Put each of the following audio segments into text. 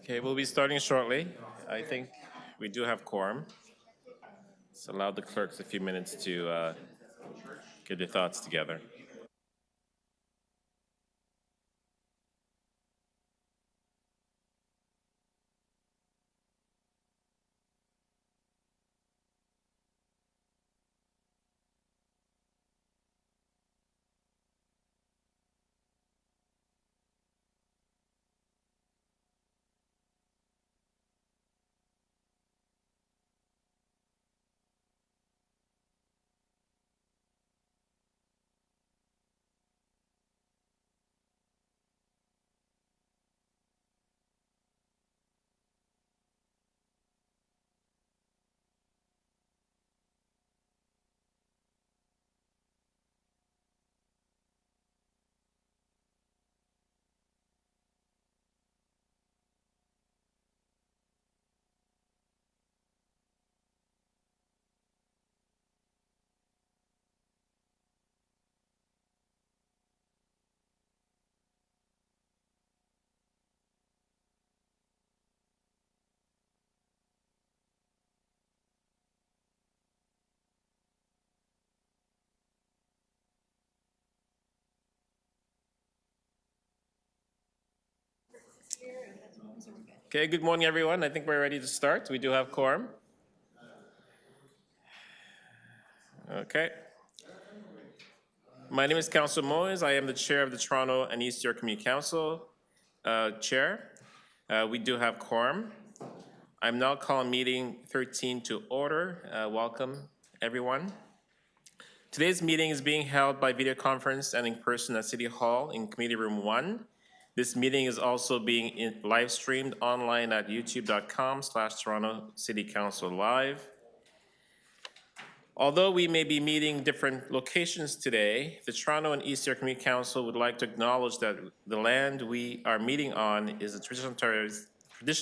Okay, we'll be starting shortly. I think we do have quorum. So allow the clerks a few minutes to get their thoughts together. Okay, good morning, everyone. I think we're ready to start. We do have quorum. Okay. My name is Councilor Moyes. I am the chair of the Toronto and East York Community Council chair. We do have quorum. I'm now calling meeting 13 to order. Welcome, everyone. Today's meeting is being held by video conference and in person at City Hall in Committee Room 1. This meeting is also being live streamed online at youtube.com/Toronto City Council Live. Although we may be meeting different locations today, the Toronto and East York Community Council would like to acknowledge that the land we are meeting on is the traditional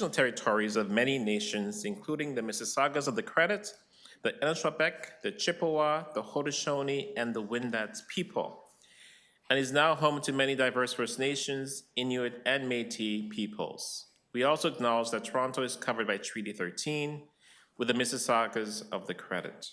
territories of many nations, including the Mississaugas of the Credit, the Anishinaabe, the Chippewa, the Haudenosaunee, and the Wendat people, and is now home to many diverse First Nations, Inuit, and Métis peoples. We also acknowledge that Toronto is covered by Treaty 13 with the Mississaugas of the Credit.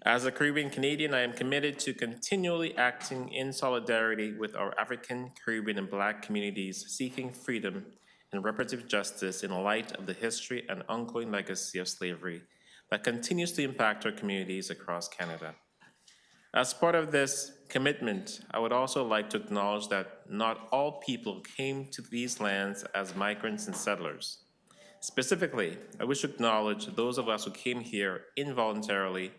As a Caribbean Canadian, I am committed to continually acting in solidarity with our African, Caribbean, and Black communities seeking freedom and reproductive justice in light of the history and ongoing legacy of slavery that continues to impact our communities across Canada. As part of this commitment, I would also like to acknowledge that not all people came to these lands as migrants and settlers. Specifically, I wish to acknowledge those of us who came here involuntarily,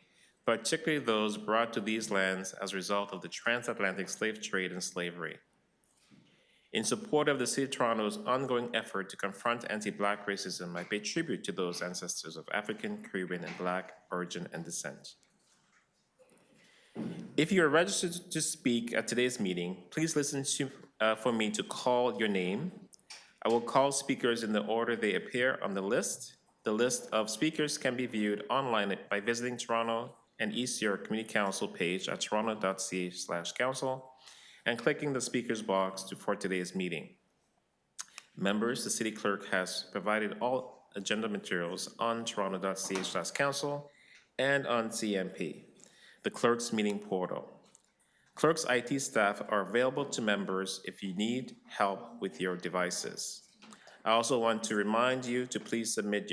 particularly those brought to these lands as a result of the transatlantic slave trade and slavery. In support of the City of Toronto's ongoing effort to confront anti-Black racism, I pay tribute to those ancestors of African, Caribbean, and Black origin and descent. If you are registered to speak at today's meeting, please listen for me to call your name. I will call speakers in the order they appear on the list. The list of speakers can be viewed online by visiting Toronto and East York Community Council page at toronto.ca/council and clicking the speakers box for today's meeting. Members, the city clerk has provided all agenda materials on toronto.ca/council and on CMP, the clerk's meeting portal. Clerk's IT staff are available to members if you need help with your devices. I also want to remind you to please submit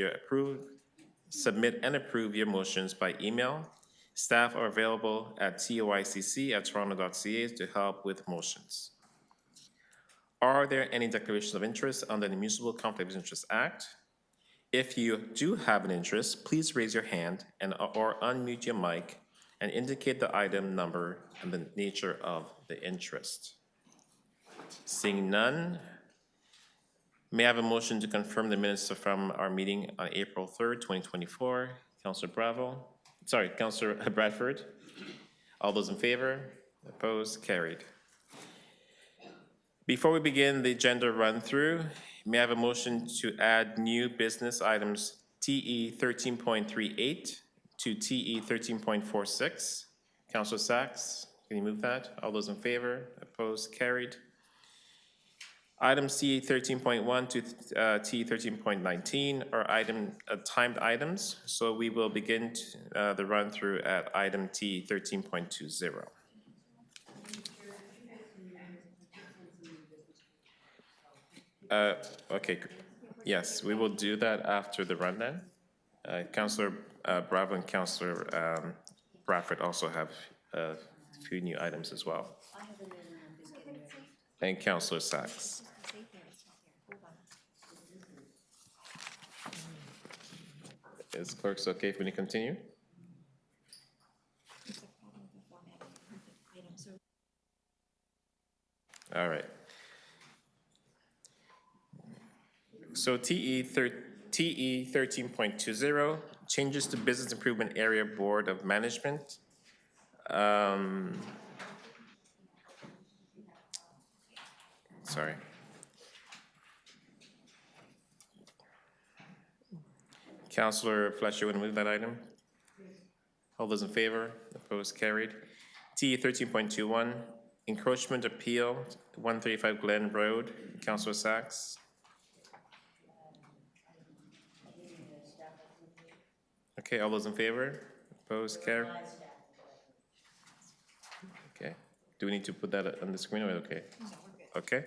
and approve your motions by email. Staff are available at toicc@toronto.ca to help with motions. Are there any declarations of interest under the Municipal Conflict of Interest Act? If you do have an interest, please raise your hand or unmute your mic and indicate the item number and the nature of the interest. Seeing none, may I have a motion to confirm the minutes from our meeting on April 3rd, 2024? Councillor Bradford. All those in favor? Opposed? Carried. Before we begin the agenda run-through, may I have a motion to add new business items TE 13.38 to TE 13.46? Councillor Sachs, can you move that? All those in favor? Opposed? Carried. Items T 13.1 to T 13.19 are timed items, so we will begin the run through at item T 13.20. Okay, yes, we will do that after the run then. Councillor Bravo and Councillor Bradford also have a few new items as well. And Councillor Sachs. Is clerks okay if we continue? All right. So TE 13.20, changes to Business Improvement Area Board of Management. Sorry. Councillor Fletcher, want to move that item? All those in favor? Opposed? Carried. TE 13.21, encroachment appeal, 135 Glen Road. Councillor Sachs. Okay, all those in favor? Opposed? Carried. Okay. Do we need to put that on the screen or okay? Okay.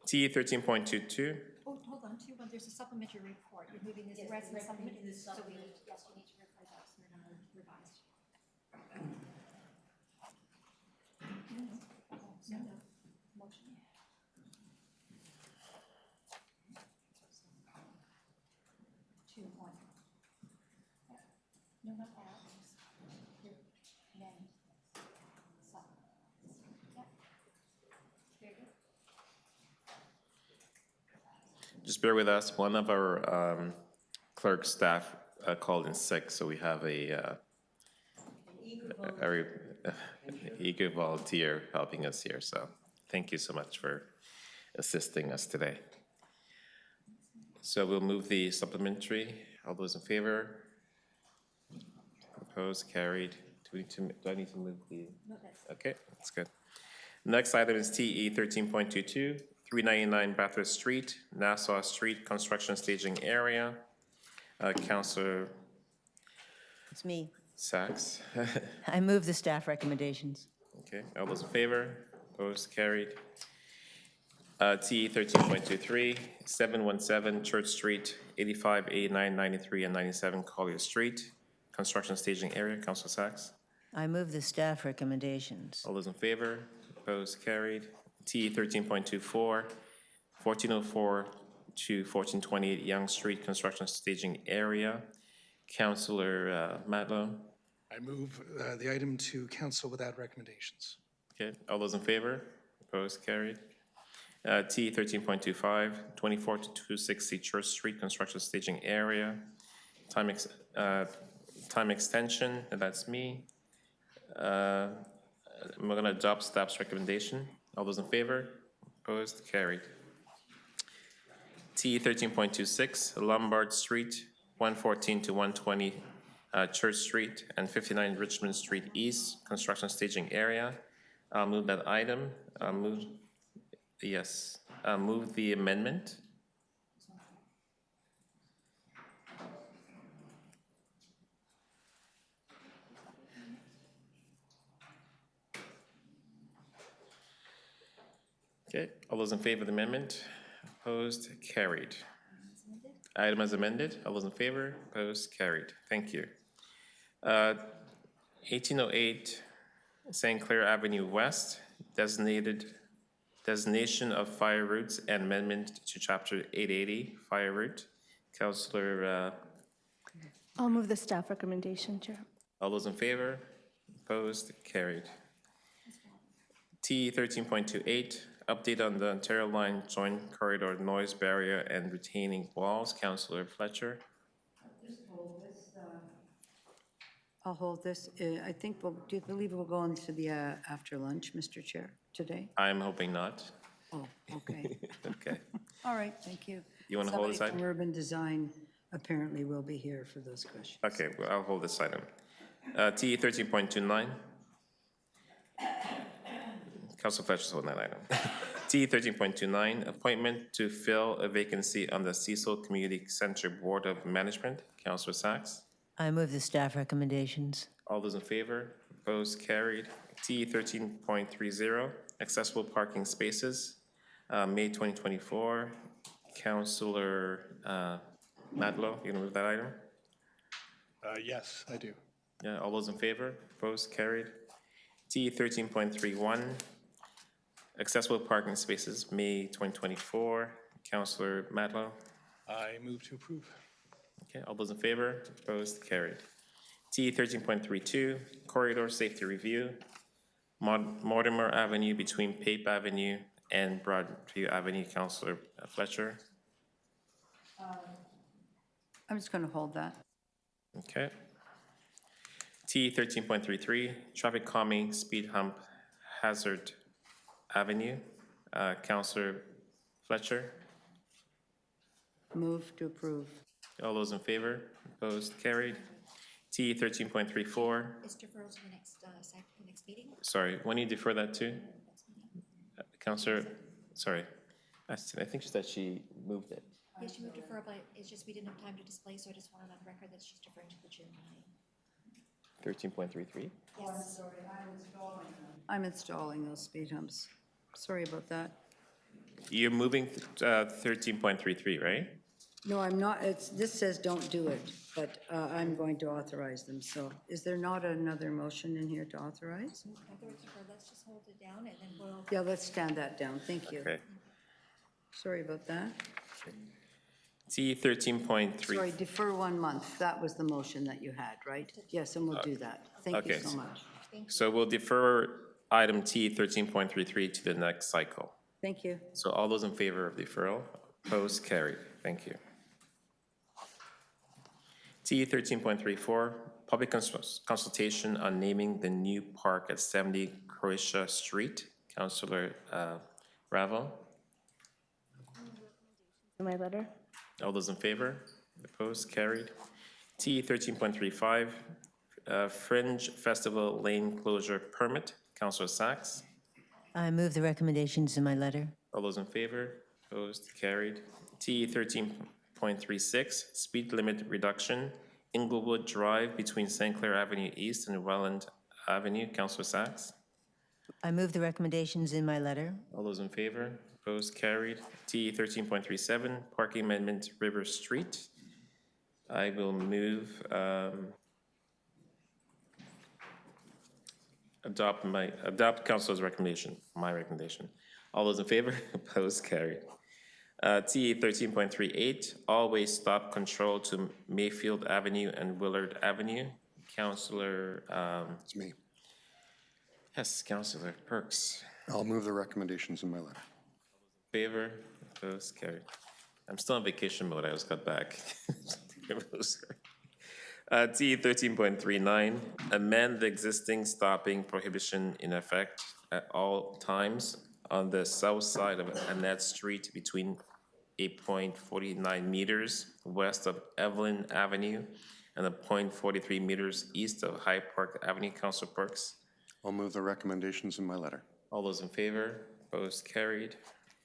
TE 13.22. Oh, hold on, too, but there's a supplementary report. You're moving this resident supplementary. So we, yes, we need to refer those. They're not revised. No. Motion. Two, one. No, not that. Here. Then. Some. Yeah. Very good. Just bear with us. One of our clerk staff called in sick, so we have a eager volunteer helping us here. So thank you so much for assisting us today. So we'll move the supplementary. All those in favor? Opposed? Carried. Do I need to move the? No, that's. Okay, that's good. Next item is TE 13.22, 399 Bathurst Street, Nassau Street Construction Staging Area. Councillor It's me. Sachs. I move the staff recommendations. Okay, all those in favor? Opposed? Carried. TE 13.23, 717 Church Street, 85, 89, 93, and 97 Collier Street, Construction Staging Area. Councillor Sachs. I move the staff recommendations. All those in favor? Opposed? Carried. TE 13.24, 1404 to 1428 Young Street Construction Staging Area. Councillor Matlow. I move the item to council without recommendations. Okay, all those in favor? Opposed? Carried. T 13.25, 24 to 260 Church Street Construction Staging Area. Time extension, and that's me. I'm going to adopt staff's recommendation. All those in favor? Opposed? Carried. T 13.26, Lombard Street, 114 to 120 Church Street and 59 Richmond Street East, Construction Staging Area. I'll move that item. Move the amendment. Okay, all those in favor of the amendment? Opposed? Carried. Item as amended. All those in favor? Opposed? Carried. Thank you. 1808 St. Clair Avenue West, designation of fire routes and amendment to Chapter 880 fire route. Councillor. I'll move the staff recommendation, Chair. All those in favor? Opposed? Carried. T 13.28, update on the Ontario Line Joint Corridor Noise Barrier and Retaining Walls. Councillor Fletcher. I'll hold this. I think, do you believe we'll go into the after lunch, Mr. Chair, today? I'm hoping not. Oh, okay. Okay. All right, thank you. You want to hold this Somebody item? from Urban Design apparently will be here for those questions. Okay, well, I'll hold this item. T 13.29. Council Fletcher's holding that item. T 13.29, appointment to fill a vacancy on the Cecil Community Center Board of Management. Counselor Sacks. I move the staff recommendations. All those in favor? Opposed? Carried. T 13.30, accessible parking spaces, May 2024. Counselor Matlow, you gonna move that item? Yes, I do. Yeah, all those in favor? Opposed? Carried. T 13.31, accessible parking spaces, May 2024. Counselor Matlow. I move to approve. Okay, all those in favor? Opposed? Carried. T 13.32, corridor safety review, Mortimer Avenue between Pape Avenue and Broadview Avenue. Counselor Fletcher. I'm just going to hold that. Okay. T 13.33, traffic calming speed hump Hazard Avenue. Counselor Fletcher. Move to approve. All those in favor? Opposed? Carried. T 13.34, It's deferral to the next meeting. sorry, when you defer that to? Counselor, sorry, I think she said she moved it. Yes, she moved deferral, but it's just we didn't have time to display, so I just wanted on record that she's deferring to the June meeting. 13.33? Yes. I'm installing those speed humps. Sorry about that. You're moving 13.33, right? No, I'm not, this says don't do it, but I'm going to authorize them. So is there not another motion in here to authorize? Afterwards, let's just hold it down and then we'll. Yeah, let's stand that down. Thank you. Okay. Sorry about that. T 13.3. Sorry, defer 1 month. That was the motion that you had, right? Yes, and we'll do that. Thank you okay. so much. So we'll defer item T 13.33 to the next cycle. Thank you. So all those in favor of deferral, opposed, carried. Thank you. T 13.34, public consultation on naming the new park at 70 Croatia Street. Councilor Ravel. In my letter. All those in favor? Opposed? Carried. T 13.35, Fringe Festival Lane Closure Permit. Councilor Sacks. I move the recommendations in my letter. All those in favor? Opposed? Carried. T 13.36, speed limit reduction, Inglewood Drive between St. Clair Avenue East and Welland Avenue. Councilor Sacks. I move the recommendations in my letter. All those in favor? Opposed? Carried. T 13.37, parking amendment River Street. I will move, adopt council's recommendation, my recommendation. All those in favor? Opposed? Carried. T 13.38, all-way stop control to Mayfield Avenue and Willard Avenue. Councilor, It's me. yes, Councilor Perks. I'll move the recommendations in my letter. Favor? Opposed? Carried. I'm still on vacation mode. I just got back. T 13.39, amend the existing stopping prohibition in effect at all times on the south side of Annette Street between 8.49 meters west of Evelyn Avenue and the 0.43 meters east of Hyde Park Avenue. Councilor Perks. I'll move the recommendations in my letter. All those in favor? Opposed? Carried.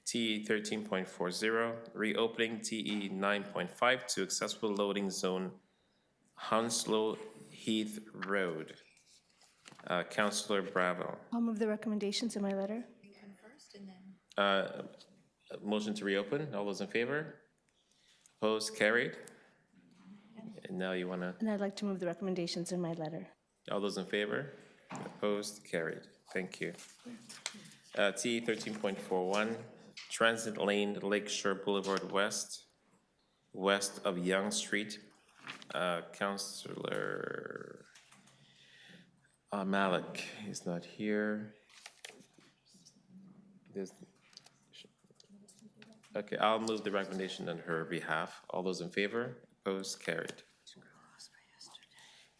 TE 13.40, reopening TE 9.5 to accessible loading zone Hounslow Heath Road. Councilor Bravo. I'll move the recommendations in my letter. Reopen first and then. Motion to reopen. All those in favor? Opposed? Carried. And now you want to, And I'd like to move the recommendations in my letter. all those in favor? Opposed? Carried. Thank you. TE 13.41, transit lane Lakeshore Boulevard West, west of Young Street. Councilor Malik is not here. Okay, I'll move the recommendation on her behalf. All those in favor? Opposed? Carried.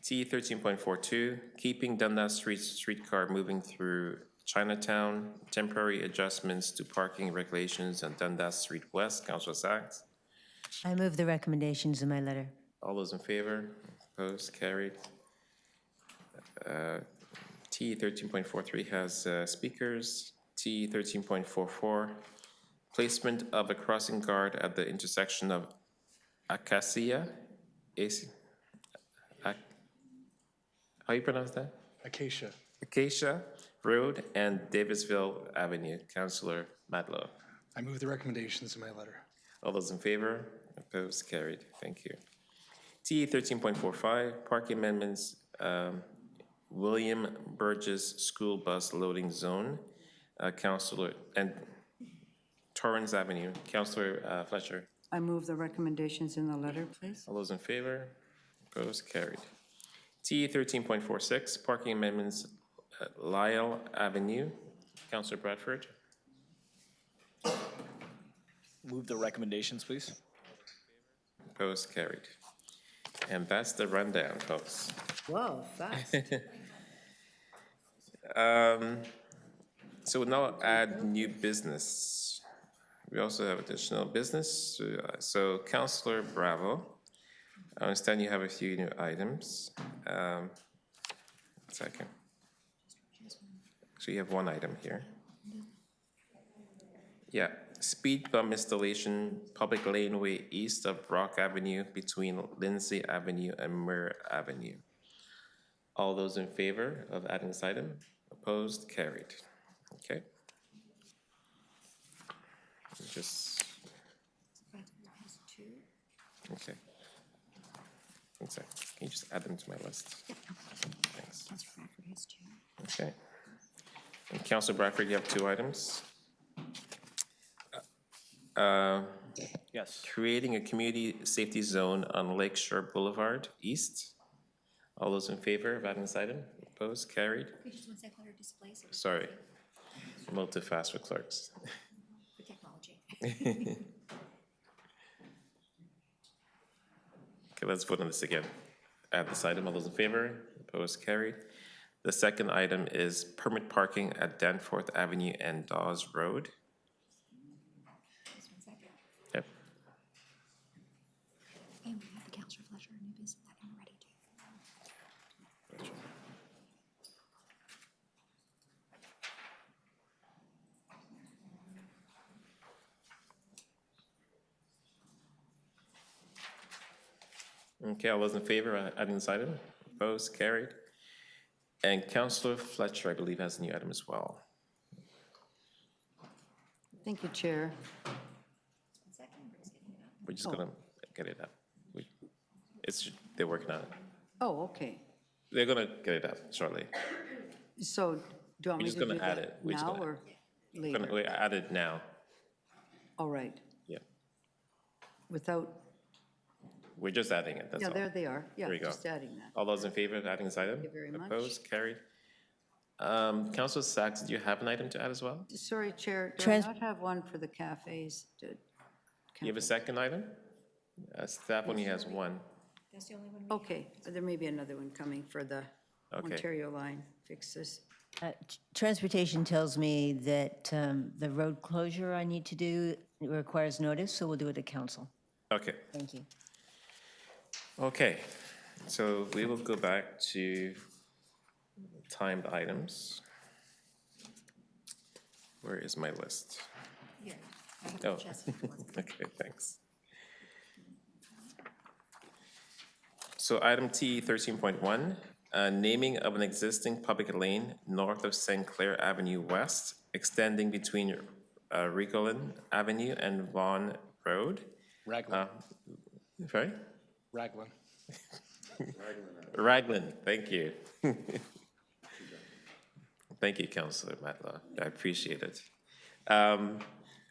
T 13.42, keeping Dundas Street streetcar moving through Chinatown, temporary adjustments to parking regulations on Dundas Street West. Councilor Sacks. I move the recommendations in my letter. All those in favor? Opposed? Carried. T 13.43 has speakers. T 13.44, placement of a crossing guard at the intersection of Acacia, how you pronounce that? Acacia. Acacia Road and Davisville Avenue. Councillor Matlow. I move the recommendations in my letter. All those in favor? Opposed? Carried. Thank you. T 13.45, parking amendments, William Burgess School Bus Loading Zone. Councillor, and Torrance Avenue. Councillor Fletcher. I move the recommendations in the letter, please. All those in favor? Opposed? Carried. T 13.46, parking amendments, Lyle Avenue. Councillor Bradford. Move the recommendations, please. Opposed? Carried. And that's the rundown, folks. Wow, fast. So we'll now add new business. We also have additional business. So Councillor Bravo, I understand you have a few new items. One second. So you have one item here. Yeah, speed bump installation, public laneway east of Brock Avenue between Lindsay Avenue and Murr Avenue. All those in favor of adding this item? Opposed? Carried. Okay. Just, Has two. okay. One sec. Can you just add them to my list? Thanks. Councilor Bradford has two. Okay. And Councilor Bradford, you have two items. Yes. Creating a community safety zone on Lakeshore Boulevard East. All those in favor of adding this item? Opposed? Carried. Could you just one sec, let her display so Sorry. I'm a little too fast for clerks. for technology. Okay, let's vote on this again. Add this item. All those in favor? Opposed? Carried. The second item is permit parking at Danforth Avenue and Dawes Road. Just one second. Yep. And we have the Councilor Fletcher new business item ready too. Okay, all those in favor of adding this item? Opposed? Carried. And Councillor Fletcher, I believe, has a new item as well. Thank you, Chair. One second, we're just getting it up. We're just gonna get it up. They're working on it. Oh, okay. They're gonna get it up shortly. So do you want We're me just to do gonna add it. that We're just now gonna- or later? We add it now. All right, Yeah, without, we're just adding it, that's yeah, all. there they are. Yeah, There you go. just adding that. All those in favor of adding this item? Thank you very much. Opposed? Carried. Councilor Sachs, do you have an item to add as well? Sorry, Chair, do I Trans- not have one for the cafes? You have a second item? Staff only has one. That's the only one we Okay, there may be another one coming for the Okay. Ontario line fixes. Transportation tells me that the road closure I need to do requires notice, so we'll do it at council. Okay, Thank you. okay. So we will go back to timed items. Where is my list? Here, I have Oh, the chest for one. okay, thanks. So item T 13.1, naming of an existing public lane north of St. Clair Avenue West, extending between Ricolin Avenue and Vaughan Road. Raglan. Sorry? Raglan. Raglan, thank you. Thank you, Councilor Matlow. I appreciate it.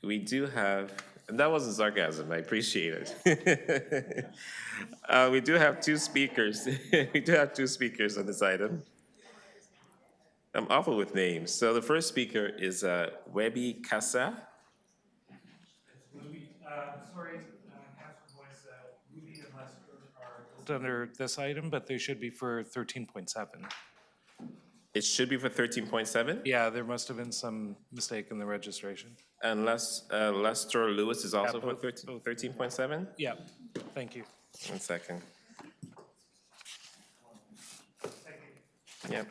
We do have, and that wasn't sarcasm, I appreciate it. We do have two speakers. We do have two speakers on this item. I'm awful with names. So the first speaker is Webby Casa. Sorry, Councilor Boyce, Ruby and Lester are under this item, but they should be for 13.7. It should be for 13.7, Yeah, there must have been some mistake in the registration. unless Lester Lewis is also for both- 13.7. Yeah, thank you. 1 second. Yep.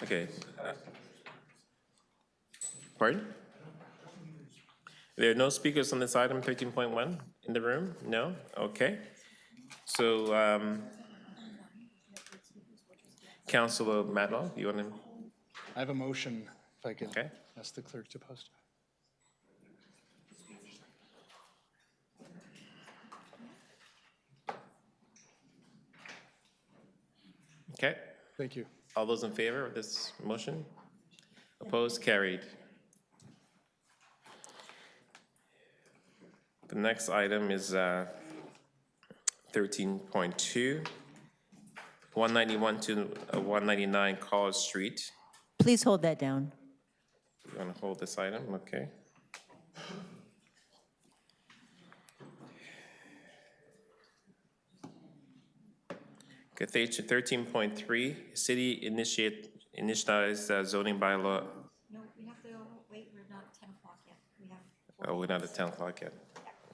Okay. Pardon? There are no speakers on this item, 13.1, in the room? No? Okay. So, Councilor Matlow, you want to? I have a motion, if I could Okay. ask the clerk to post. Okay. Thank you. All those in favor of this motion? Opposed? Carried. The next item is 13.2, 191 to 199 College Street. Please hold that down. You want to hold this item? Okay. Okay, 13.3, city initialized zoning bylaw. No, we have to wait, we're not 10 o'clock yet. We have. Oh, we're not at 10 o'clock yet.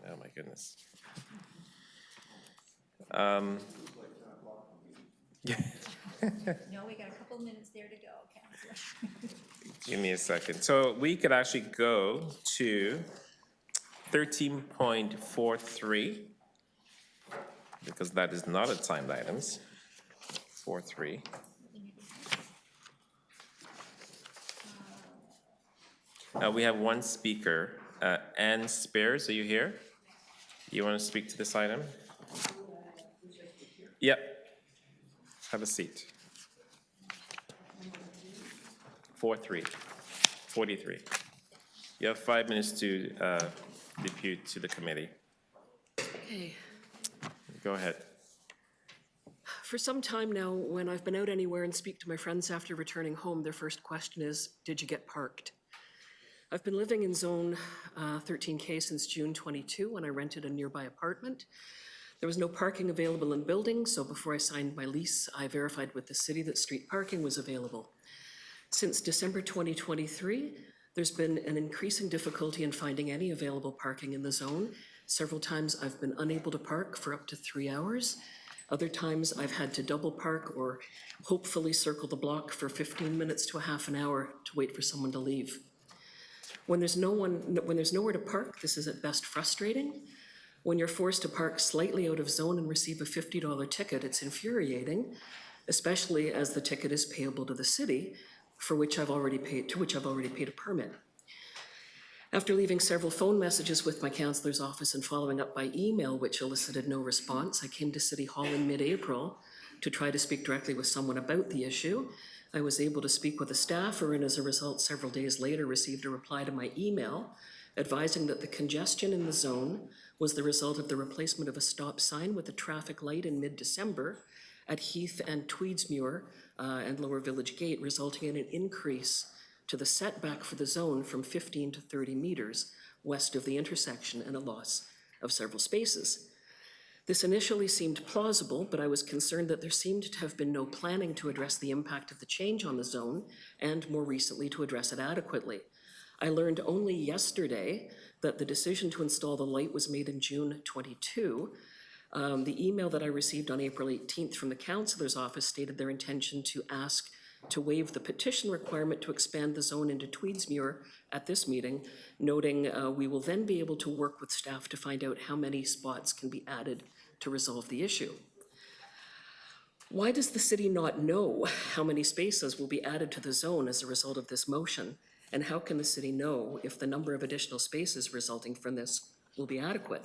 Oh, my goodness. No, we got a couple minutes there to go, Counselor. Give me a second. So we could actually go to 13.43, because that is not a timed items. 4.3. We have one speaker. Ann Spears, are you here? You want to speak to this item? Yep. Have a seat. 43. You have 5 minutes to depute to the committee. Okay. Go ahead. For some time now, when I've been out anywhere and speak to my friends after returning home, their first question is, did you get parked? I've been living in Zone 13K since June 22 when I rented a nearby apartment. There was no parking available in buildings, so before I signed my lease, I verified with the city that street parking was available. Since December 2023, there's been an increasing difficulty in finding any available parking in the zone. Several times I've been unable to park for up to 3 hours. Other times I've had to double park or hopefully circle the block for 15 minutes to a half an hour to wait for someone to leave. When there's nowhere to park, this is at best frustrating. When you're forced to park slightly out of zone and receive a $50 ticket, it's infuriating, especially as the ticket is payable to the city, to which I've already paid a permit. After leaving several phone messages with my counselor's office and following up by email, which elicited no response, I came to City Hall in mid-April to try to speak directly with someone about the issue. I was able to speak with a staffer and as a result, several days later, received a reply to my email advising that the congestion in the zone was the result of the replacement of a stop sign with a traffic light in mid-December at Heath and Tweedsmuir and Lower Village Gate, resulting in an increase to the setback for the zone from 15 to 30 meters west of the intersection and a loss of several spaces. This initially seemed plausible, but I was concerned that there seemed to have been no planning to address the impact of the change on the zone and more recently to address it adequately. I learned only yesterday that the decision to install the light was made in June 22. The email that I received on April 18th from the councillor's office stated their intention to ask to waive the petition requirement to expand the zone into Tweedsmuir at this meeting, noting we will then be able to work with staff to find out how many spots can be added to resolve the issue. Why does the city not know how many spaces will be added to the zone as a result of this motion? And how can the city know if the number of additional spaces resulting from this will be adequate?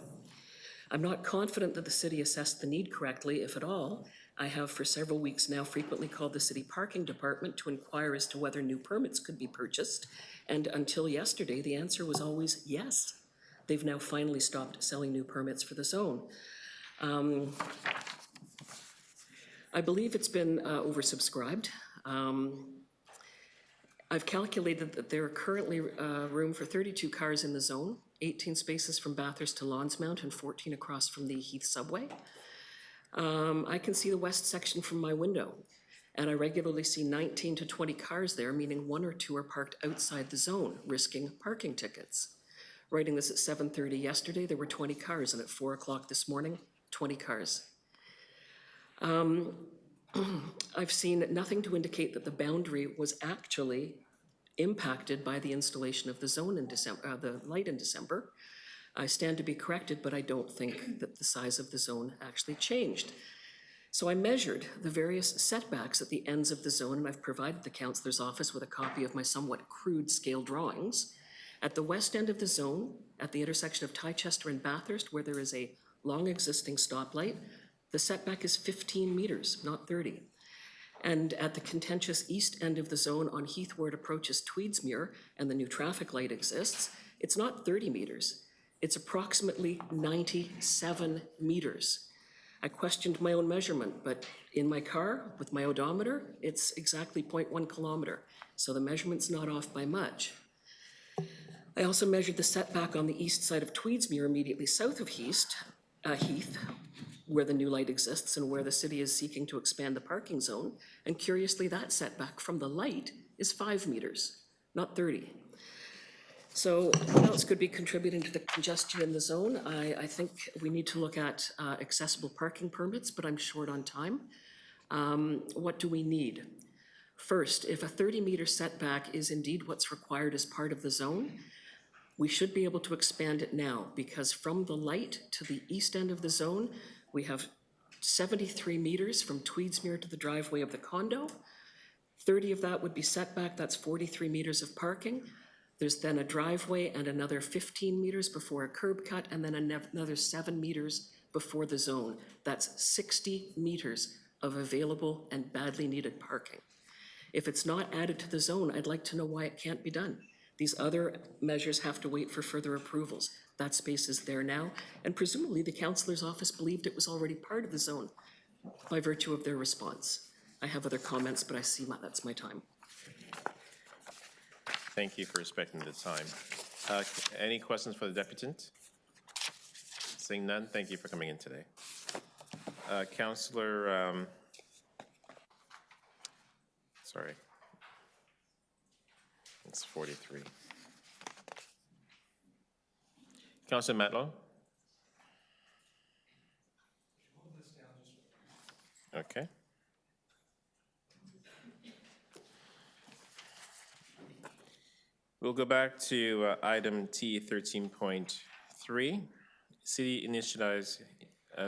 I'm not confident that the city assessed the need correctly, if at all. I have for several weeks now frequently called the city parking department to inquire as to whether new permits could be purchased, and until yesterday, the answer was always yes. They've now finally stopped selling new permits for the zone. I believe it's been oversubscribed. I've calculated that there are currently room for 32 cars in the zone, 18 spaces from Bathurst to Lonsmount and 14 across from the Heath subway. I can see the west section from my window, and I regularly see 19 to 20 cars there, meaning 1 or 2 are parked outside the zone, risking parking tickets. Writing this at 7:30 yesterday, there were 20 cars, and at 4 o'clock this morning, 20 cars. I've seen nothing to indicate that the boundary was actually impacted by the installation of the zone in December, the light in December. I stand to be corrected, but I don't think that the size of the zone actually changed. So I measured the various setbacks at the ends of the zone, and I've provided the councillor's office with a copy of my somewhat crude scale drawings. At the west end of the zone, at the intersection of Chichester and Bathurst, where there is a long existing stoplight, the setback is 15 meters, not 30. And at the contentious east end of the zone on Heath where it approaches Tweedsmuir and the new traffic light exists, it's not 30 meters. It's approximately 97 meters. I questioned my own measurement, but in my car with my odometer, it's exactly 0.1 kilometer. So the measurement's not off by much. I also measured the setback on the east side of Tweedsmuir, immediately south of Heath, where the new light exists and where the city is seeking to expand the parking zone. And curiously, that setback from the light is 5 meters, not 30. So what else could be contributing to the congestion in the zone? I think we need to look at accessible parking permits, but I'm short on time. What do we need? First, if a 30-meter setback is indeed what's required as part of the zone, we should be able to expand it now, because from the light to the east end of the zone, we have 73 meters from Tweedsmuir to the driveway of the condo. 30 of that would be setback, that's 43 meters of parking. There's then a driveway and another 15 meters before a curb cut, and then another 7 meters before the zone. That's 60 meters of available and badly needed parking. If it's not added to the zone, I'd like to know why it can't be done. These other measures have to wait for further approvals. That space is there now, and presumably the councillor's office believed it was already part of the zone by virtue of their response. I have other comments, but I see that's my time. Thank you for respecting the time. Any questions for the deputant? Seeing none, thank you for coming in today. Councillor, sorry. It's 43. Councillor Matlow? Okay. We'll go back to item T 13.3, city initialized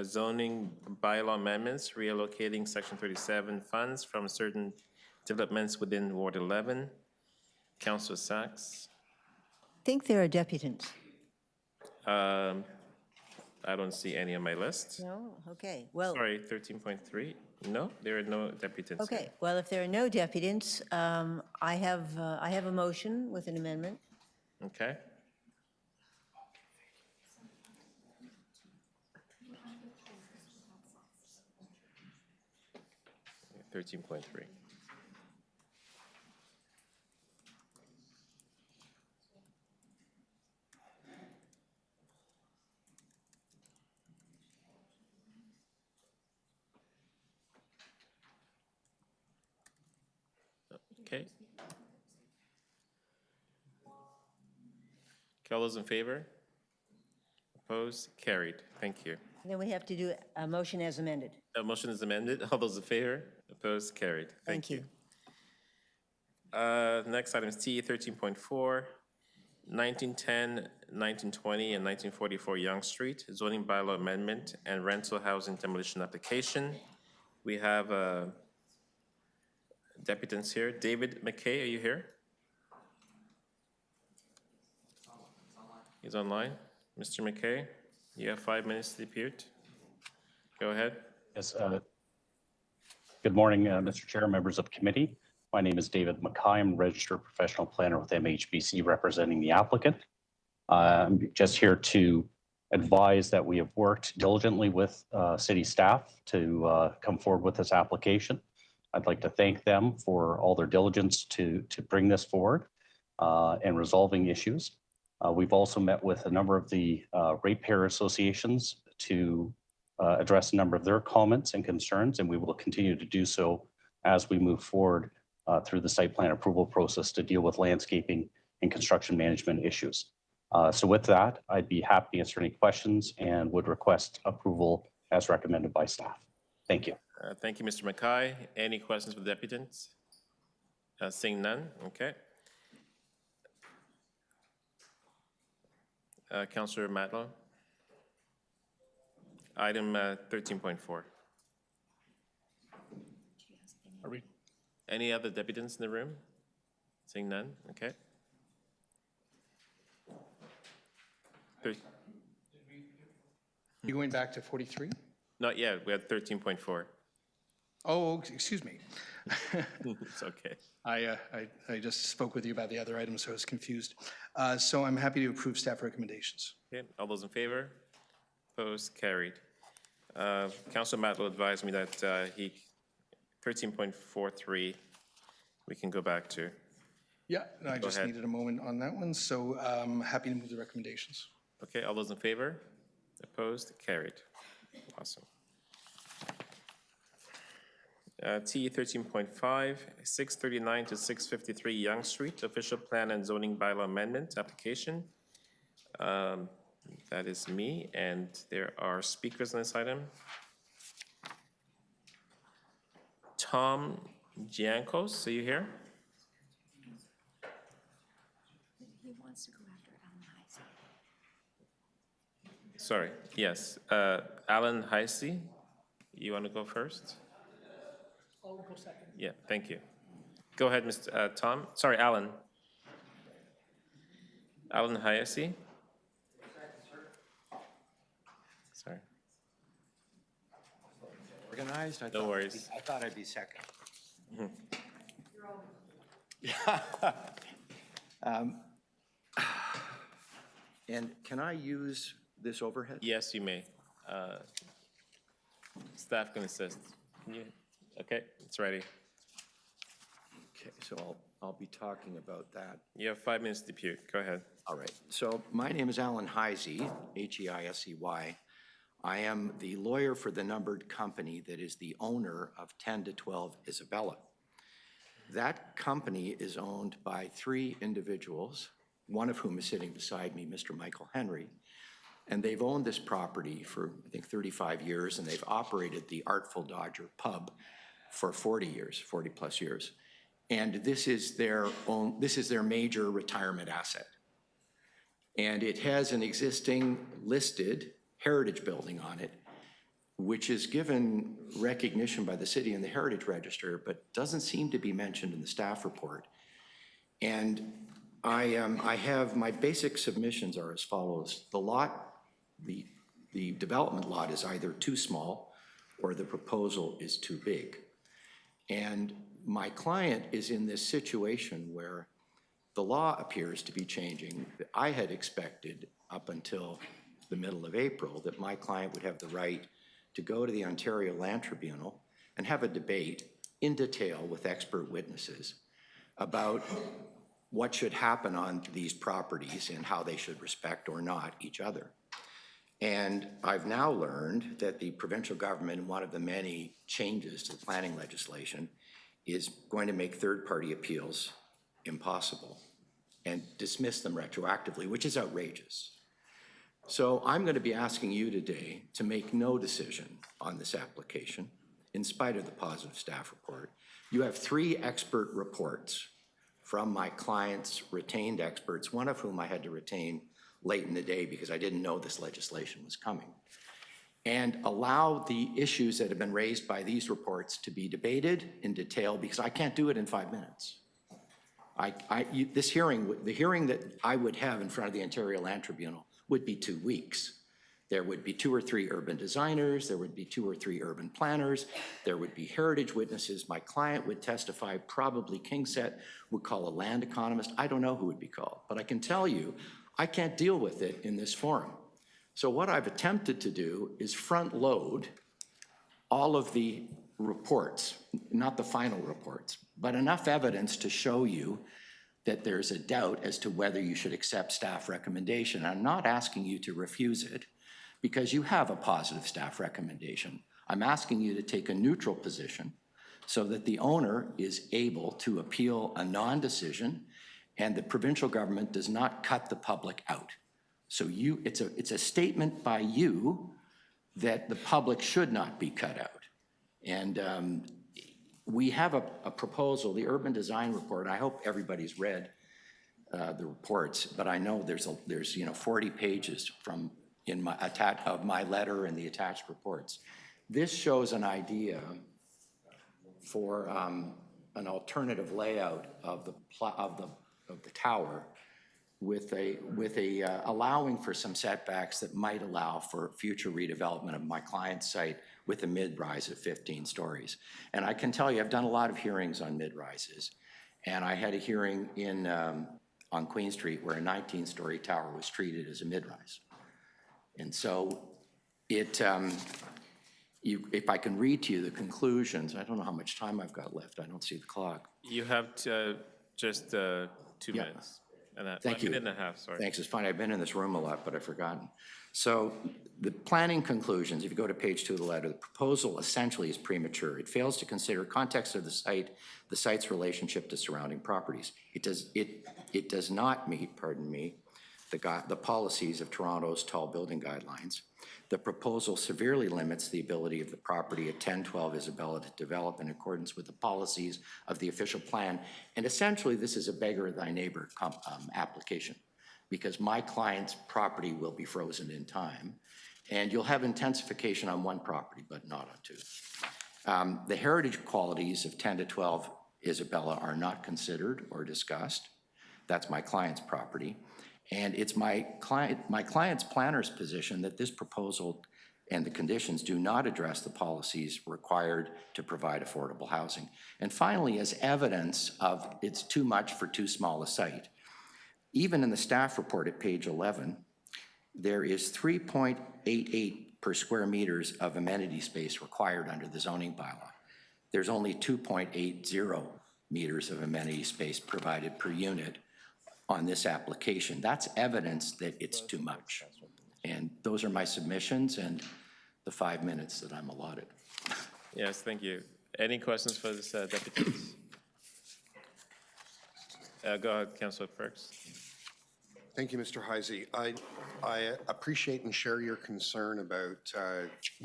zoning bylaw amendments, reallocating section 37 funds from certain developments within Ward 11. Councillor Sachs. I think there are deputants. I don't see any on my list. No? Okay, well, Sorry, 13.3. No, there are no deputants. okay, well, if there are no deputants, I have a motion with an amendment. Okay. Yeah, 13.3. Okay. All those in favor? Opposed? Carried. Thank you. Then we have to do a motion as amended. The motion is amended. All those in favor? Opposed? Carried. Thank you. Next item is T 13.4, 1910, 1920, and 1944 Young Street, zoning bylaw amendment and rental housing demolition application. We have deputants here. David McKay, are you here? He's online. Mr. McKay, you have 5 minutes to depute. Go ahead. Yes. Good morning, Mr. Chair, members of committee. My name is David McKay. I'm a registered professional planner with MHBC representing the applicant. I'm just here to advise that we have worked diligently with city staff to come forward with this application. I'd like to thank them for all their diligence to bring this forward and resolving issues. We've also met with a number of the ratepayer associations to address a number of their comments and concerns, and we will continue to do so as we move forward through the site plan approval process to deal with landscaping and construction management issues. So with that, I'd be happy to answer any questions and would request approval as recommended by staff. Thank you. Thank you, Mr. Mackay. Any questions for the deputants? Seeing none, okay. Councillor Matlow. Item 13.4. Are we, Any other deputants in the room? Seeing none, okay. You going back to 43? Not yet, we had 13.4. Oh, excuse me. It's okay. I just spoke with you about the other items, so I was confused. So I'm happy to approve staff recommendations. Okay, all those in favor? Opposed, carried. Councilor Matlow advised me that 13.43, we can go back to. Yeah, and I just ahead. needed a moment on that one, so I'm happy to move the recommendations. Okay, all those in favor? Opposed, carried. Awesome. T 13.5, 639 to 653 Yonge Street, official plan and zoning bylaw amendment application. That is me, and there are speakers on this item. Tom Giancos, are you here? He wants to go after Alan Heisey. Sorry, yes. Alan Heisey, you want to go first? I'll go second. Yeah, thank you. Go ahead, Mr. Tom. Sorry, Alan. Alan Heisey. Sorry. Organized? No worries. I thought I'd be second. And can I use this overhead? Yes, you may. Staff can assist. Can you? Okay, it's ready. Okay, so I'll be talking about that. You have 5 minutes to depute. Go ahead. All right, so my name is Alan Heisey, Heisey. I am the lawyer for the numbered company that is the owner of 10 to 12 Isabella. That company is owned by 3 individuals, one of whom is sitting beside me, Mr. Michael Henry. And they've owned this property for, I think, 35 years, and they've operated the Artful Dodger pub for 40 years, 40 plus years. And this is their major retirement asset. And it has an existing listed heritage building on it, which is given recognition by the city in the Heritage Register, but doesn't seem to be mentioned in the staff report. And I have, my basic submissions are as follows. The lot, the development lot is either too small or the proposal is too big. And my client is in this situation where the law appears to be changing. I had expected up until the middle of April that my client would have the right to go to the Ontario Land Tribunal and have a debate in detail with expert witnesses about what should happen on these properties and how they should respect or not each other. And I've now learned that the provincial government, in one of the many changes to the planning legislation, is going to make third-party appeals impossible and dismiss them retroactively, which is outrageous. So I'm going to be asking you today to make no decision on this application, in spite of the positive staff report. You have 3 expert reports from my client's retained experts, one of whom I had to retain late in the day because I didn't know this legislation was coming, and allow the issues that have been raised by these reports to be debated in detail, because I can't do it in 5 minutes. The hearing that I would have in front of the Ontario Land Tribunal would be 2 weeks. There would be 2 or 3 urban designers, there would be 2 or 3 urban planners, there would be heritage witnesses, my client would testify, probably Kingset would call a land economist, I don't know who would be called, but I can tell you, I can't deal with it in this forum. So what I've attempted to do is front load all of the reports, not the final reports, but enough evidence to show you that there's a doubt as to whether you should accept staff recommendation. I'm not asking you to refuse it because you have a positive staff recommendation. I'm asking you to take a neutral position so that the owner is able to appeal a non-decision and the provincial government does not cut the public out. So it's a statement by you that the public should not be cut out. And we have a proposal, the urban design report. I hope everybody's read the reports, but I know there's 40 pages of my letter and the attached reports. This shows an idea for an alternative layout of the tower with allowing for some setbacks that might allow for future redevelopment of my client's site with a mid-rise of 15 stories. And I can tell you, I've done a lot of hearings on mid-rises, and I had a hearing on Queen Street where a 19-story tower was treated as a mid-rise. And so if I can read to you the conclusions, I don't know how much time I've got left. I don't see the clock. You have just 2 minutes. Thank you. A minute and a half, sorry. Thanks, it's fine. I've been in this room a lot, but I've forgotten. So the planning conclusions, if you go to page 2 of the letter, the proposal essentially is premature. It fails to consider context of the site's relationship to surrounding properties. It does not meet, pardon me, the policies of Toronto's tall building guidelines. The proposal severely limits the ability of the property at 1012 Isabella to develop in accordance with the policies of the official plan. And essentially, this is a beggar thy neighbor application, because my client's property will be frozen in time, and you'll have intensification on one property, but not on two. The heritage qualities of 10 to 12 Isabella are not considered or discussed. That's my client's property. And it's my client's planner's position that this proposal and the conditions do not address the policies required to provide affordable housing. And finally, as evidence of it's too much for too small a site, even in the staff report at page 11, there is 3.88 per square meters of amenity space required under the zoning bylaw. There's only 2.80 meters of amenity space provided per unit on this application. That's evidence that it's too much. And those are my submissions and the 5 minutes that I'm allotted. Yes, thank you. Any questions for this deputies? Go ahead, Councillor Perks. Thank you, Mr. Heisey. I appreciate and share your concern about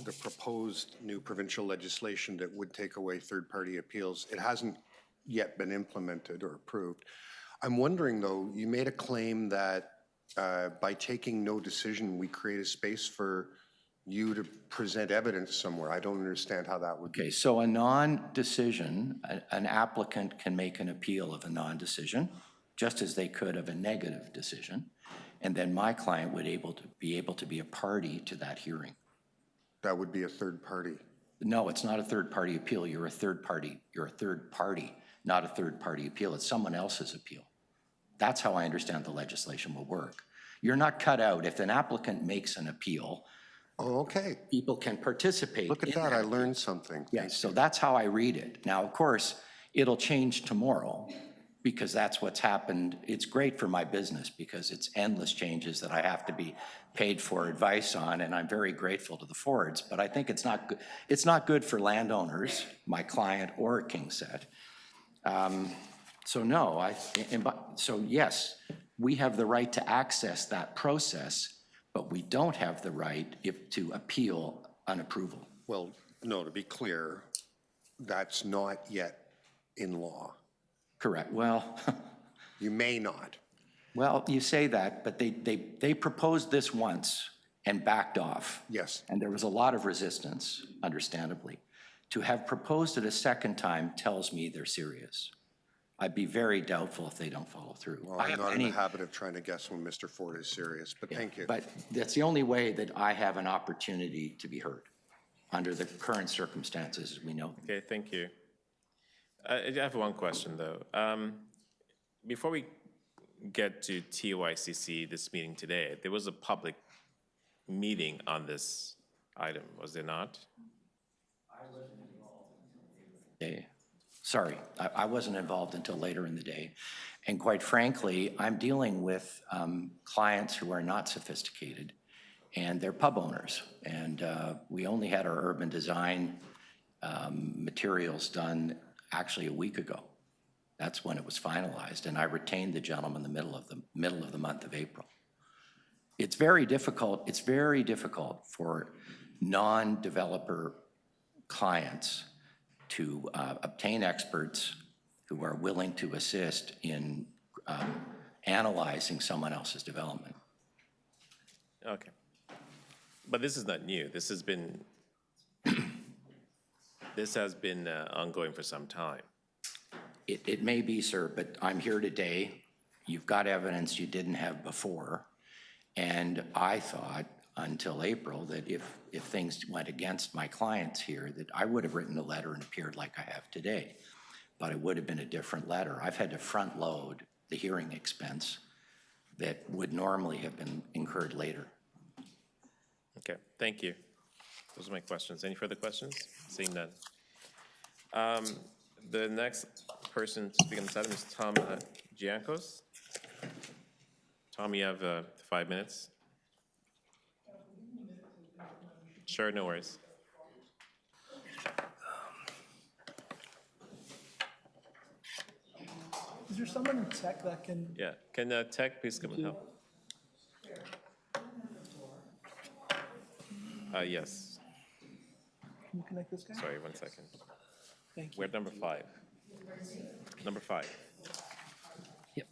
the proposed new provincial legislation that would take away third-party appeals. It hasn't yet been implemented or approved. I'm wondering, though, you made a claim that by taking no decision, we create a space for you to present evidence somewhere. I don't understand how that would be. Okay, so a non-decision, an applicant can make an appeal of a non-decision, just as they could of a negative decision, and then my client would be able to be a party to that hearing. That would be a third party. No, it's not a third-party appeal. You're a third party. You're a third party, not a third-party appeal. It's someone else's appeal. That's how I understand the legislation will work. You're not cut out. If an applicant makes an appeal, oh, okay, people can participate. Look at that, I learned something. Yes, so that's how I read it. Now, of course, it'll change tomorrow because that's what's happened. It's great for my business because it's endless changes that I have to be paid for advice on, and I'm very grateful to the Fords, but I think it's not good. It's not good for landowners, my client or KingSett. So no, so yes, we have the right to access that process, but we don't have the right to appeal an approval. Well, no, to be clear, that's not yet in law. Correct. Well, you may not. Well, you say that, but they proposed this once and backed off. Yes. And there was a lot of resistance, understandably. To have proposed it a second time tells me they're serious. I'd be very doubtful if they don't follow through. Well, I'm not in the habit of trying to guess when Mr. Ford is serious, but thank you. But that's the only way that I have an opportunity to be heard under the current circumstances we know. Okay, thank you. I have one question, though. Before we get to TYCC, this meeting today, there was a public meeting on this item, was there not? I wasn't involved until later. Sorry, I wasn't involved until later in the day. And quite frankly, I'm dealing with clients who are not sophisticated, and they're pub owners. And we only had our urban design materials done actually a week ago. That's when it was finalized, and I retained the gentleman in the middle of the month of April. It's very difficult. It's very difficult for non-developer clients to obtain experts who are willing to assist in analyzing someone else's development. Okay. But this is not new. This has been, ongoing for some time. It may be, sir, but I'm here today. You've got evidence you didn't have before. And I thought until April that if things went against my clients here, that I would have written a letter and appeared like I have today. But it would have been a different letter. I've had to front load the hearing expense that would normally have been incurred later. Okay, thank you. Those are my questions. Any further questions? Seeing none. The next person to speak on this item is Tom Giancos. Tom, you have 5 minutes. Sure, no worries. Is there someone in tech that can? Yeah, can Tech please come and help? Yes. Can you connect this guy? Sorry, 1 second. Thank you. We're at number 5. Number 5. Yep.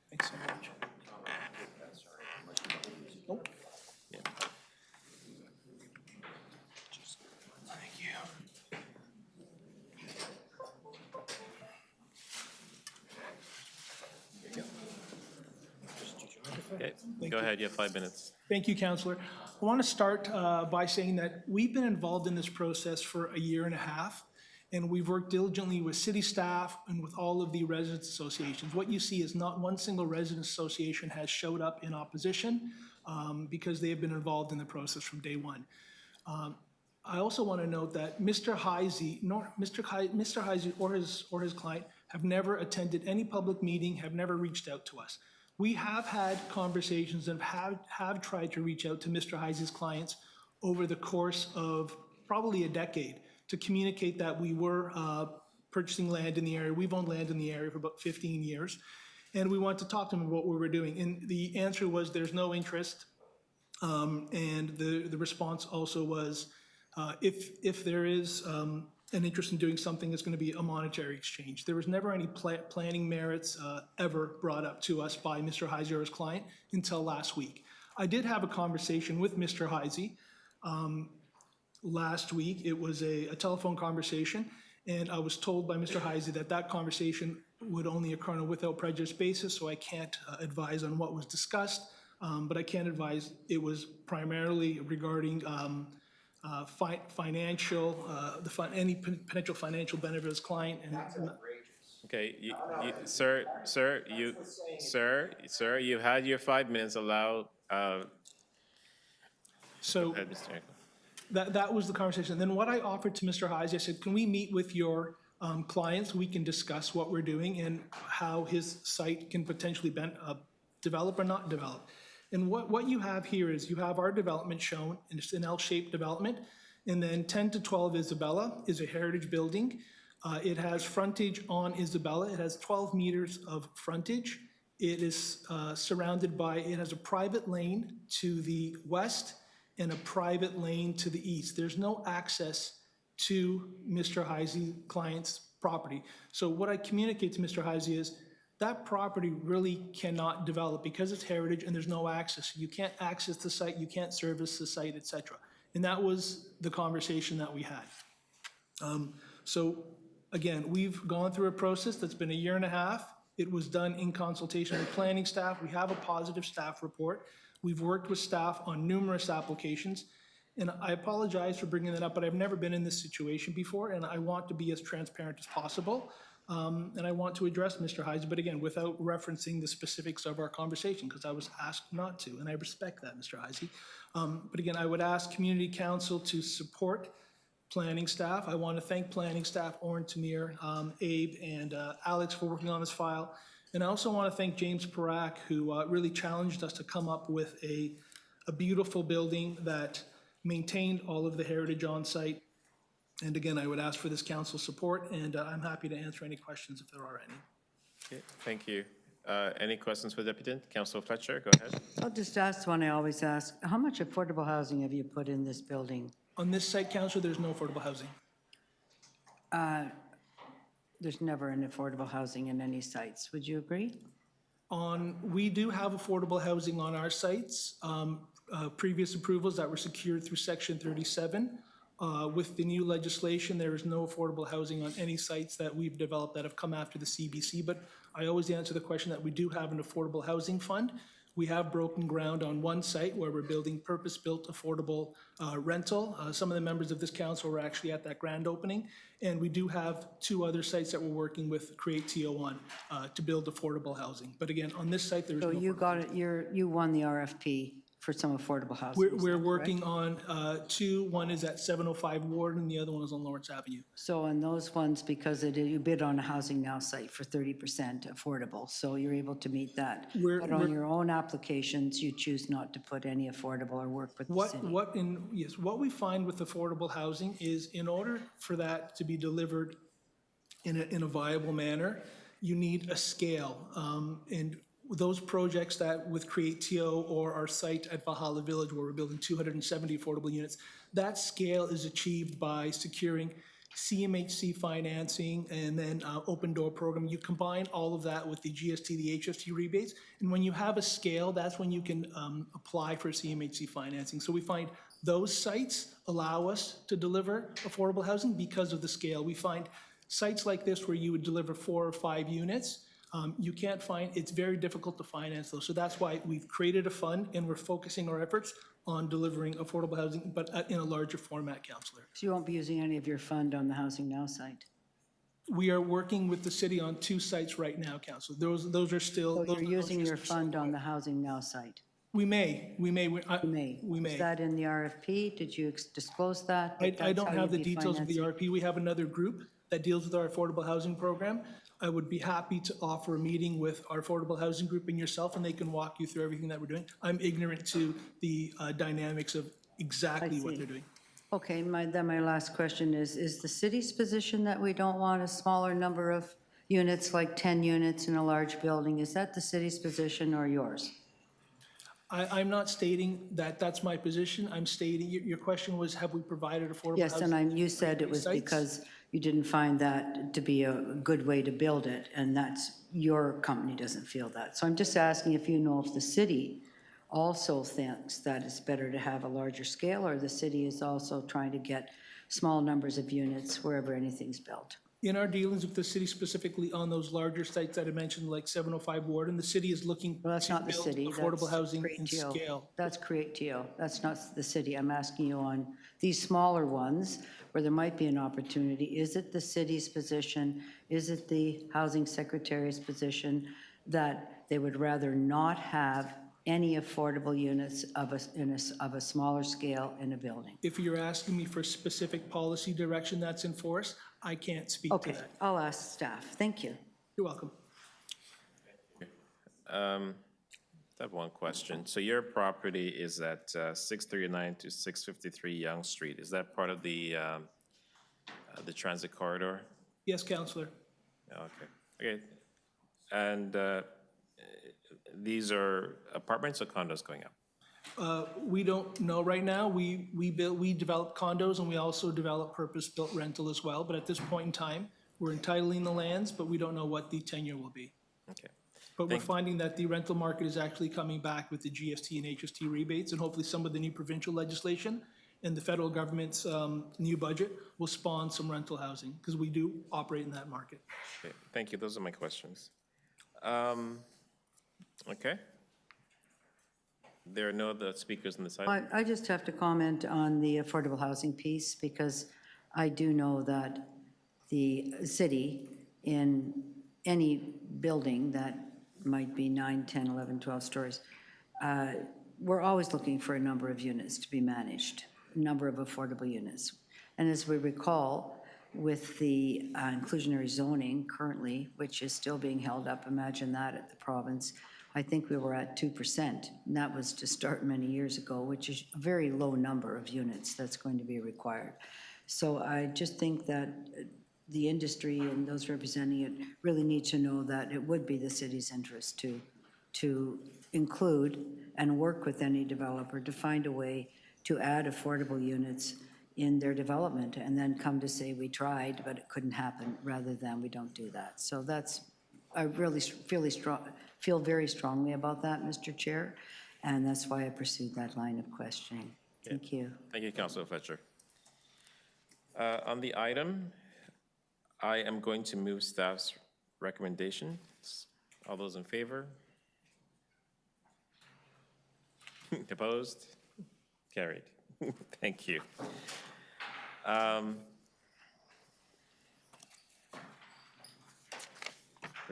Thanks so much. Nope. Yeah. Thank you. Okay, go ahead, you have 5 minutes. Thank you, Councillor. I want to start by saying that we've been involved in this process for a year and a half, and we've worked diligently with city staff and with all of the residents associations. What you see is not one single resident association has showed up in opposition because they have been involved in the process from day one. I also want to note that Mr. Heisey or his client have never attended any public meeting, have never reached out to us. We have had conversations and have tried to reach out to Mr. Heisey's clients over the course of probably a decade to communicate that we were purchasing land in the area. We've owned land in the area for about 15 years, and we wanted to talk to them about what we were doing. And the answer was there's no interest, and the response also was if there is an interest in doing something, it's going to be a monetary exchange. There was never any planning merits ever brought up to us by Mr. Heisey or his client until last week. I did have a conversation with Mr. Heisey last week. It was a telephone conversation, and I was told by Mr. Heisey that that conversation would only occur on a without prejudice basis, so I can't advise on what was discussed, but I can advise it was primarily regarding financial, any potential financial benefit of his client. And Okay, sir, you've had your 5 minutes. Allow. so Go ahead, Mr. Yanko. that was the conversation. Then what I offered to Mr. Heisey, I said, can we meet with your clients? We can discuss what we're doing and how his site can potentially develop or not develop. And what you have here is you have our development shown, and it's an L-shaped development. And then 10 to 12 Isabella is a heritage building. It has frontage on Isabella. It has 12 meters of frontage. It is surrounded by, it has a private lane to the west and a private lane to the east. There's no access to Mr. Heisey's client's property. So what I communicate to Mr. Heisey is that property really cannot develop because it's heritage and there's no access. You can't access the site, you can't service the site, etc. And that was the conversation that we had. So again, we've gone through a process that's been a year and a half. It was done in consultation with planning staff. We have a positive staff report. We've worked with staff on numerous applications. And I apologize for bringing that up, but I've never been in this situation before, and I want to be as transparent as possible. And I want to address Mr. Heisey, but again, without referencing the specifics of our conversation, because I was asked not to, and I respect that, Mr. Heisey. But again, I would ask Community Council to support planning staff. I want to thank planning staff, Oren Tamir, Abe, and Alex for working on this file. And I also want to thank James Parak, who really challenged us to come up with a beautiful building that maintained all of the heritage on site. And again, I would ask for this council support, and I'm happy to answer any questions if there are any. Okay, thank you. Any questions for the Deputy? Councilor Fletcher, go ahead. I'll just ask one I always ask. How much affordable housing have you put in this building? On this site, Councillor, there's no affordable housing. There's never an affordable housing in any sites. Would you agree? We do have affordable housing on our sites, previous approvals that were secured through Section 37. With the new legislation, there is no affordable housing on any sites that we've developed that have come after the CBC, but I always answer the question that we do have an affordable housing fund. We have broken ground on one site where we're building purpose-built affordable rental. Some of the members of this council were actually at that grand opening, and we do have 2 other sites that we're working with Create TO on to build affordable housing. But again, on this site, there is So no. you got it, you won the RFP for some affordable housing. We're is that working correct? on 2. One is at 705 Ward, and the other one is on Lawrence Avenue. So on those ones, because you bid on a Housing Now site for 30% affordable, so you're able to meet that. But on your own applications, you choose not to put any affordable or work with the city. What we find with affordable housing is in order for that to be delivered in a viable manner, you need a scale. And those projects that with Create TO or our site at Valhalla Village where we're building 270 affordable units, that scale is achieved by securing CMHC financing and then open door program. You combine all of that with the GST, the HST rebates, and when you have a scale, that's when you can apply for CMHC financing. So we find those sites allow us to deliver affordable housing because of the scale. We find sites like this where you would deliver 4 or 5 units, you can't find, it's very difficult to finance those. So that's why we've created a fund and we're focusing our efforts on delivering affordable housing, but in a larger format, Councillor. So you won't be using any of your fund on the Housing Now site? We are working with the city on 2 sites right now, Councillor. Those are still. So you're using your fund on the Housing Now site? We may. We may. Is that in the RFP? Did you disclose that? I don't have the details of the RFP. We have another group that deals with our affordable housing program. I would be happy to offer a meeting with our affordable housing group and yourself, and they can walk you through everything that we're doing. I'm ignorant to the dynamics of exactly what they're doing. Okay, then my last question is the city's position that we don't want a smaller number of units, like 10 units in a large building? Is that the city's position or yours? I'm not stating that that's my position. I'm stating, your question was, have we provided affordable housing? Yes, and you said it was sites? because you didn't find that to be a good way to build it, and that's, your company doesn't feel that. So I'm just asking if you know if the city also thinks that it's better to have a larger scale, or the city is also trying to get small numbers of units wherever anything's built. In our dealings with the city, specifically on those larger sites that I mentioned, like 705 Warden, the city is looking Well, that's to not the build city. affordable That's housing Create in TO. scale. That's Create TO. That's not the city. I'm asking you on these smaller ones where there might be an opportunity. Is it the city's position? Is it the housing secretary's position that they would rather not have any affordable units of a smaller scale in a building? If you're asking me for specific policy direction that's enforced, I can't speak to Okay, that. I'll ask staff. Thank you. You're welcome. I have one question. So your property is at 639 to 653 Yonge Street. Is that part of the transit corridor? Yes, Councillor. Okay. Okay. And these are apartments or condos going up? We don't know right now. We develop condos and we also develop purpose-built rental as well. But at this point in time, we're entitling the lands, but we don't know what the tenure will be. Okay. But we're finding that the rental market is actually coming back with the GST and HST rebates, and hopefully some of the new provincial legislation and the federal government's new budget will spawn some rental housing, because we do operate in that market. Okay. Thank you. Those are my questions. Okay. There are no other speakers on the side? I just have to comment on the affordable housing piece, because I do know that the city, in any building that might be 9, 10, 11, 12 stories, we're always looking for a number of units to be managed, a number of affordable units. And as we recall, with the inclusionary zoning currently, which is still being held up, imagine that at the province, I think we were at 2%, and that was to start many years ago, which is a very low number of units that's going to be required. So I just think that the industry and those representing it really need to know that it would be the city's interest to include and work with any developer to find a way to add affordable units in their development and then come to say we tried, but it couldn't happen, rather than we don't do that. So that's, I really feel very strongly about that, Mr. Chair, and that's why I pursued that line of questioning. Thank you. Thank you, Councilor Fletcher. On the item, I am going to move staff's recommendations. All those in favor? Opposed? Carried. Thank you. The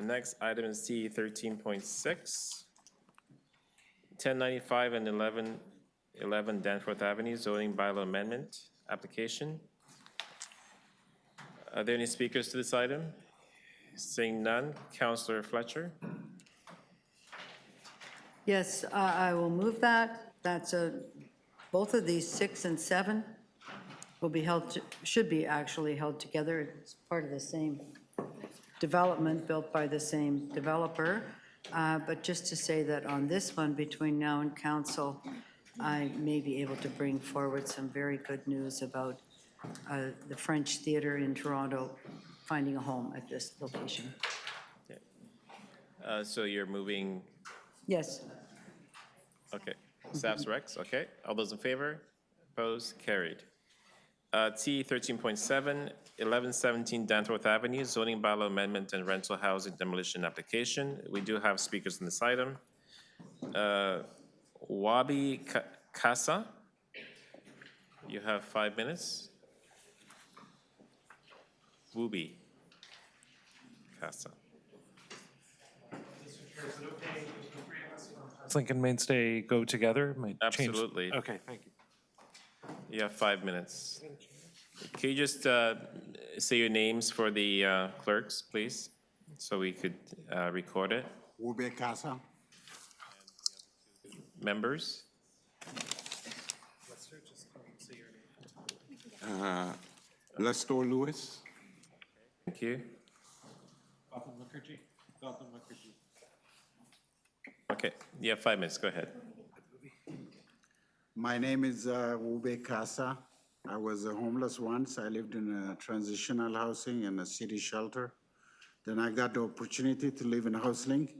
next item is C 13.6. 1095 and 1111 Danforth Avenue zoning bylaw amendment application. Are there any speakers to this item? Seeing none, Councilor Fletcher. Yes, I will move that. That's both of these, 6 and 7, will be should be actually held together. It's part of the same development built by the same developer. But just to say that on this one, between now and council, I may be able to bring forward some very good news about the French Theatre in Toronto finding a home at this location. So you're moving, Yes. okay. Staff's recs, okay. All those in favor? Opposed? Carried. T 13.7, 1117 Danforth Avenue, zoning bylaw amendment and rental housing demolition application. We do have speakers in this item. Wabi Casa, you have 5 minutes. Wubi Casa. Lincoln Mainstay go together? Might change. Absolutely. Okay, thank you. You have 5 minutes. Can you just say your names for the clerks, please, so we could record it? Ube Casa. Members? Lester Lewis. Thank you. Okay, you have 5 minutes. Go ahead. My name is Ube Casa. I was homeless once. I lived in a transitional housing and a city shelter. Then I got the opportunity to live in HouseLink.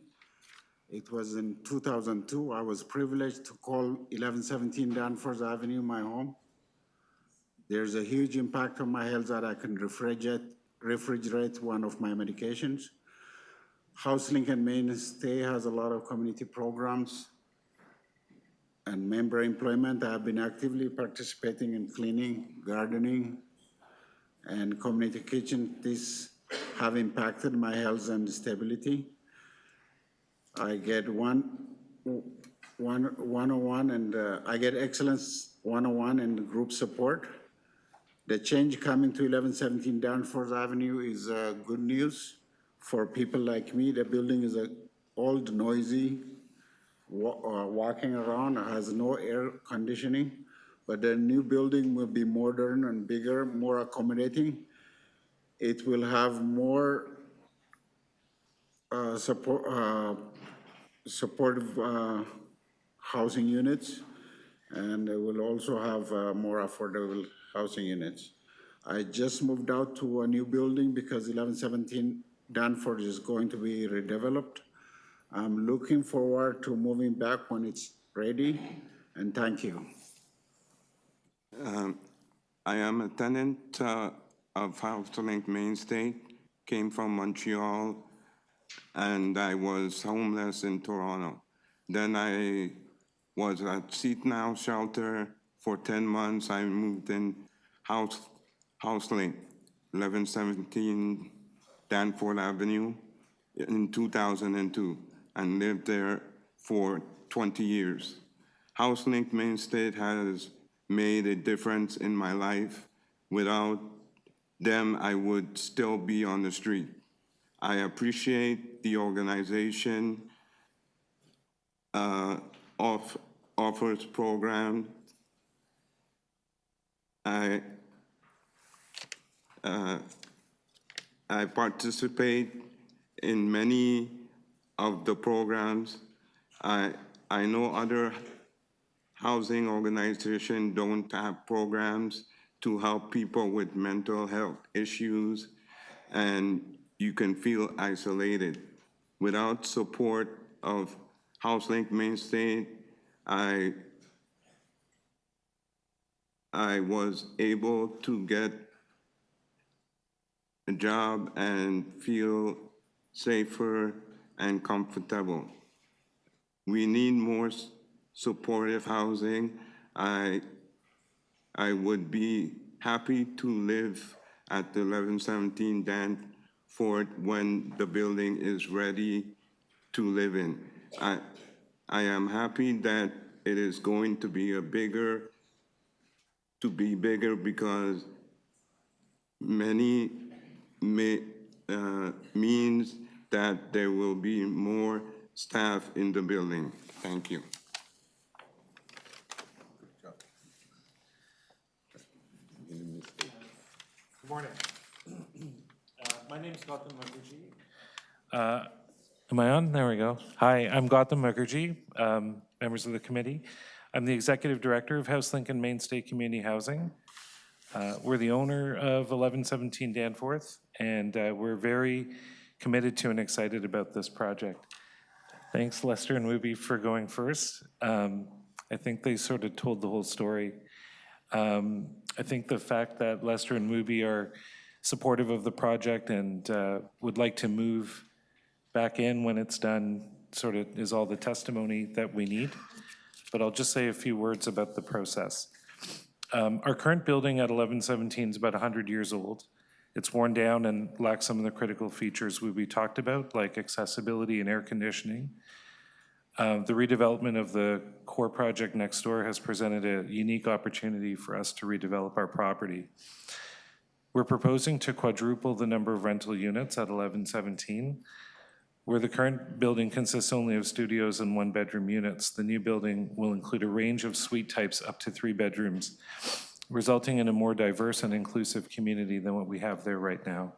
It was in 2002. I was privileged to call 1117 Danforth Avenue my home. There's a huge impact on my health that I can refrigerate one of my medications. HouseLink and Mainstay has a lot of community programs and member employment. I have been actively participating in cleaning, gardening, and community kitchen. These have impacted my health and stability. I get 101 and I get excellence 101 and group support. The change coming to 1117 Danforth Avenue is good news for people like me. The building is old, noisy, walking around, has no air conditioning, but the new building will be modern and bigger, more accommodating. It will have more supportive housing units, and it will also have more affordable housing units. I just moved out to a new building because 1117 Danforth is going to be redeveloped. I'm looking forward to moving back when it's ready, and thank you. I am a tenant of HouseLink Mainstay, came from Montreal, and I was homeless in Toronto. Then I was at Seton House Shelter for 10 months. I moved in HouseLink, 1117 Danforth Avenue in 2002 and lived there for 20 years. HouseLink Mainstay has made a difference in my life. Without them, I would still be on the street. I appreciate the organization offers program. I participate in many of the programs. I know other housing organizations don't have programs to help people with mental health issues, and you can feel isolated. Without support of HouseLink Mainstay, I was able to get a job and feel safer and comfortable. We need more supportive housing. I would be happy to live at the 1117 Danforth when the building is ready to live in. I am happy that it is going to be bigger because many means that there will be more staff in the building. Thank you. Good morning. My name is Gautam Mukherjee. Am I on? There we go. Hi, I'm Gautam Mukherjee, members of the committee. I'm the Executive Director of HouseLink and Mainstay Community Housing. We're the owner of 1117 Danforth, and we're very committed to and excited about this project. Thanks, Lester and Wooby, for going first. I think they sort of told the whole story. I think the fact that Lester and Wooby are supportive of the project and would like to move back in when it's done sort of is all the testimony that we need. But I'll just say a few words about the process. Our current building at 1117 is about 100 years old. It's worn down and lacks some of the critical features we talked about, like accessibility and air conditioning. The redevelopment of the core project next door has presented a unique opportunity for us to redevelop our property. We're proposing to quadruple the number of rental units at 1117. Where the current building consists only of studios and one-bedroom units, the new building will include a range of suite types up to 3 bedrooms, resulting in a more diverse and inclusive community than what we have there right now.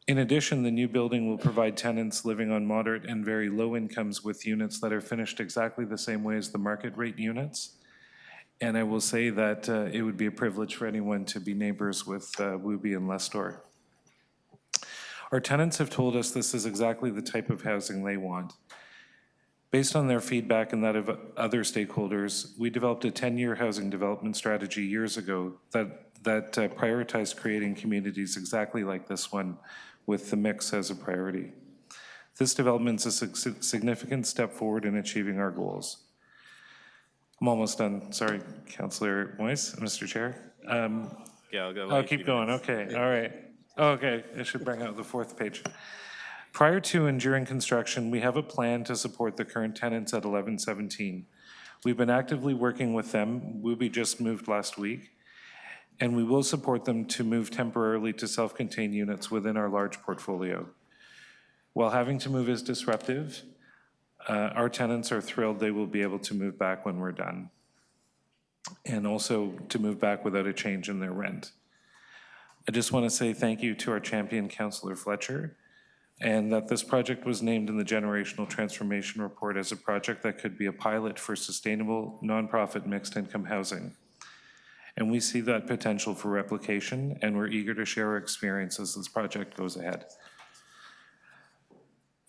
In addition, the new building will provide tenants living on moderate and very low incomes with units that are finished exactly the same way as the market rate units. And I will say that it would be a privilege for anyone to be neighbors with Wooby and Lestor. Our tenants have told us this is exactly the type of housing they want. Based on their feedback and that of other stakeholders, we developed a 10-year housing development strategy years ago that prioritized creating communities exactly like this one, with the mix as a priority. This development is a significant step forward in achieving our goals. I'm almost done. Sorry, Councillor Moise, Mr. Chair. Yeah, I'll go. I'll keep going. Okay, all right. Oh, okay, I should bring out the 4th page. Prior to and during construction, we have a plan to support the current tenants at 1117. We've been actively working with them. Wooby just moved last week, and we will support them to move temporarily to self-contained units within our large portfolio. While having to move is disruptive, our tenants are thrilled they will be able to move back when we're done, and also to move back without a change in their rent. I just want to say thank you to our champion, Councillor Fletcher, and that this project was named in the Generational Transformation Report as a project that could be a pilot for sustainable, nonprofit, mixed-income housing. And we see that potential for replication, and we're eager to share our experience as this project goes ahead.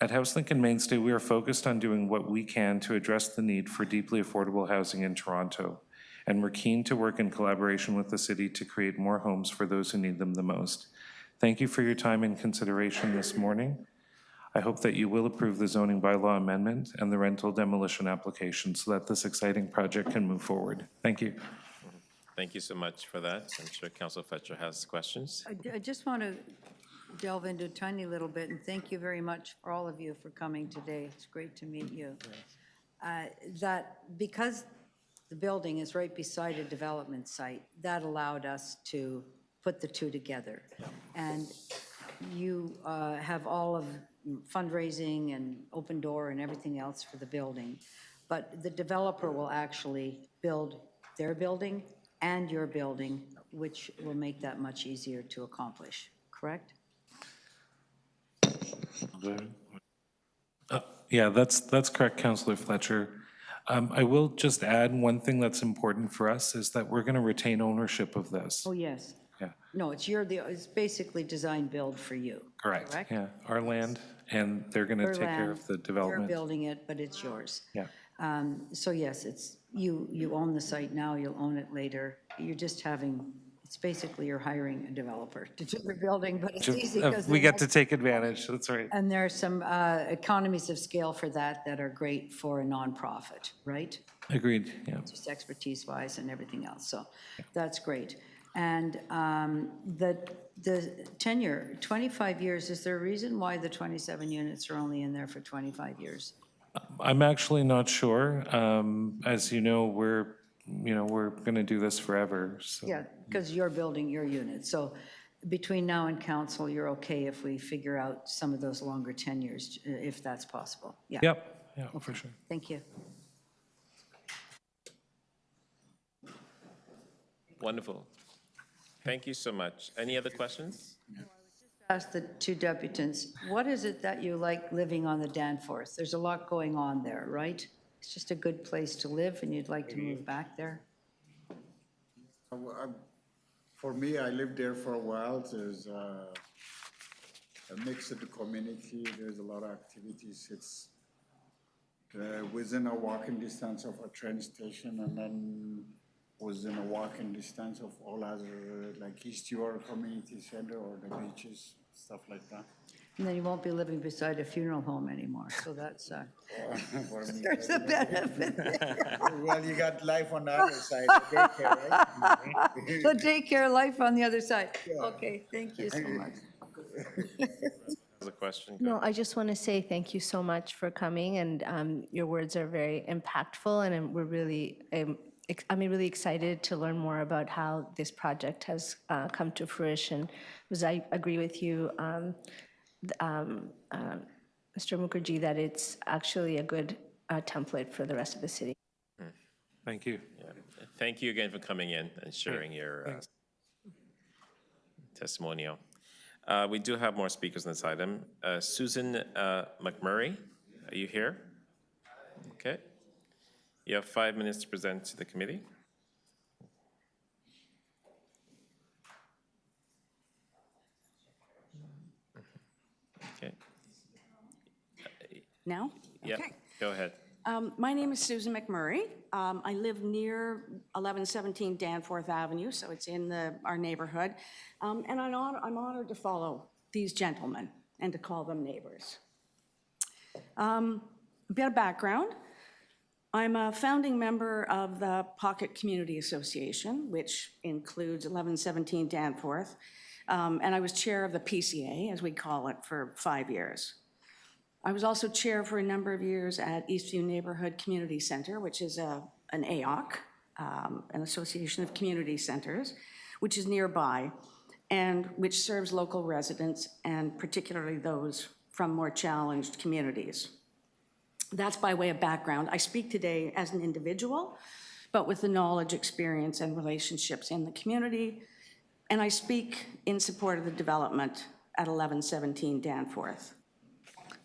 At HouseLink and Mainstay, we are focused on doing what we can to address the need for deeply affordable housing in Toronto, and we're keen to work in collaboration with the city to create more homes for those who need them the most. Thank you for your time and consideration this morning. I hope that you will approve the zoning bylaw amendment and the rental demolition application so that this exciting project can move forward. Thank you. Thank you so much for that. I'm sure Councilor Fletcher has questions. I just want to delve into a tiny little bit, and thank you very much for all of you for coming today. It's great to meet you. That because the building is right beside a development site, that allowed us to put the two together. And you have all of fundraising and open door and everything else for the building. But the developer will actually build their building and your building, which will make that much easier to accomplish, correct? Yeah, that's correct, Councillor Fletcher. I will just add one thing that's important for us is that we're going to retain ownership of this. Oh, yes. Yeah, No, it's basically design build for you. correct. Yeah, our land, and they're going to Your take care land, of the You're development. building it, but it's yours. Yeah, So yes, it's, you own the site now, you'll own it later. You're just having, it's basically you're hiring a developer to do the building, but it's easy because. we get to take advantage, that's right. And there are some economies of scale for that that are great for a nonprofit, right? Agreed, yeah. Just expertise-wise and everything else, so that's great. And the tenure, 25 years, is there a reason why the 27 units are only in there for 25 years? I'm actually not sure. As you know, we're going to do this forever, so. Yeah, because you're building your unit, so between now and council, you're okay if we figure out some of those longer tenures, if that's possible? Yeah. Yep, yeah, for sure. Thank you. Wonderful. Thank you so much. Any other questions? Ask the two deputants, what is it that you like living on the Danforth? There's a lot going on there, right? It's just a good place to live and you'd like to move back there? For me, I lived there for a while. There's a mix of the community. There's a lot of activities. It's within a walking distance of a train station, and then within a walking distance of all other, like East York Community Center or the beaches, stuff like that. And then you won't be living beside a funeral home anymore, so that's, For me, there's a benefit. well, you got life on the other side, the daycare, right? The daycare life on the other side. Okay, thank you so much. There's a question. No, I just want to say thank you so much for coming, and your words are very impactful, and we're really, I'm really excited to learn more about how this project has come to fruition, because I agree with you, Mr. Mukherjee, that it's actually a good template for the rest of the city. Thank you. Yeah. Thank you again for coming in and sharing your testimonial. We do have more speakers on this item. Susan McMurray, are you here? Okay. You have 5 minutes to present to the committee. Okay. Now? Yep, Okay. go ahead. My name is Susan McMurray. I live near 1117 Danforth Avenue, so it's in our neighborhood. And I'm honored to follow these gentlemen and to call them neighbors. A bit of background. I'm a founding member of the Pocket Community Association, which includes 1117 Danforth. And I was chair of the PCA, as we call it, for 5 years. I was also chair for a number of years at Eastview Neighborhood Community Center, which is an AOC, an Association of Community Centers, which is nearby, and which serves local residents, and particularly those from more challenged communities. That's by way of background. I speak today as an individual, but with the knowledge, experience, and relationships in the community, and I speak in support of the development at 1117 Danforth.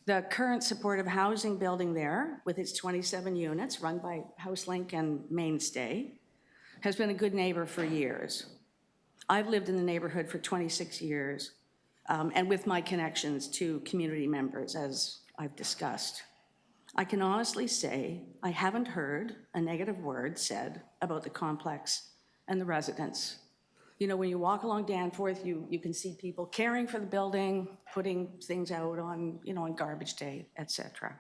The current supportive housing building there, with its 27 units run by HouseLink and Mainstay, has been a good neighbor for years. I've lived in the neighborhood for 26 years, and with my connections to community members, as I've discussed. I can honestly say I haven't heard a negative word said about the complex and the residents. You know, when you walk along Danforth, you can see people caring for the building, putting things out on, on garbage day, et cetera.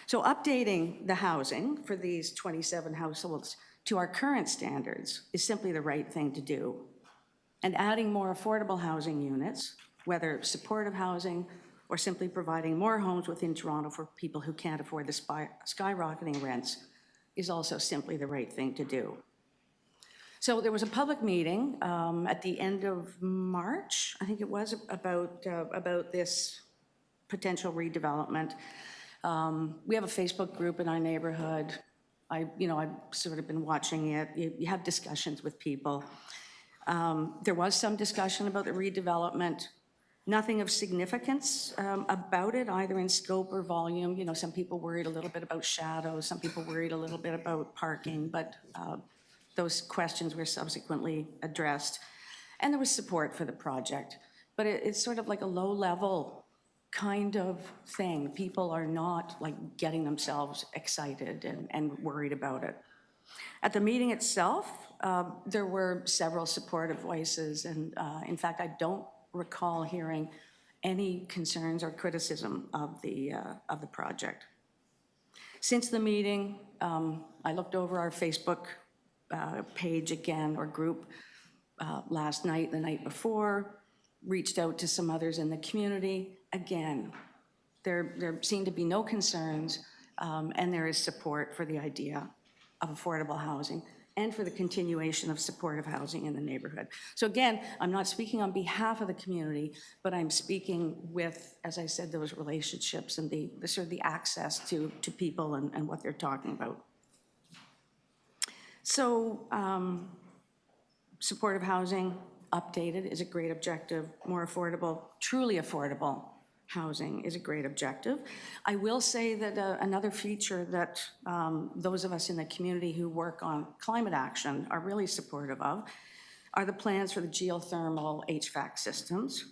So updating the housing for these 27 households to our current standards is simply the right thing to do. And adding more affordable housing units, whether supportive housing or simply providing more homes within Toronto for people who can't afford the skyrocketing rents, is also simply the right thing to do. So there was a public meeting at the end of March, I think it was, about this potential redevelopment. We have a Facebook group in our neighborhood. I've sort of been watching it. You have discussions with people. There was some discussion about the redevelopment. Nothing of significance about it, either in scope or volume. You know, some people worried a little bit about shadows, some people worried a little bit about parking, but those questions were subsequently addressed. And there was support for the project. But it's sort of like a low-level kind of thing. People are not like getting themselves excited and worried about it. At the meeting itself, there were several supportive voices, and in fact, I don't recall hearing any concerns or criticism of the project. Since the meeting, I looked over our Facebook page again, or group, last night, the night before, reached out to some others in the community. Again, there seem to be no concerns, and there is support for the idea of affordable housing and for the continuation of supportive housing in the neighborhood. So again, I'm not speaking on behalf of the community, but I'm speaking with, as I said, those relationships and the sort of the access to people and what they're talking about. So supportive housing, updated, is a great objective. More affordable, truly affordable housing is a great objective. I will say that another feature that those of us in the community who work on climate action are really supportive of are the plans for the geothermal HVAC systems.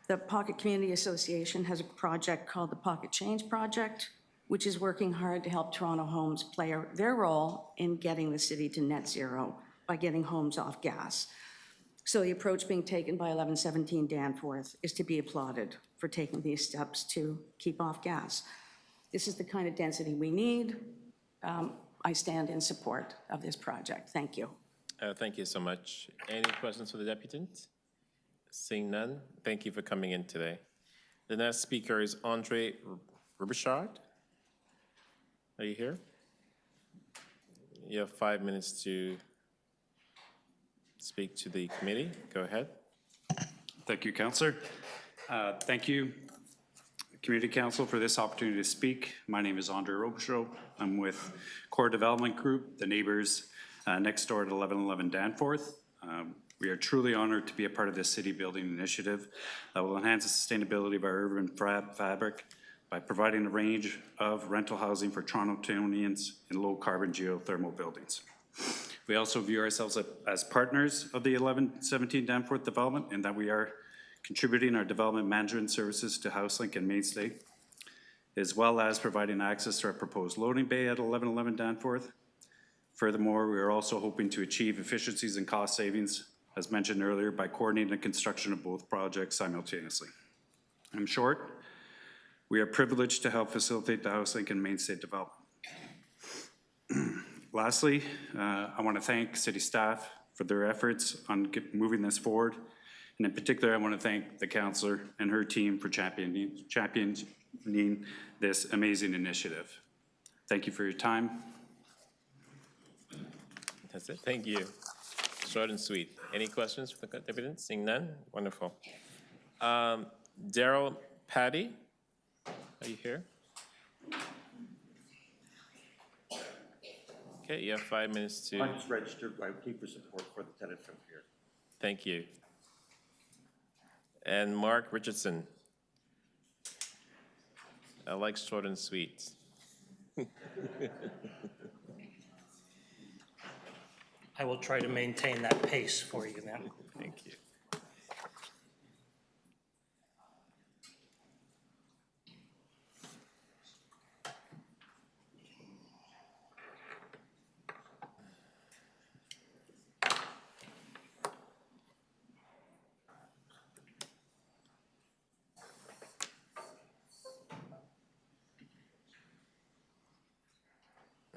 The Pocket Community Association has a project called the Pocket Change Project, which is working hard to help Toronto homes play their role in getting the city to net zero by getting homes off gas. So the approach being taken by 1117 Danforth is to be applauded for taking these steps to keep off gas. This is the kind of density we need. I stand in support of this project. Thank you. Thank you so much. Any questions for the deputant? Seeing none, thank you for coming in today. The next speaker is Andre Robichaud. Are you here? You have 5 minutes to speak to the committee. Go ahead. Thank you, Councillor. Thank you, Community Council, for this opportunity to speak. My name is Andre Robichaud. I'm with Core Development Group, the neighbors next door at 1111 Danforth. We are truly honored to be a part of this city building initiative that will enhance the sustainability of our urban fabric by providing a range of rental housing for Torontonians in low-carbon geothermal buildings. We also view ourselves as partners of the 1117 Danforth development, and that we are contributing our development management services to HouseLink and Mainstay, as well as providing access to our proposed loading bay at 1111 Danforth. Furthermore, we are also hoping to achieve efficiencies and cost savings, as mentioned earlier, by coordinating the construction of both projects simultaneously. In short, we are privileged to help facilitate the HouseLink and Mainstay development. Lastly, I want to thank city staff for their efforts on moving this forward. And in particular, I want to thank the councillor and her team for championing this amazing initiative. Thank you for your time. That's it. Thank you. Short and sweet. Any questions for the deputant? Seeing none? Wonderful. Daryl Patty, are you here? Okay, you have 5 minutes to. I'm just registered. I keep for support for the tenant from here. Thank you. And Mark Richardson. I like short and sweet. I will try to maintain that pace for you then. Thank you.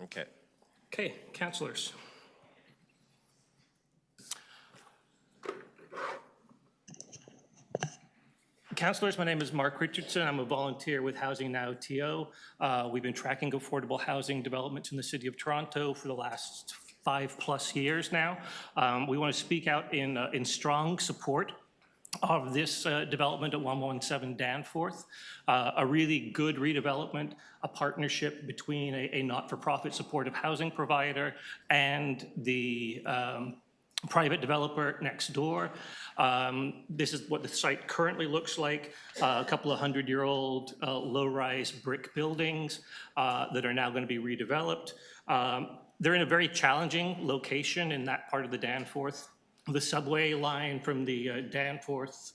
Okay. Okay, councillors. Councillors, my name is Mark Richardson. I'm a volunteer with Housing Now TO. We've been tracking affordable housing developments in the City of Toronto for the last 5+ years now. We want to speak out in strong support of this development at 117 Danforth, a really good redevelopment, a partnership between a not-for-profit supportive housing provider and the private developer next door. This is what the site currently looks like, a couple of 100-year-old low-rise brick buildings that are now going to be redeveloped. They're in a very challenging location in that part of the Danforth. The subway line from the Danforth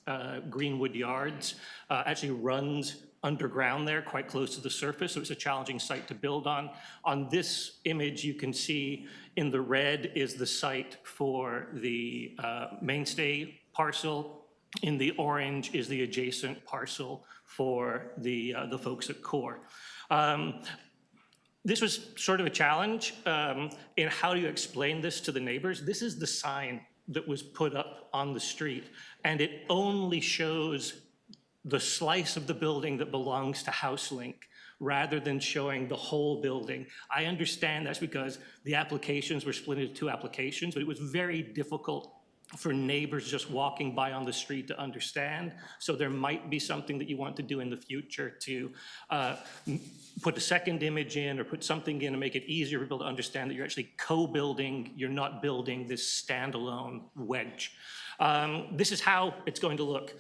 Greenwood Yards actually runs underground there, quite close to the surface, so it's a challenging site to build on. On this image, you can see in the red is the site for the mainstay parcel. In the orange is the adjacent parcel for the folks at Core. This was sort of a challenge in how do you explain this to the neighbors. This is the sign that was put up on the street, and it only shows the slice of the building that belongs to HouseLink rather than showing the whole building. I understand that's because the applications were split into two applications, but it was very difficult for neighbors just walking by on the street to understand. So there might be something that you want to do in the future to put a second image in or put something in and make it easier for people to understand that you're actually co-building, you're not building this standalone wedge. This is how it's going to look.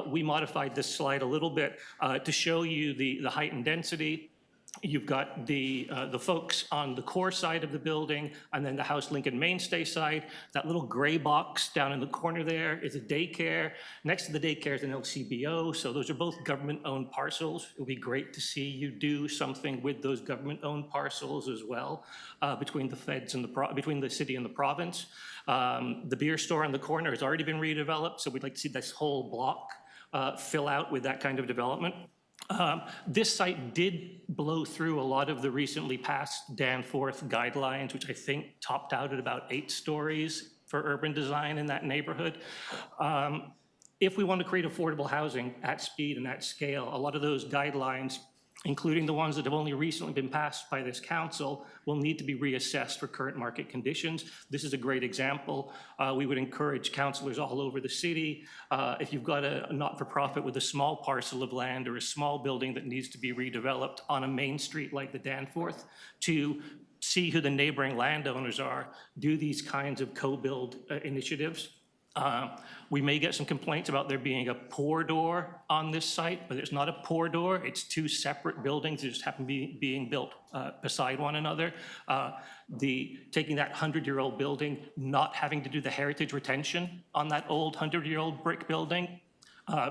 We modified this slide a little bit to show you the height and density. You've got the folks on the Core side of the building, and then the HouseLink and Mainstay side. That little gray box down in the corner there is a daycare. Next to the daycare is an LCBO, so those are both government-owned parcels. It would be great to see you do something with those government-owned parcels as well, between the feds and between the city and the province. The beer store on the corner has already been redeveloped, so we'd like to see this whole block fill out with that kind of development. This site did blow through a lot of the recently passed Danforth guidelines, which I think topped out at about 8 stories for urban design in that neighborhood. If we want to create affordable housing at speed and at scale, a lot of those guidelines, including the ones that have only recently been passed by this council, will need to be reassessed for current market conditions. This is a great example. We would encourage councilors all over the city, if you've got a not-for-profit with a small parcel of land or a small building that needs to be redeveloped on a main street like the Danforth, to see who the neighboring landowners are, do these kinds of co-build initiatives. We may get some complaints about there being a pour door on this site, but it's not a pour door. It's 2 separate buildings that just happen to be being built beside one another. Taking that 100-year-old building, not having to do the heritage retention on that old 100-year-old brick building,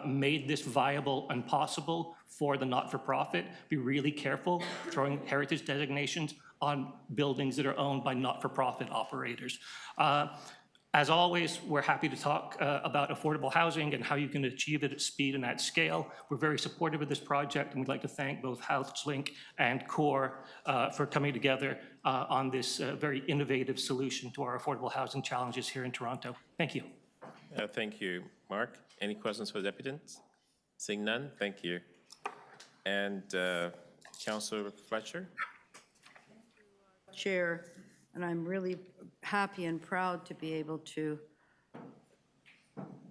made this viable and possible for the not-for-profit. Be really careful throwing heritage designations on buildings that are owned by not-for-profit operators. As always, we're happy to talk about affordable housing and how you can achieve it at speed and at scale. We're very supportive of this project, and we'd like to thank both HouseLink and Core for coming together on this very innovative solution to our affordable housing challenges here in Toronto. Thank you. Thank you, Mark. Any questions for the applicants? Seeing none, thank you. And Councillor Fletcher? Chair, and I'm really happy and proud to be able to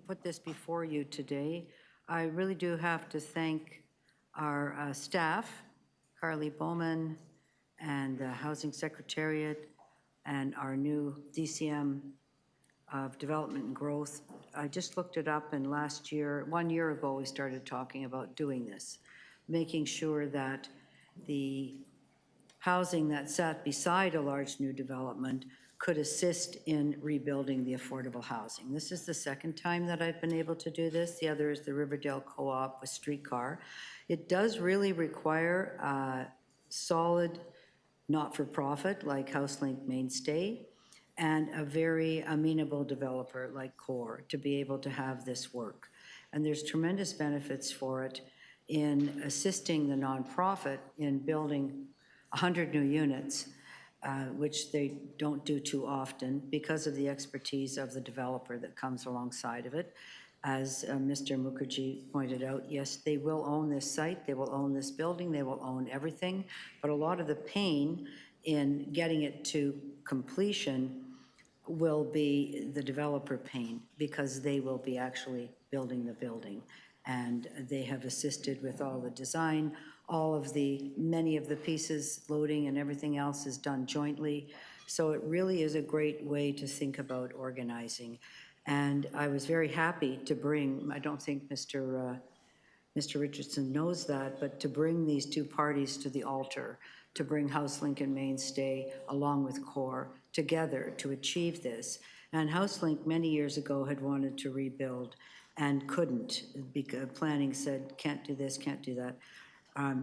put this before you today. I really do have to thank our staff, Carly Bowman, and the Housing Secretariat, and our new DCM of Development and Growth. I just looked it up, and 1 year ago, we started talking about doing this, making sure that the housing that sat beside a large new development could assist in rebuilding the affordable housing. This is the second time that I've been able to do this. The other is the Riverdale Co-op with Streetcar. It does really require a solid not-for-profit like HouseLink Mainstay and a very amenable developer like Core to be able to have this work. And there's tremendous benefits for it in assisting the nonprofit in building 100 new units, which they don't do too often because of the expertise of the developer that comes alongside of it. As Mr. Mukherjee pointed out, yes, they will own this site, they will own this building, they will own everything, but a lot of the pain in getting it to completion will be the developer pain because they will be actually building the building. And they have assisted with all the design, many of the pieces, loading and everything else is done jointly. So it really is a great way to think about organizing. And I was very happy to bring, I don't think Mr. Richardson knows that, but to bring these two parties to the altar, to bring HouseLink and Mainstay along with CORE together to achieve this. And HouseLink many years ago had wanted to rebuild and couldn't, because planning said, can't do this, can't do that.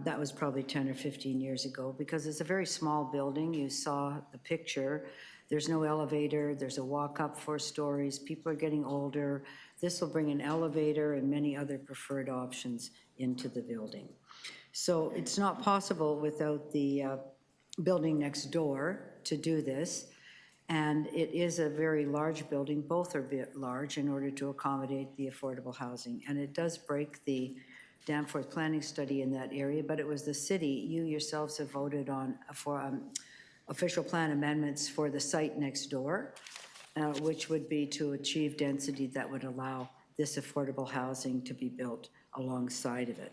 That was probably 10 or 15 years ago, because it's a very small building. You saw the picture. There's no elevator. There's a walk-up 4 stories. People are getting older. This will bring an elevator and many other preferred options into the building. So it's not possible without the building next door to do this. And it is a very large building. Both are a bit large in order to accommodate the affordable housing. And it does break the Danforth planning study in that area, but it was the city, you yourselves have voted on for official plan amendments for the site next door, which would be to achieve density that would allow this affordable housing to be built alongside of it.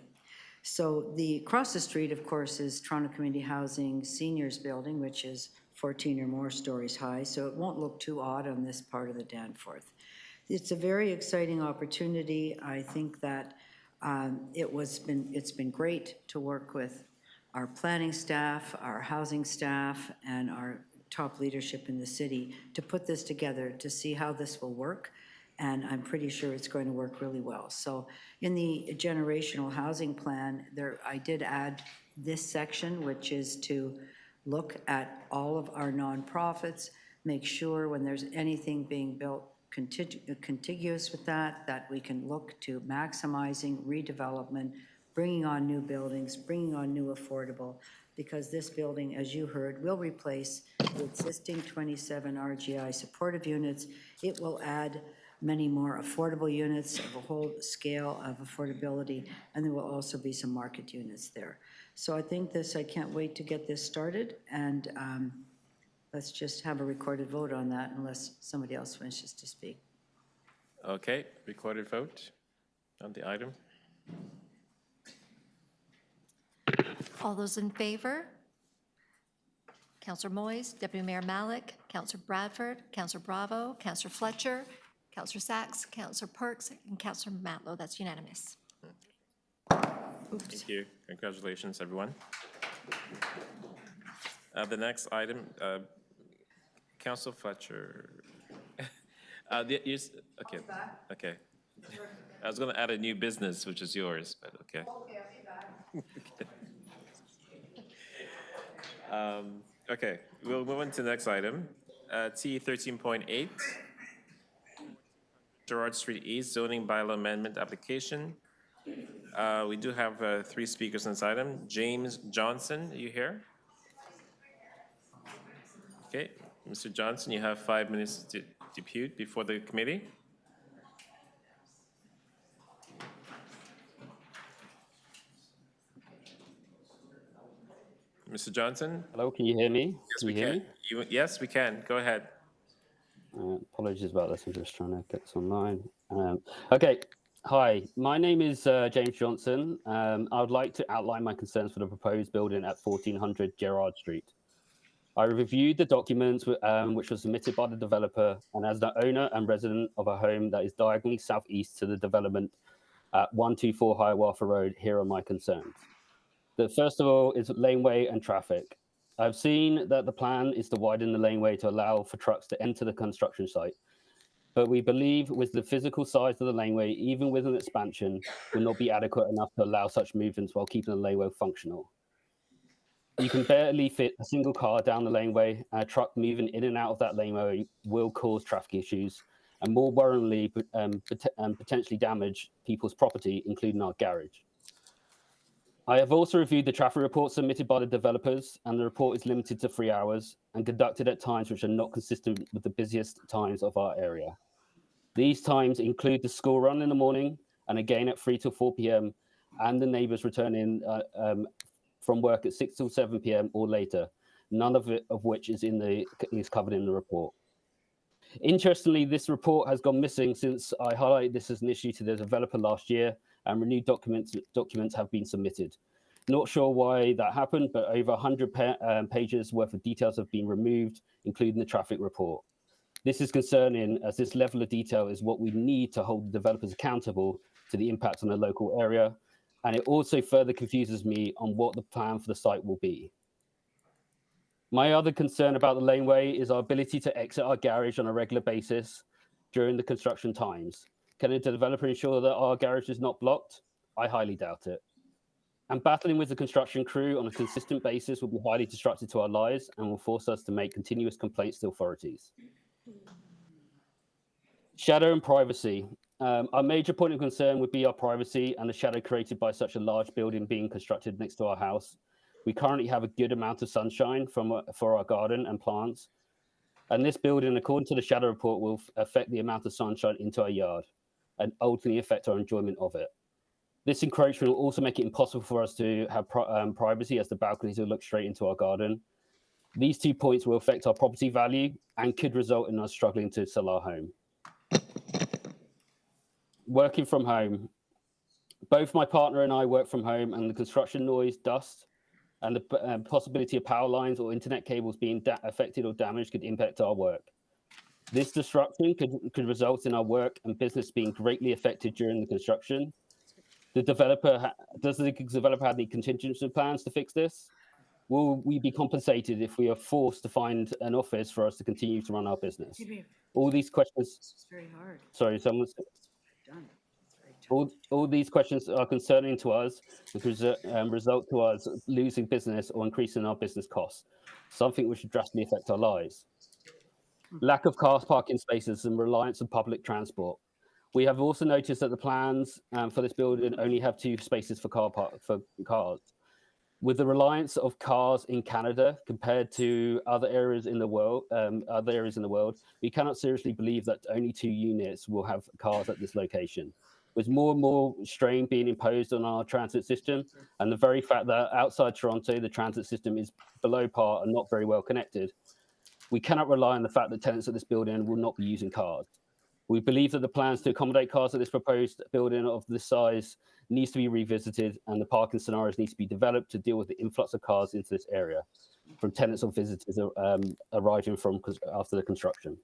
So across the street, of course, is Toronto Community Housing Seniors Building, which is 14 or more stories high, so it won't look too odd on this part of the Danforth. It's a very exciting opportunity. I think that it's been great to work with our planning staff, our housing staff, and our top leadership in the city to put this together to see how this will work. And I'm pretty sure it's going to work really well. So in the generational housing plan, I did add this section, which is to look at all of our nonprofits, make sure when there's anything being built contiguous with that we can look to maximizing redevelopment, bringing on new buildings, bringing on new affordable, because this building, as you heard, will replace the existing 27 RGI supportive units. It will add many more affordable units of a whole scale of affordability, and there will also be some market units there. So I think I can't wait to get this started, and let's just have a recorded vote on that unless somebody else wishes to speak. Okay, recorded vote on the item. All those in favor? Councillor Moyes, Deputy Mayor Malik, Councillor Bradford, Councillor Bravo, Councillor Fletcher, Councillor Sachs, Councillor Perks, and Councillor Matlow. That's unanimous. Thank you. Congratulations, everyone. The next item, Councillor Fletcher. Okay. Okay. I was going to add a new business, which is yours, but okay. Okay, I'll be back. Okay, we'll move on to the next item. T 13.8, Gerrard Street East zoning bylaw amendment application. We do have 3 speakers on this item. James Johnson, are you here? Okay, Mr. Johnson, you have 5 minutes to depute before the committee. Mr. Johnson? Hello, can you hear me? Yes, we can. Yes, we can. Go ahead. Apologies about this. I'm just trying to get this online. Okay. Hi, my name is James Johnson. I would like to outline my concerns for the proposed building at 1400 Gerrard Street. I reviewed the documents which were submitted by the developer, and as the owner and resident of a home that is diagonally southeast to the development at 124 Hiawatha Road, here are my concerns. First of all is laneway and traffic. I've seen that the plan is to widen the laneway to allow for trucks to enter the construction site, but we believe with the physical size of the laneway, even with an expansion, will not be adequate enough to allow such movements while keeping the laneway functional. You can barely fit a single car down the laneway, and a truck moving in and out of that laneway will cause traffic issues, and more worryingly, potentially damage people's property, including our garage. I have also reviewed the traffic report submitted by the developers, and the report is limited to 3 hours and conducted at times which are not consistent with the busiest times of our area. These times include the school run in the morning and again at 3 till 4 p.m. and the neighbours returning from work at 6 till 7 p.m. or later, none of which is covered in the report. Interestingly, this report has gone missing since I highlighted this as an issue to the developer last year, and renewed documents have been submitted. Not sure why that happened, but over 100 pages worth of details have been removed, including the traffic report. This is concerning as this level of detail is what we need to hold the developers accountable to the impact on the local area. And it also further confuses me on what the plan for the site will be. My other concern about the laneway is our ability to exit our garage on a regular basis during the construction times. Can a developer ensure that our garage is not blocked? I highly doubt it. And battling with the construction crew on a consistent basis will be highly disruptive to our lives and will force us to make continuous complaints to authorities. Shadow and privacy. Our major point of concern would be our privacy and the shadow created by such a large building being constructed next to our house. We currently have a good amount of sunshine for our garden and plants. And this building, according to the shadow report, will affect the amount of sunshine into our yard and ultimately affect our enjoyment of it. This encroachment will also make it impossible for us to have privacy, as the balconies will look straight into our garden. These 2 points will affect our property value and could result in us struggling to sell our home. Working from home. Both my partner and I work from home, and the construction noise, dust, and the possibility of power lines or internet cables being affected or damaged could impact our work. This disruption could result in our work and business being greatly affected during the construction. Does the developer have any contingency plans to fix this? Will we be compensated if we are forced to find an office for us to continue to run our business? All these questions. It's very hard. Sorry, someone's. Done. All these questions are concerning to us because result to us losing business or increasing our business costs, something which would drastically affect our lives. Lack of car parking spaces and reliance on public transport. We have also noticed that the plans for this building only have 2 spaces for cars. With the reliance of cars in Canada compared to other areas in the world, we cannot seriously believe that only 2 units will have cars at this location. With more and more strain being imposed on our transit system, and the very fact that outside Toronto, the transit system is below par and not very well connected, we cannot rely on the fact that tenants at this building will not be using cars. We believe that the plans to accommodate cars at this proposed building of this size needs to be revisited, and the parking scenarios need to be developed to deal with the influx of cars into this area from tenants or visitors arriving from after the construction.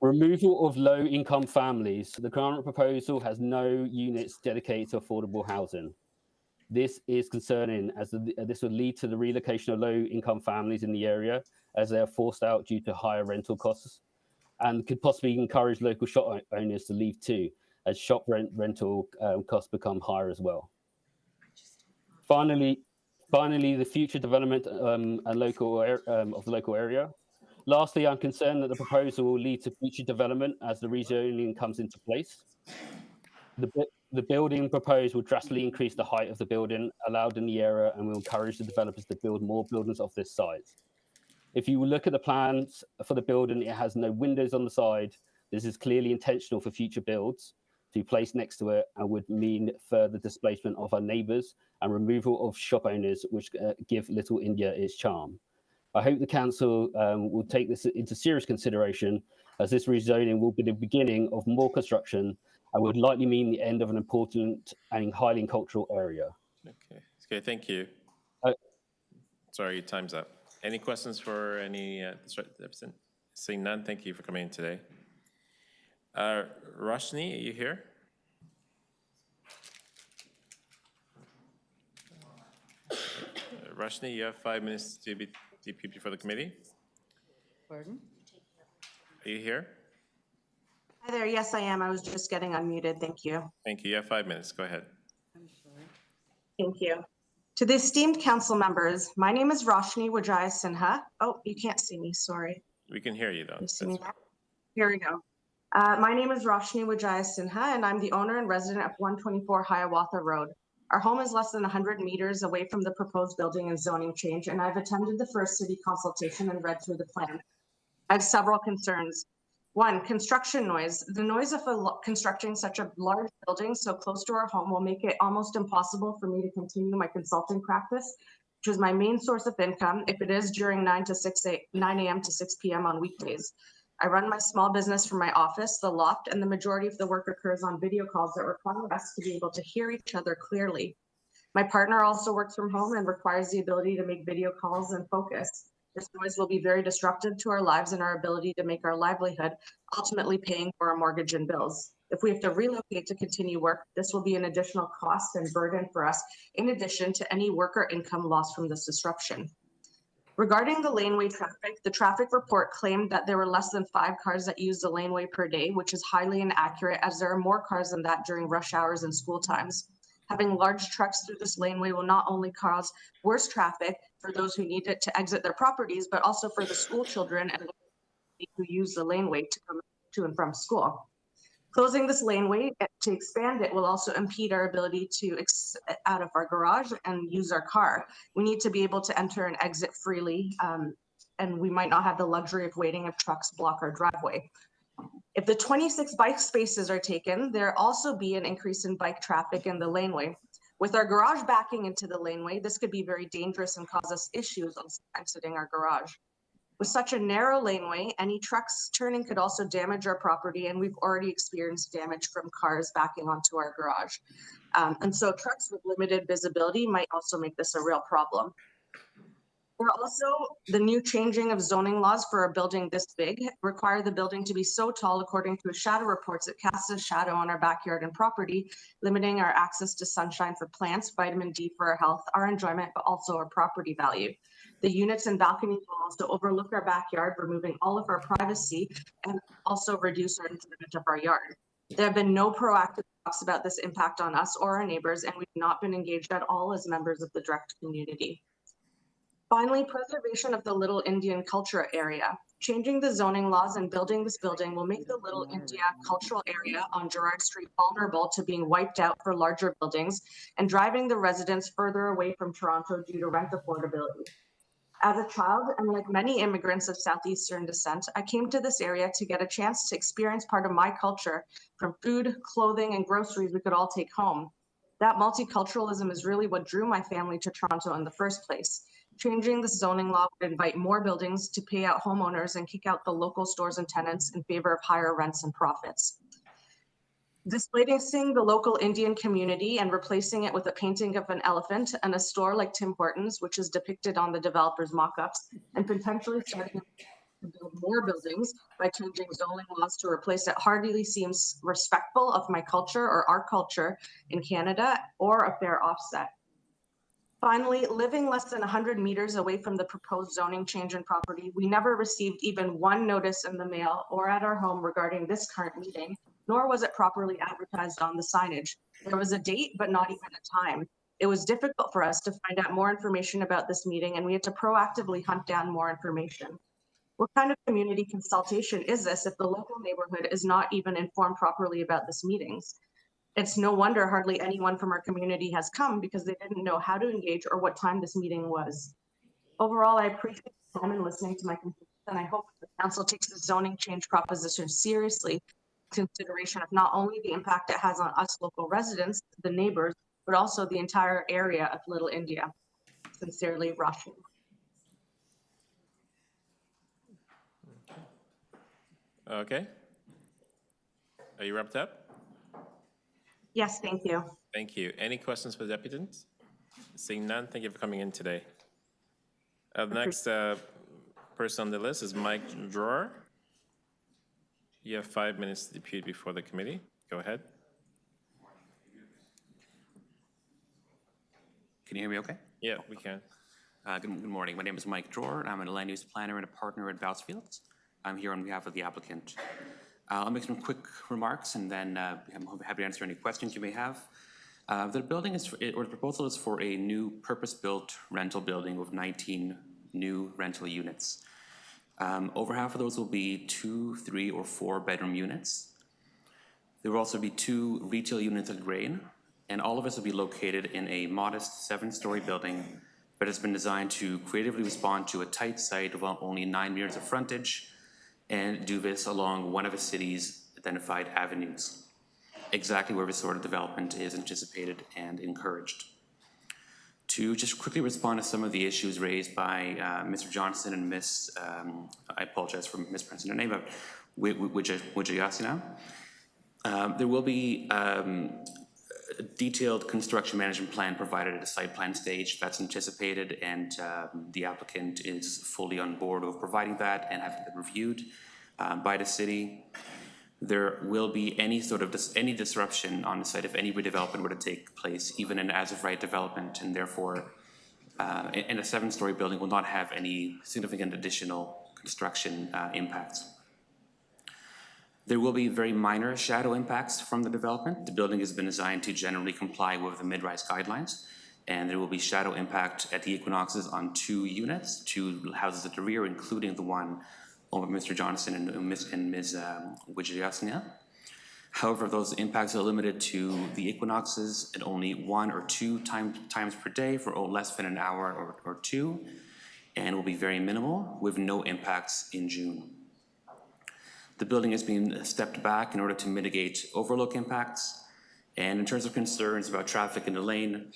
Removal of low-income families. The current proposal has no units dedicated to affordable housing. This is concerning as this would lead to the relocation of low-income families in the area as they are forced out due to higher rental costs, and could possibly encourage local shop owners to leave too, as shop rental costs become higher as well. Finally, the future development of the local area. Lastly, I'm concerned that the proposal will lead to future development as the rezoning comes into place. The building proposed will drastically increase the height of the building allowed in the area and will encourage the developers to build more buildings of this size. If you look at the plans for the building, it has no windows on the side. This is clearly intentional for future builds to be placed next to it and would mean further displacement of our neighbours and removal of shop owners, which give Little India its charm. I hope the council will take this into serious consideration, as this rezoning will be the beginning of more construction and would likely mean the end of an important and highly cultural area. Okay, thank you. Sorry, time's up. Any questions for any representative? Seeing none, thank you for coming in today. Roshni, are you here? Roshni, you have 5 minutes to be before the committee. Pardon? Are you here? Hi there, yes, I am. I was just getting unmuted. Thank you. Thank you. You have 5 minutes. Go ahead. I'm sorry. Thank you. To the esteemed council members, my name is Roshni Wajai Sinha. Oh, you can't see me, sorry. We can hear you though. You see me now? Here we go. My name is Roshni Wajai Sinha, and I'm the owner and resident of 124 Hiawatha Road. Our home is less than 100 meters away from the proposed building and zoning change, and I've attended the first city consultation and read through the plan. I have several concerns. 1, construction noise. The noise of constructing such a large building so close to our home will make it almost impossible for me to continue my consulting practice, which is my main source of income if it is during 9 a.m. to 6 p.m. on weekdays. I run my small business from my office, the loft, and the majority of the work occurs on video calls that require us to be able to hear each other clearly. My partner also works from home and requires the ability to make video calls and focus. This noise will be very disruptive to our lives and our ability to make our livelihood, ultimately paying for our mortgage and bills. If we have to relocate to continue work, this will be an additional cost and burden for us, in addition to any work or income lost from this disruption. Regarding the laneway traffic, the traffic report claimed that there were less than 5 cars that use the laneway per day, which is highly inaccurate as there are more cars than that during rush hours and school times. Having large trucks through this laneway will not only cause worse traffic for those who need it to exit their properties, but also for the school children and who use the laneway to come to and from school. Closing this laneway to expand it will also impede our ability to out of our garage and use our car. We need to be able to enter and exit freely, and we might not have the luxury of waiting if trucks block our driveway. If the 26 bike spaces are taken, there'll also be an increase in bike traffic in the laneway. With our garage backing into the laneway, this could be very dangerous and cause us issues on exiting our garage. With such a narrow laneway, any trucks turning could also damage our property, and we've already experienced damage from cars backing onto our garage. And so trucks with limited visibility might also make this a real problem. The new changing of zoning laws for a building this big require the building to be so tall, according to shadow reports, it casts a shadow on our backyard and property, limiting our access to sunshine for plants, vitamin D for our health, our enjoyment, but also our property value. The units and balconies will also overlook our backyard, removing all of our privacy and also reduce our enjoyment of our yard. There have been no proactive talks about this impact on us or our neighbors, and we've not been engaged at all as members of the direct community. Finally, preservation of the Little Indian culture area. Changing the zoning laws and building this building will make the Little India cultural area on Gerrard Street vulnerable to being wiped out for larger buildings and driving the residents further away from Toronto due to rent affordability. As a child, and like many immigrants of Southeastern descent, I came to this area to get a chance to experience part of my culture, from food, clothing, and groceries we could all take home. That multiculturalism is really what drew my family to Toronto in the first place. Changing the zoning law would invite more buildings to pay out homeowners and kick out the local stores and tenants in favor of higher rents and profits. Displacing the local Indian community and replacing it with a painting of an elephant and a store like Tim Hortons, which is depicted on the developer's mock-ups, and potentially starting to build more buildings by changing zoning laws to replace it hardly seems respectful of my culture or our culture in Canada, or a fair offset. Finally, living less than 100 meters away from the proposed zoning change in property, we never received even one notice in the mail or at our home regarding this current meeting, nor was it properly advertised on the signage. There was a date, but not even a time. It was difficult for us to find out more information about this meeting, and we had to proactively hunt down more information. What kind of community consultation is this if the local neighborhood is not even informed properly about this meetings? It's no wonder hardly anyone from our community has come, because they didn't know how to engage or what time this meeting was. Overall, I appreciate the time and listening to my constituents, and I hope the council takes the zoning change proposition seriously, consideration of not only the impact it has on us local residents, the neighbors, but also the entire area of Little India. Sincerely, Russian. Okay. Are you wrapped up? Yes, thank you. Thank you. Any questions for the deputant? Seeing none, thank you for coming in today. The next person on the list is Mike Drawer. You have 5 minutes to depute before the committee. Go ahead. Can you hear me okay? Yeah, we can. Good morning. My name is Mike Drawer. I'm a land use planner and a partner at Bousfield. I'm here on behalf of the applicant. I'll make some quick remarks, and then I'm happy to answer any questions you may have. The proposal is for a new purpose-built rental building with 19 new rental units. Over half of those will be 2, 3, or 4 bedroom units. There will also be 2 retail units at Grain, and all of us will be located in a modest 7-story building that has been designed to creatively respond to a tight site of only 9 meters of frontage, and do this along one of the city's identified avenues, exactly where this sort of development is anticipated and encouraged. To just quickly respond to some of the issues raised by Mr. Johnson and Ms., I apologize for mispronouncing her name, but Wijayasina. There will be a detailed construction management plan provided at a site plan stage. That's anticipated, and the applicant is fully on board of providing that and having it reviewed by the city. There will be any sort of any disruption on the site if any redevelopment were to take place, even an as-of-right development, and therefore, and a 7-story building will not have any significant additional construction impacts. There will be very minor shadow impacts from the development. The building has been designed to generally comply with the mid-rise guidelines, and there will be shadow impact at the equinoxes on 2 units, 2 houses at the rear, including the one owned by Mr. Johnson and Ms. Wijayasnya. However, those impacts are limited to the equinoxes at only 1 or 2 times per day for less than an hour or 2, and will be very minimal with no impacts in June. The building is being stepped back in order to mitigate overlook impacts. And in terms of concerns about traffic in the lane,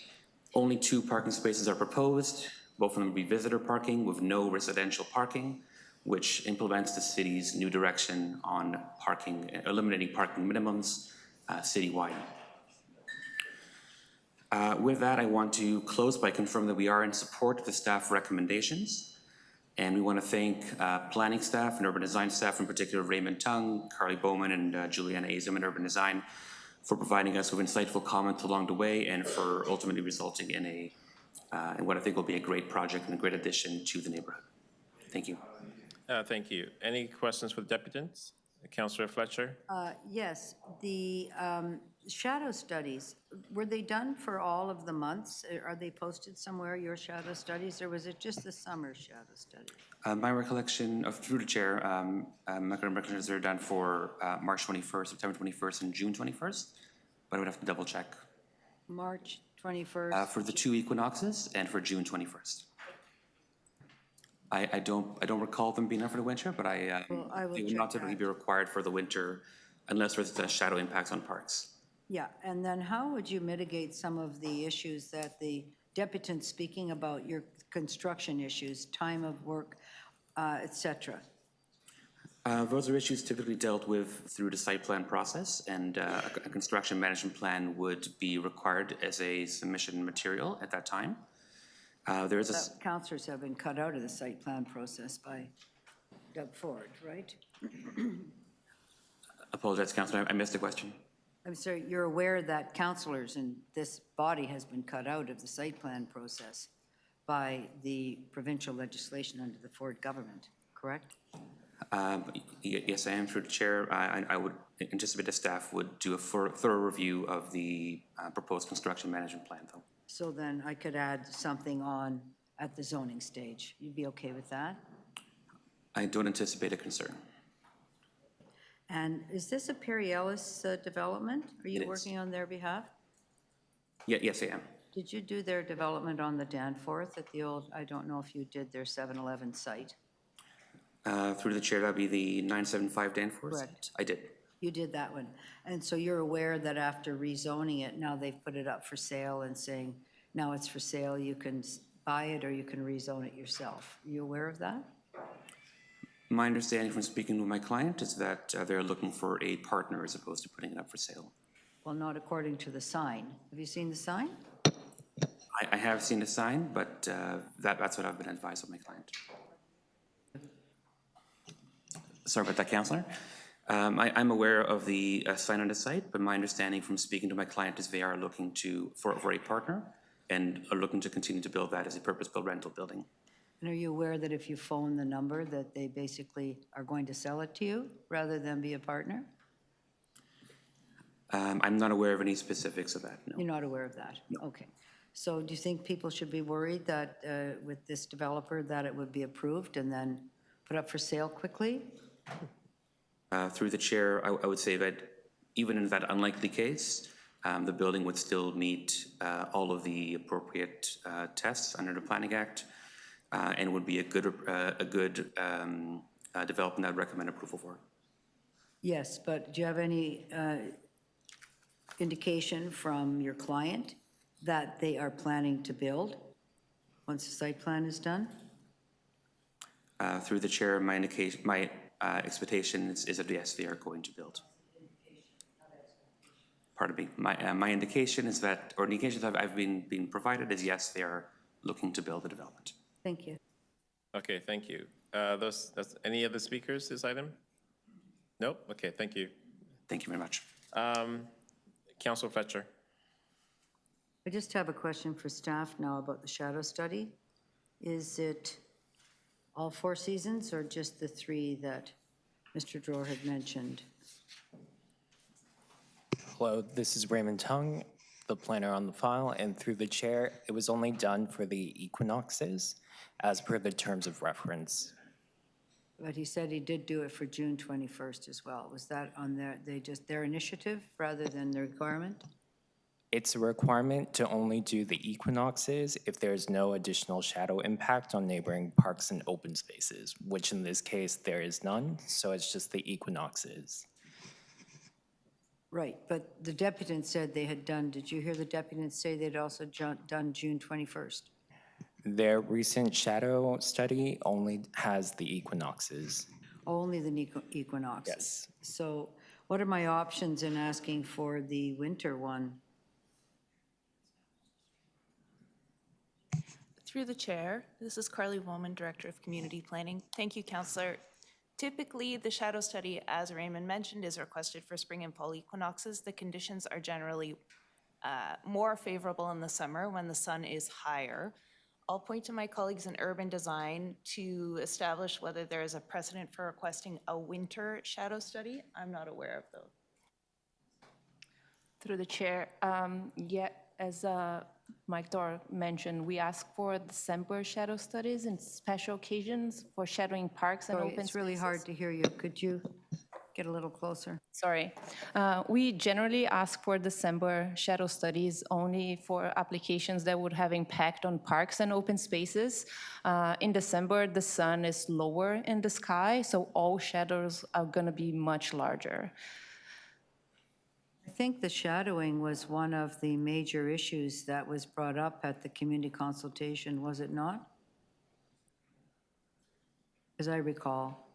only 2 parking spaces are proposed. Both of them will be visitor parking with no residential parking, which implements the city's new direction on parking, eliminating parking minimums citywide. With that, I want to close by confirming that we are in support of the staff recommendations. And we want to thank planning staff and urban design staff, in particular Raymond Tung, Carly Bowman, and Juliana Azim in urban design, for providing us with insightful comments along the way and for ultimately resulting in what I think will be a great project and a great addition to the neighborhood. Thank you. Thank you. Any questions for the deputants? Councillor Fletcher? Yes, the shadow studies, were they done for all of the months? Are they posted somewhere, your shadow studies, or was it just the summer shadow studies? My recollection of, through the chair, my recollection is they're done for March 21st, September 21st, and June 21st, but I would have to double check. March 21st? For the 2 equinoxes and for June 21st. I don't recall them being done for the winter, but they would not typically be required for the winter unless there's shadow impacts on parks. Yeah, and then how would you mitigate some of the issues that the deputant's speaking about, your construction issues, time of work, et cetera? Those are issues typically dealt with through the site plan process, and a construction management plan would be required as a submission material at that time. Councillors have been cut out of the site plan process by Doug Ford, right? Apologize, Councillor, I missed the question. I'm sorry, you're aware that councillors in this body has been cut out of the site plan process by the provincial legislation under the Ford government, correct? Yes, I am, through the chair. I would anticipate the staff would do a thorough review of the proposed construction management plan, though. So then I could add something on at the zoning stage. You'd be okay with that? I don't anticipate a concern. And is this a Perry Ellis development? Are you working on their behalf? Yes, I am. Did you do their development on the Danforth at the old, I don't know if you did their 7-Eleven site? Through the chair, that'd be the 975 Danforth? Correct. I did. You did that one. And so you're aware that after rezoning it, now they've put it up for sale and saying, now it's for sale, you can buy it or you can rezone it yourself. Are you aware of that? My understanding from speaking with my client is that they're looking for a partner as opposed to putting it up for sale. Well, not according to the sign. Have you seen the sign? I have seen the sign, but that's what I've been advised of my client. Sorry about that, Councillor. I'm aware of the sign on the site, but my understanding from speaking to my client is they are looking for a partner and are looking to continue to build that as a purpose-built rental building. And are you aware that if you phone the number that they basically are going to sell it to you rather than be a partner? I'm not aware of any specifics of that, no. You're not aware of that? No. Okay. So do you think people should be worried that with this developer that it would be approved and then put up for sale quickly? Through the chair, I would say that even in that unlikely case, the building would still meet all of the appropriate tests under the Planning Act and would be a good development I'd recommend approval for. Yes, but do you have any indication from your client that they are planning to build once the site plan is done? Through the chair, my expectation is that yes, they are going to build. Pardon me. My indication is that, or indications that I've been provided is yes, they are looking to build a development. Thank you. Okay, thank you. Any other speakers this item? Nope, okay, thank you. Thank you very much. Councilor Fletcher. I just have a question for staff now about the shadow study. Is it all 4 seasons or just the 3 that Mr. Dror had mentioned? Hello, this is Raymond Tung, the planner on the file, and through the chair, it was only done for the equinoxes as per the terms of reference. But he said he did do it for June 21st as well. Was that on their initiative rather than the requirement? It's a requirement to only do the equinoxes if there's no additional shadow impact on neighboring parks and open spaces, which in this case, there is none, so it's just the equinoxes. Right, but the deputant said they had done, did you hear the deputant say they'd also done June 21st? Their recent shadow study only has the equinoxes. Only the equinoxes? Yes. So what are my options in asking for the winter one? Through the chair, this is Carly Woolman, Director of Community Planning. Thank you, Councillor. Typically, the shadow study, as Raymond mentioned, is requested for spring and fall equinoxes. The conditions are generally more favorable in the summer when the sun is higher. I'll point to my colleagues in urban design to establish whether there is a precedent for requesting a winter shadow study. I'm not aware of those. Through the chair, as Mike Dorr mentioned, we ask for December shadow studies and special occasions for shadowing parks and open spaces. It's really hard to hear you. Could you get a little closer? Sorry. We generally ask for December shadow studies only for applications that would have impact on parks and open spaces. In December, the sun is lower in the sky, so all shadows are going to be much larger. I think the shadowing was one of the major issues that was brought up at the community consultation, was it not? As I recall.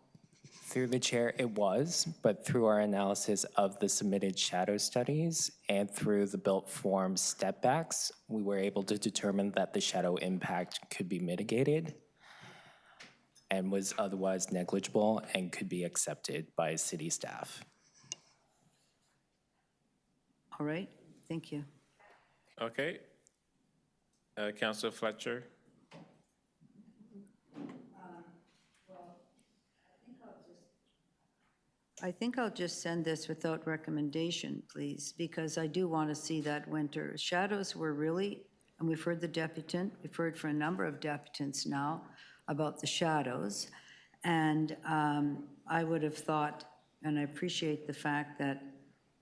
Through the chair, it was, but through our analysis of the submitted shadow studies and through the built form step backs, we were able to determine that the shadow impact could be mitigated and was otherwise negligible and could be accepted by city staff. All right, thank you. Okay. Councilor Fletcher. I think I'll just send this without recommendation, please, because I do want to see that winter. Shadows were really, and we've heard the deputant, we've heard from a number of deputants now about the shadows. And I would have thought, and I appreciate the fact that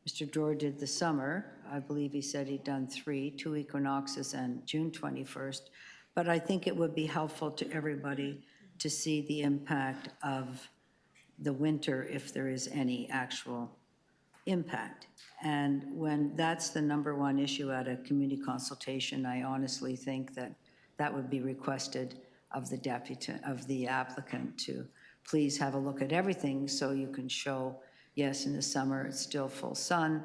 Mr. Dror did the summer. I believe he said he'd done 2 equinoxes and June 21st. But I think it would be helpful to everybody to see the impact of the winter if there is any actual impact. And when that's the #1 issue at a community consultation, I honestly think that that would be requested of the deputant, of the applicant, to please have a look at everything so you can show, yes, in the summer it's still full sun,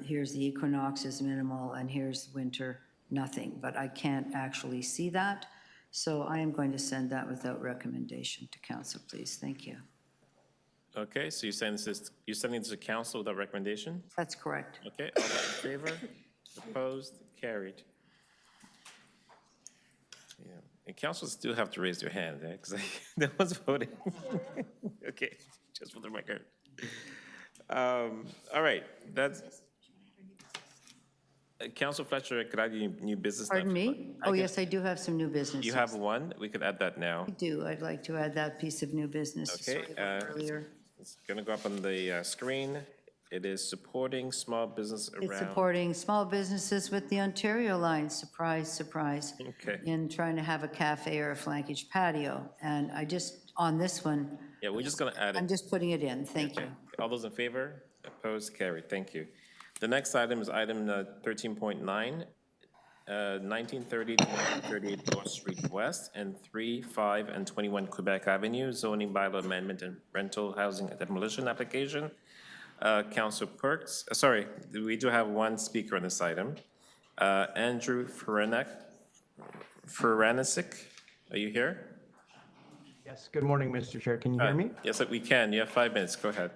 here's the equinox is minimal, and here's winter, nothing. But I can't actually see that, so I am going to send that without recommendation to council, please. Thank you. Okay, so you're sending this to council without recommendation? That's correct. Okay, all those in favor? Opposed? Carried. Yeah, and councilors still have to raise their hand, because no one's voting. Okay, just for the record. All right, that's. Council Fletcher, could I do new business? Pardon me? Oh, yes, I do have some new business. You have one? We could add that now. I do. I'd like to add that piece of new business. Okay, Earlier. it's gonna go up on the screen. It is supporting small business around. It's supporting small businesses with the Ontario line, surprise, surprise. Okay. In trying to have a cafe or a flankage patio. And I just, on this one. Yeah, we're just gonna add it. I'm just putting it in. Thank you. All those in favor? Opposed? Carried. Thank you. The next item is item 13.9, 1930 to 1938 North Street West and 3, 5, and 21 Quebec Avenue zoning bylaw amendment and rental housing demolition application. Counselor Perks, sorry, we do have one speaker on this item. Andrew Feranisic, are you here? Yes, good morning, Mr. Chair. Can you hear me? Yes, we can. You have 5 minutes. Go ahead.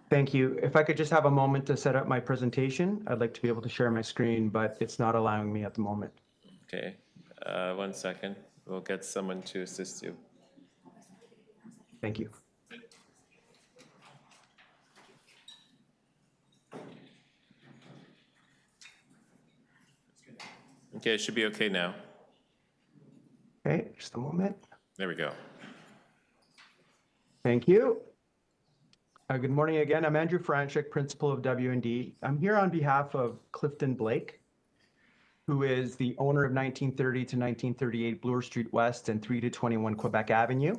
Thank you. If I could just have a moment to set up my presentation, I'd like to be able to share my screen, but it's not allowing me at the moment. Okay, 1 second. We'll get someone to assist you. Thank you. Okay, it should be okay now. Okay, just a moment. There we go. Thank you. Good morning again. I'm Andrew Franchik, principal of W&D. I'm here on behalf of Clifton Blake, who is the owner of 1930 to 1938 Bloor Street West and 3 to 21 Quebec Avenue.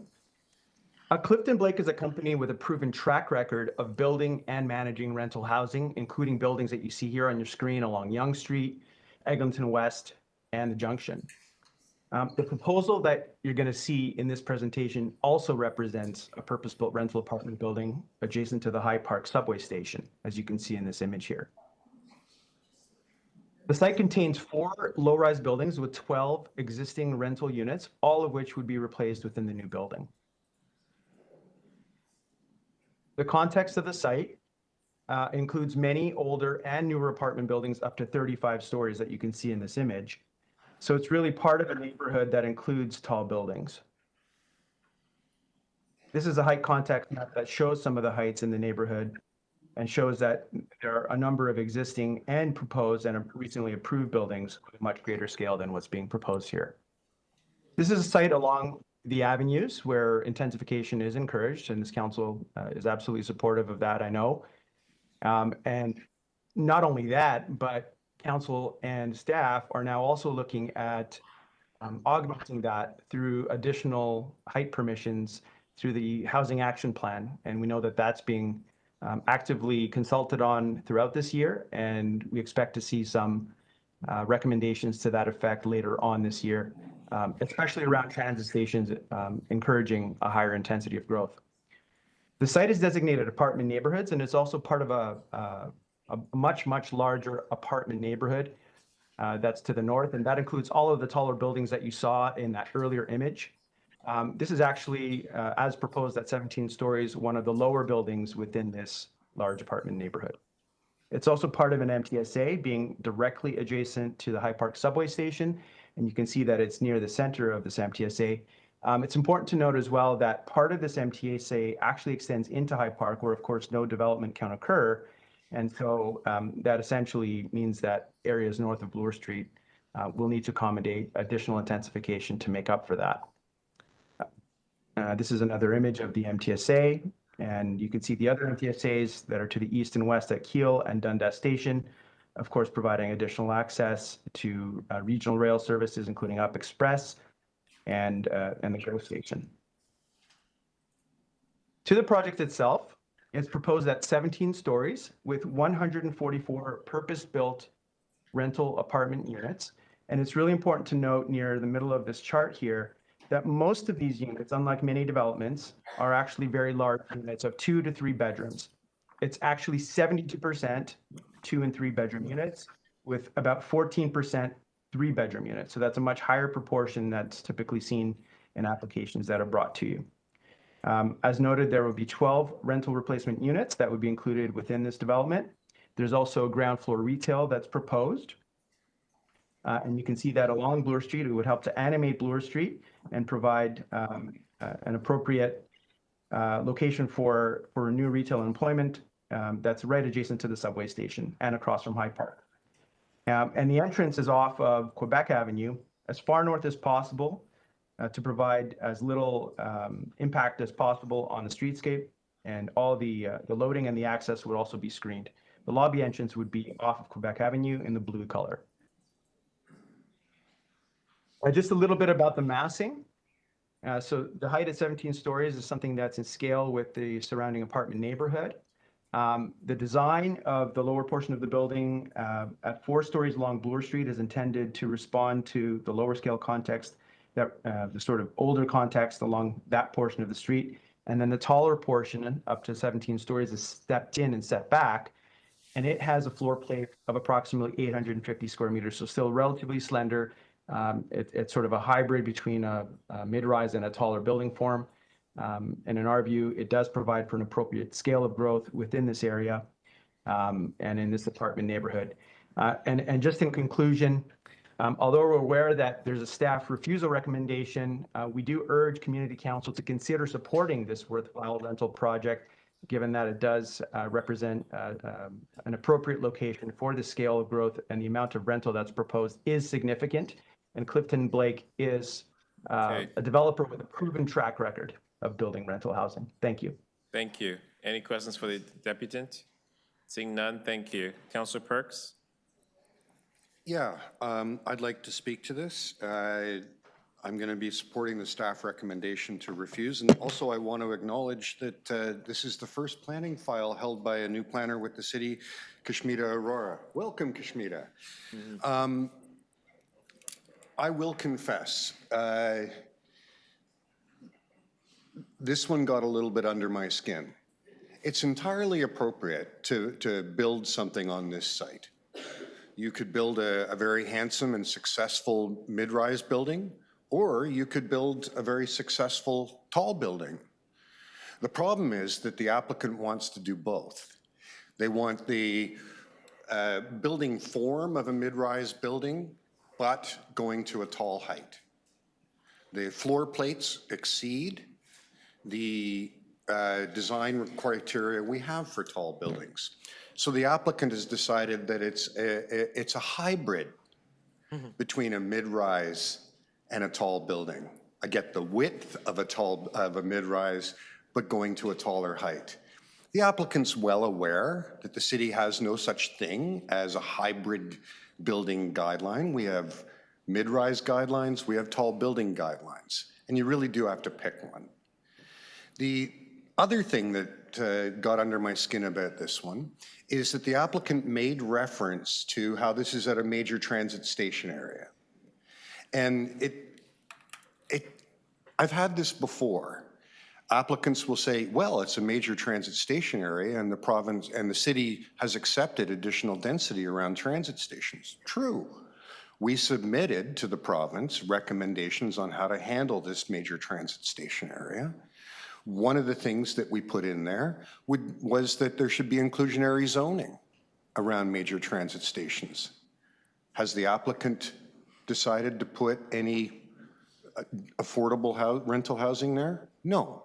Clifton Blake is a company with a proven track record of building and managing rental housing, including buildings that you see here on your screen along Yonge Street, Eglinton West, and the Junction. The proposal that you're going to see in this presentation also represents a purpose-built rental apartment building adjacent to the High Park subway station, as you can see in this image here. The site contains 4 low-rise buildings with 12 existing rental units, all of which would be replaced within the new building. The context of the site includes many older and newer apartment buildings up to 35 stories that you can see in this image. So it's really part of a neighborhood that includes tall buildings. This is a height context map that shows some of the heights in the neighborhood and shows that there are a number of existing and proposed and recently approved buildings with a much greater scale than what's being proposed here. This is a site along the avenues where intensification is encouraged, and this council is absolutely supportive of that, I know. And not only that, but council and staff are now also looking at augmenting that through additional height permissions through the Housing Action Plan. And we know that that's being actively consulted on throughout this year, and we expect to see some recommendations to that effect later on this year, especially around transit stations, encouraging a higher intensity of growth. The site is designated apartment neighborhoods, and it's also part of a much, much larger apartment neighborhood that's to the north, and that includes all of the taller buildings that you saw in that earlier image. This is actually, as proposed at 17 stories, one of the lower buildings within this large apartment neighborhood. It's also part of an MTSA, being directly adjacent to the High Park subway station, and you can see that it's near the center of this MTSA. It's important to note as well that part of this MTSA actually extends into High Park, where of course no development can occur, and so that essentially means that areas north of Bloor Street will need to accommodate additional intensification to make up for that. This is another image of the MTSA, and you can see the other MTSAs that are to the east and west at Keele and Dundas Station, of course providing additional access to regional rail services, including Up Express and the GO station. To the project itself, it's proposed at 17 stories with 144 purpose-built rental apartment units. And it's really important to note near the middle of this chart here that most of these units, unlike many developments, are actually very large units of 2 to 3 bedrooms. It's actually 72% 2 and 3 bedroom units with about 14% 3 bedroom units. So that's a much higher proportion that's typically seen in applications that are brought to you. As noted, there will be 12 rental replacement units that would be included within this development. There's also ground floor retail that's proposed. And you can see that along Bloor Street. It would help to animate Bloor Street and provide an appropriate location for new retail employment that's right adjacent to the subway station and across from High Park. And the entrance is off of Quebec Avenue, as far north as possible, to provide as little impact as possible on the streetscape, and all the loading and the access would also be screened. The lobby entrance would be off of Quebec Avenue in the blue color. Just a little bit about the massing. So the height at 17 stories is something that's in scale with the surrounding apartment neighborhood. The design of the lower portion of the building at 4 stories along Bloor Street is intended to respond to the lower scale context, that the sort of older context along that portion of the street, And then the taller portion, up to 17 stories, is stepped in and set back. And it has a floor plate of approximately 850 square meters, so still relatively slender. It's sort of a hybrid between a mid-rise and a taller building form. And in our view, it does provide for an appropriate scale of growth within this area and in this apartment neighborhood. And just in conclusion, although we're aware that there's a staff refusal recommendation, we do urge Community Council to consider supporting this worthwhile rental project, given that it does represent an appropriate location for the scale of growth, and the amount of rental that's proposed is significant. And Clifton Blake is a developer with a proven track record of building rental housing. Thank you. Thank you. Any questions for the deputant? Seeing none, thank you. Councillor Perks? Yeah, I'd like to speak to this. I'm going to be supporting the staff recommendation to refuse. And also I want to acknowledge that this is the first planning file held by a new planner with the city, Kashmita Arora. Welcome, Kashmita. I will confess, this one got a little bit under my skin. It's entirely appropriate to build something on this site. You could build a very handsome and successful mid-rise building, or you could build a very successful tall building. The problem is that the applicant wants to do both. They want the building form of a mid-rise building, but going to a tall height. The floor plates exceed the design criteria we have for tall buildings. So the applicant has decided that it's a hybrid between a mid-rise and a tall building. I get the width of a mid-rise, but going to a taller height. The applicant's well aware that the city has no such thing as a hybrid building guideline. We have mid-rise guidelines, we have tall building guidelines, and you really do have to pick one. The other thing that got under my skin about this one is that the applicant made reference to how this is at a major transit station area. And I've had this before. Applicants will say, well, it's a major transit station area and the province and the city has accepted additional density around transit stations. True. We submitted to the province recommendations on how to handle this major transit station area. One of the things that we put in there was that there should be inclusionary zoning around major transit stations. Has the applicant decided to put any affordable rental housing there? No.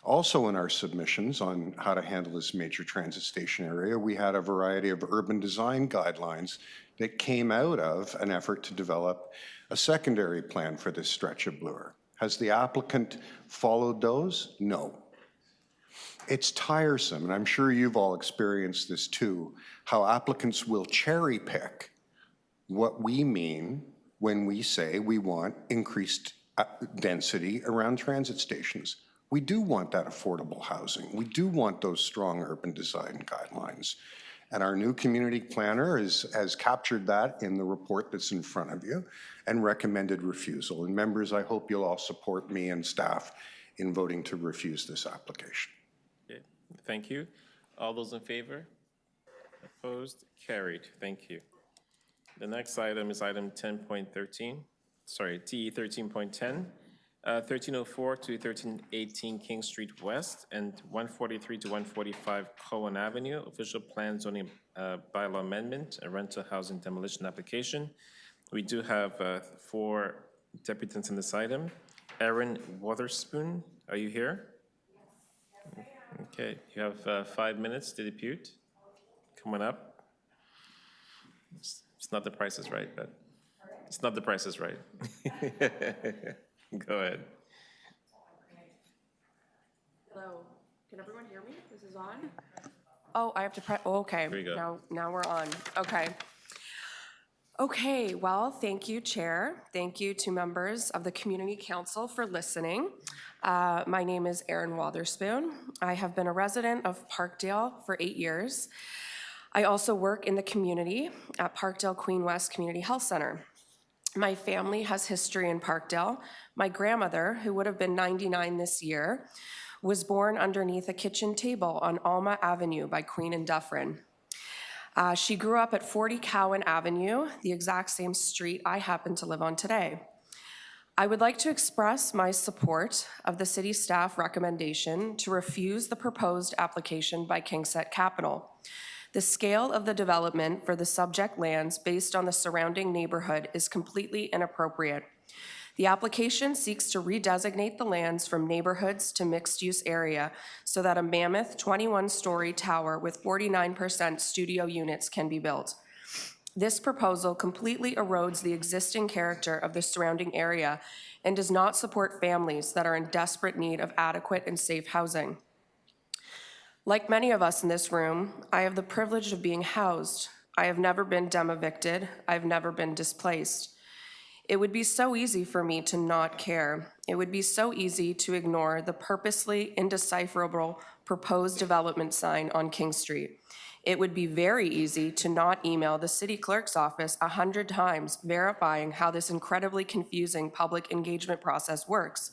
Also in our submissions on how to handle this major transit station area, we had a variety of urban design guidelines that came out of an effort to develop a secondary plan for this stretch of Bloor. Has the applicant followed those? No. It's tiresome, and I'm sure you've all experienced this too, how applicants will cherry pick what we mean when we say we want increased density around transit stations. We do want that affordable housing. We do want those strong urban design guidelines. And our new community planner has captured that in the report that's in front of you and recommended refusal. And members, I hope you'll all support me and staff in voting to refuse this application. Okay. Thank you. All those in favor? Opposed? Carried. Thank you. The next item is item 10.13, sorry, TE 13.10. 1304 to 1318 King Street West and 143 to 145 Cohen Avenue, official plan zoning bylaw amendment, a rental housing demolition application. We do have 4 deputants in this item. Aaron Wotherspoon, are you here? Okay, you have 5 minutes to depute. Come on up. It's not the Price is Right, but it's not the Price is Right. Go ahead. Hello, can everyone hear me? This is on? Oh, I have to press, oh, okay. There you go. Now we're on, okay. Okay, well, thank you, Chair. Thank you to members of the Community Council for listening. My name is Erin Wotherspoon. I have been a resident of Parkdale for 8 years. I also work in the community at Parkdale Queen West Community Health Center. My family has history in Parkdale. My grandmother, who would have been 99 this year, was born underneath a kitchen table on Alma Avenue by Queen and Dufferin. She grew up at 40 Cowan Avenue, the exact same street I happen to live on today. I would like to express my support of the city staff recommendation to refuse the proposed application by KingSett Capital. The scale of the development for the subject lands based on the surrounding neighborhood is completely inappropriate. The application seeks to redesignate the lands from neighborhoods to mixed-use area so that a mammoth 21-story tower with 49% studio units can be built. This proposal completely erodes the existing character of the surrounding area and does not support families that are in desperate need of adequate and safe housing. Like many of us in this room, I have the privilege of being housed. I have never been dem-evicted. I've never been displaced. It would be so easy for me to not care. It would be so easy to ignore the purposely indecipherable proposed development sign on King Street. It would be very easy to not email the city clerk's office 100 times verifying how this incredibly confusing public engagement process works.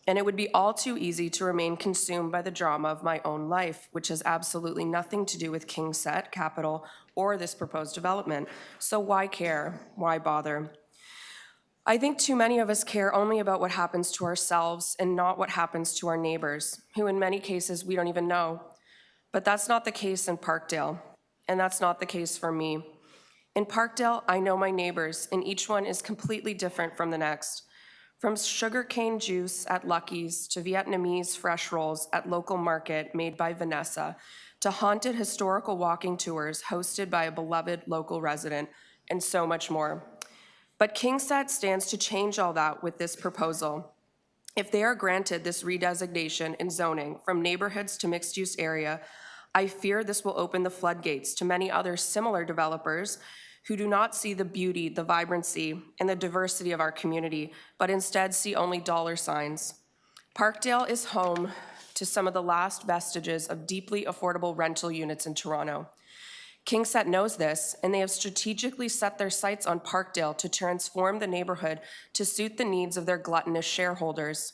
And it would be all too easy to remain consumed by the drama of my own life, which has absolutely nothing to do with KingSett Capital or this proposed development. So why care? Why bother? I think too many of us care only about what happens to ourselves and not what happens to our neighbors, who in many cases we don't even know. But that's not the case in Parkdale, and that's not the case for me. In Parkdale, I know my neighbors, and each one is completely different from the next. From sugarcane juice at Lucky's to Vietnamese fresh rolls at local market made by Vanessa, to haunted historical walking tours hosted by a beloved local resident, and so much more. But KingSett stands to change all that with this proposal. If they are granted this redesignation in zoning from neighborhoods to mixed-use area, I fear this will open the floodgates to many other similar developers who do not see the beauty, the vibrancy, and the diversity of our community, but instead see only dollar signs. Parkdale is home to some of the last vestiges of deeply affordable rental units in Toronto. KingSett knows this, and they have strategically set their sights on Parkdale to transform the neighborhood to suit the needs of their gluttonous shareholders.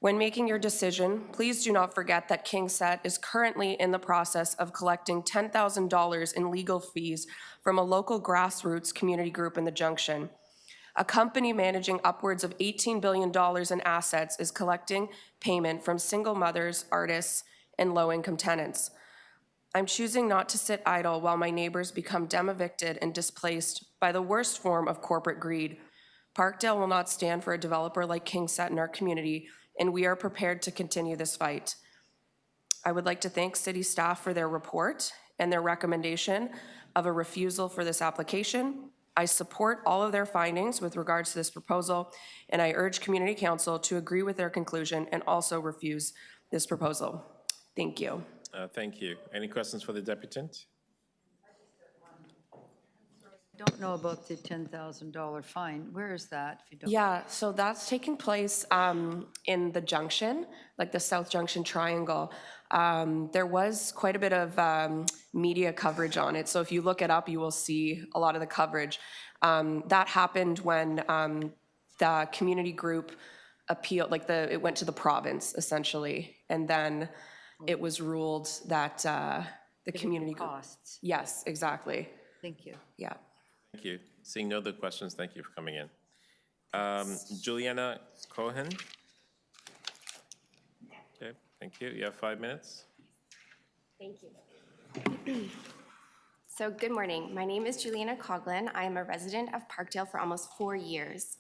When making your decision, please do not forget that KingSett is currently in the process of collecting $10,000 in legal fees from a local grassroots community group in the Junction. A company managing upwards of $18 billion in assets is collecting payment from single mothers, artists, and low-income tenants. I'm choosing not to sit idle while my neighbors become dem-evicted and displaced by the worst form of corporate greed. Parkdale will not stand for a developer like KingSett in our community, and we are prepared to continue this fight. I would like to thank city staff for their report and their recommendation of a refusal for this application. I support all of their findings with regards to this proposal, and I urge Community Council to agree with their conclusion and also refuse this proposal. Thank you. Thank you. Any questions for the deputant? I don't know about the $10,000 fine. Where is that? If you don't. Yeah, so that's taking place in the Junction, like the South Junction Triangle. There was quite a bit of media coverage on it. So if you look it up, you will see a lot of the coverage. That happened when the community group appealed, like it went to the province essentially. And then it was ruled that the community group. Costs. Yes, exactly. Thank you. Yeah. Thank you. Seeing no other questions, thank you for coming in. Juliana Cohen. Okay, thank you. You have 5 minutes. Thank you. So good morning. My name is Juliana Coughlin. I am a resident of Parkdale for almost 4 years.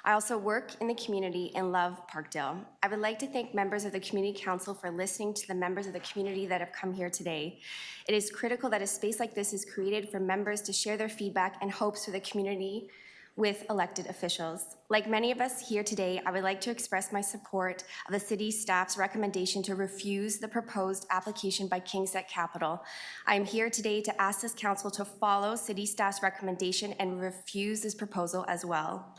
I also work in the community and love Parkdale. I would like to thank members of the Community Council for listening to the members of the community that have come here today. It is critical that a space like this is created for members to share their feedback and hopes for the community with elected officials. Like many of us here today, I would like to express my support of the city staff's recommendation to refuse the proposed application by KingSett Capital. I am here today to ask this council to follow city staff's recommendation and refuse this proposal as well.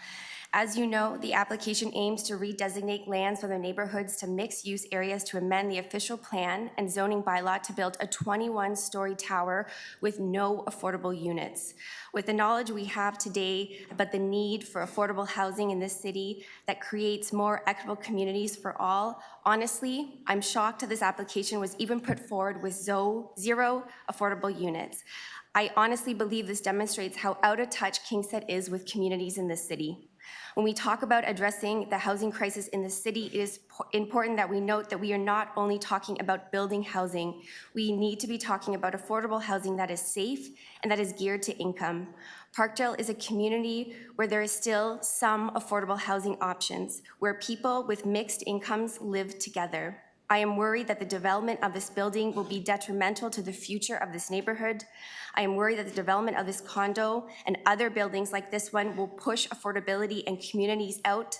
As you know, the application aims to redesignate lands from the neighborhoods to mixed-use areas to amend the official plan and zoning bylaw to build a 21-story tower with no affordable units. With the knowledge we have today about the need for affordable housing in this city that creates more equitable communities for all, honestly, I'm shocked that this application was even put forward with zero affordable units. I honestly believe this demonstrates how out of touch KingSett is with communities in this city. When we talk about addressing the housing crisis in the city, it is important that we note that we are not only talking about building housing, we need to be talking about affordable housing that is safe and that is geared to income. Parkdale is a community where there is still some affordable housing options, where people with mixed incomes live together. I am worried that the development of this building will be detrimental to the future of this neighborhood. I am worried that the development of this condo and other buildings like this one will push affordability and communities out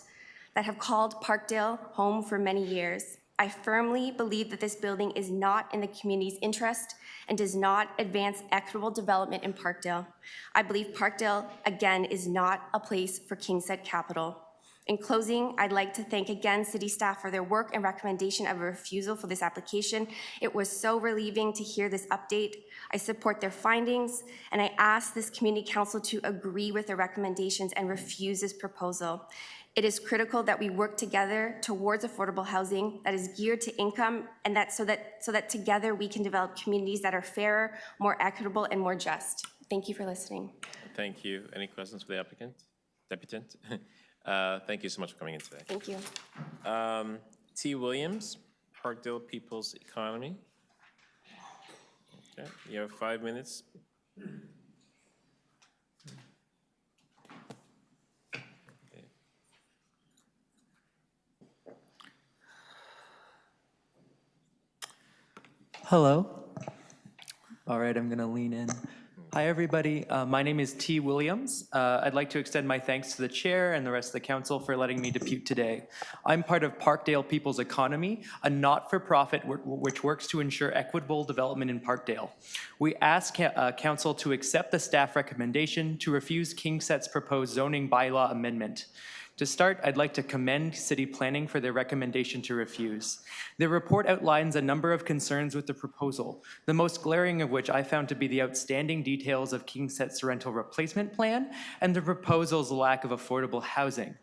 that have called Parkdale home for many years. I firmly believe that this building is not in the community's interest and does not advance equitable development in Parkdale. I believe Parkdale, again, is not a place for KingSett capital. In closing, I'd like to thank again city staff for their work and recommendation of a refusal for this application. It was so relieving to hear this update. I support their findings, and I ask this community council to agree with their recommendations and refuse this proposal. It is critical that we work together towards affordable housing that is geared to income, and so that together we can develop communities that are fairer, more equitable, and more just. Thank you for listening. Thank you. Any questions for the applicant? Deputant? Thank you so much for coming in today. Thank you. T. Williams, Parkdale People's Economy. Okay, you have 5 minutes. Okay. Hello. All right, I'm going to lean in. Hi, everybody. My name is T. Williams. I'd like to extend my thanks to the chair and the rest of the council for letting me depute today. I'm part of Parkdale People's Economy, a not-for-profit which works to ensure equitable development in Parkdale. We ask council to accept the staff recommendation to refuse KingSett's proposed zoning bylaw amendment. To start, I'd like to commend City Planning for their recommendation to refuse. Their report outlines a number of concerns with the proposal, the most glaring of which I found to be the outstanding details of KingSett's rental replacement plan and the proposal's lack of affordable housing.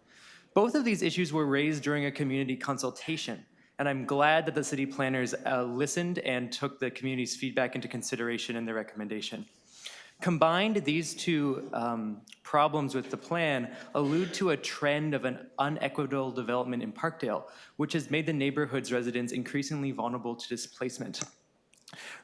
Both of these issues were raised during a community consultation, and I'm glad that the city planners listened and took the community's feedback into consideration in their recommendation. Combined, these two problems with the plan allude to a trend of an unequitable development in Parkdale, which has made the neighborhood's residents increasingly vulnerable to displacement.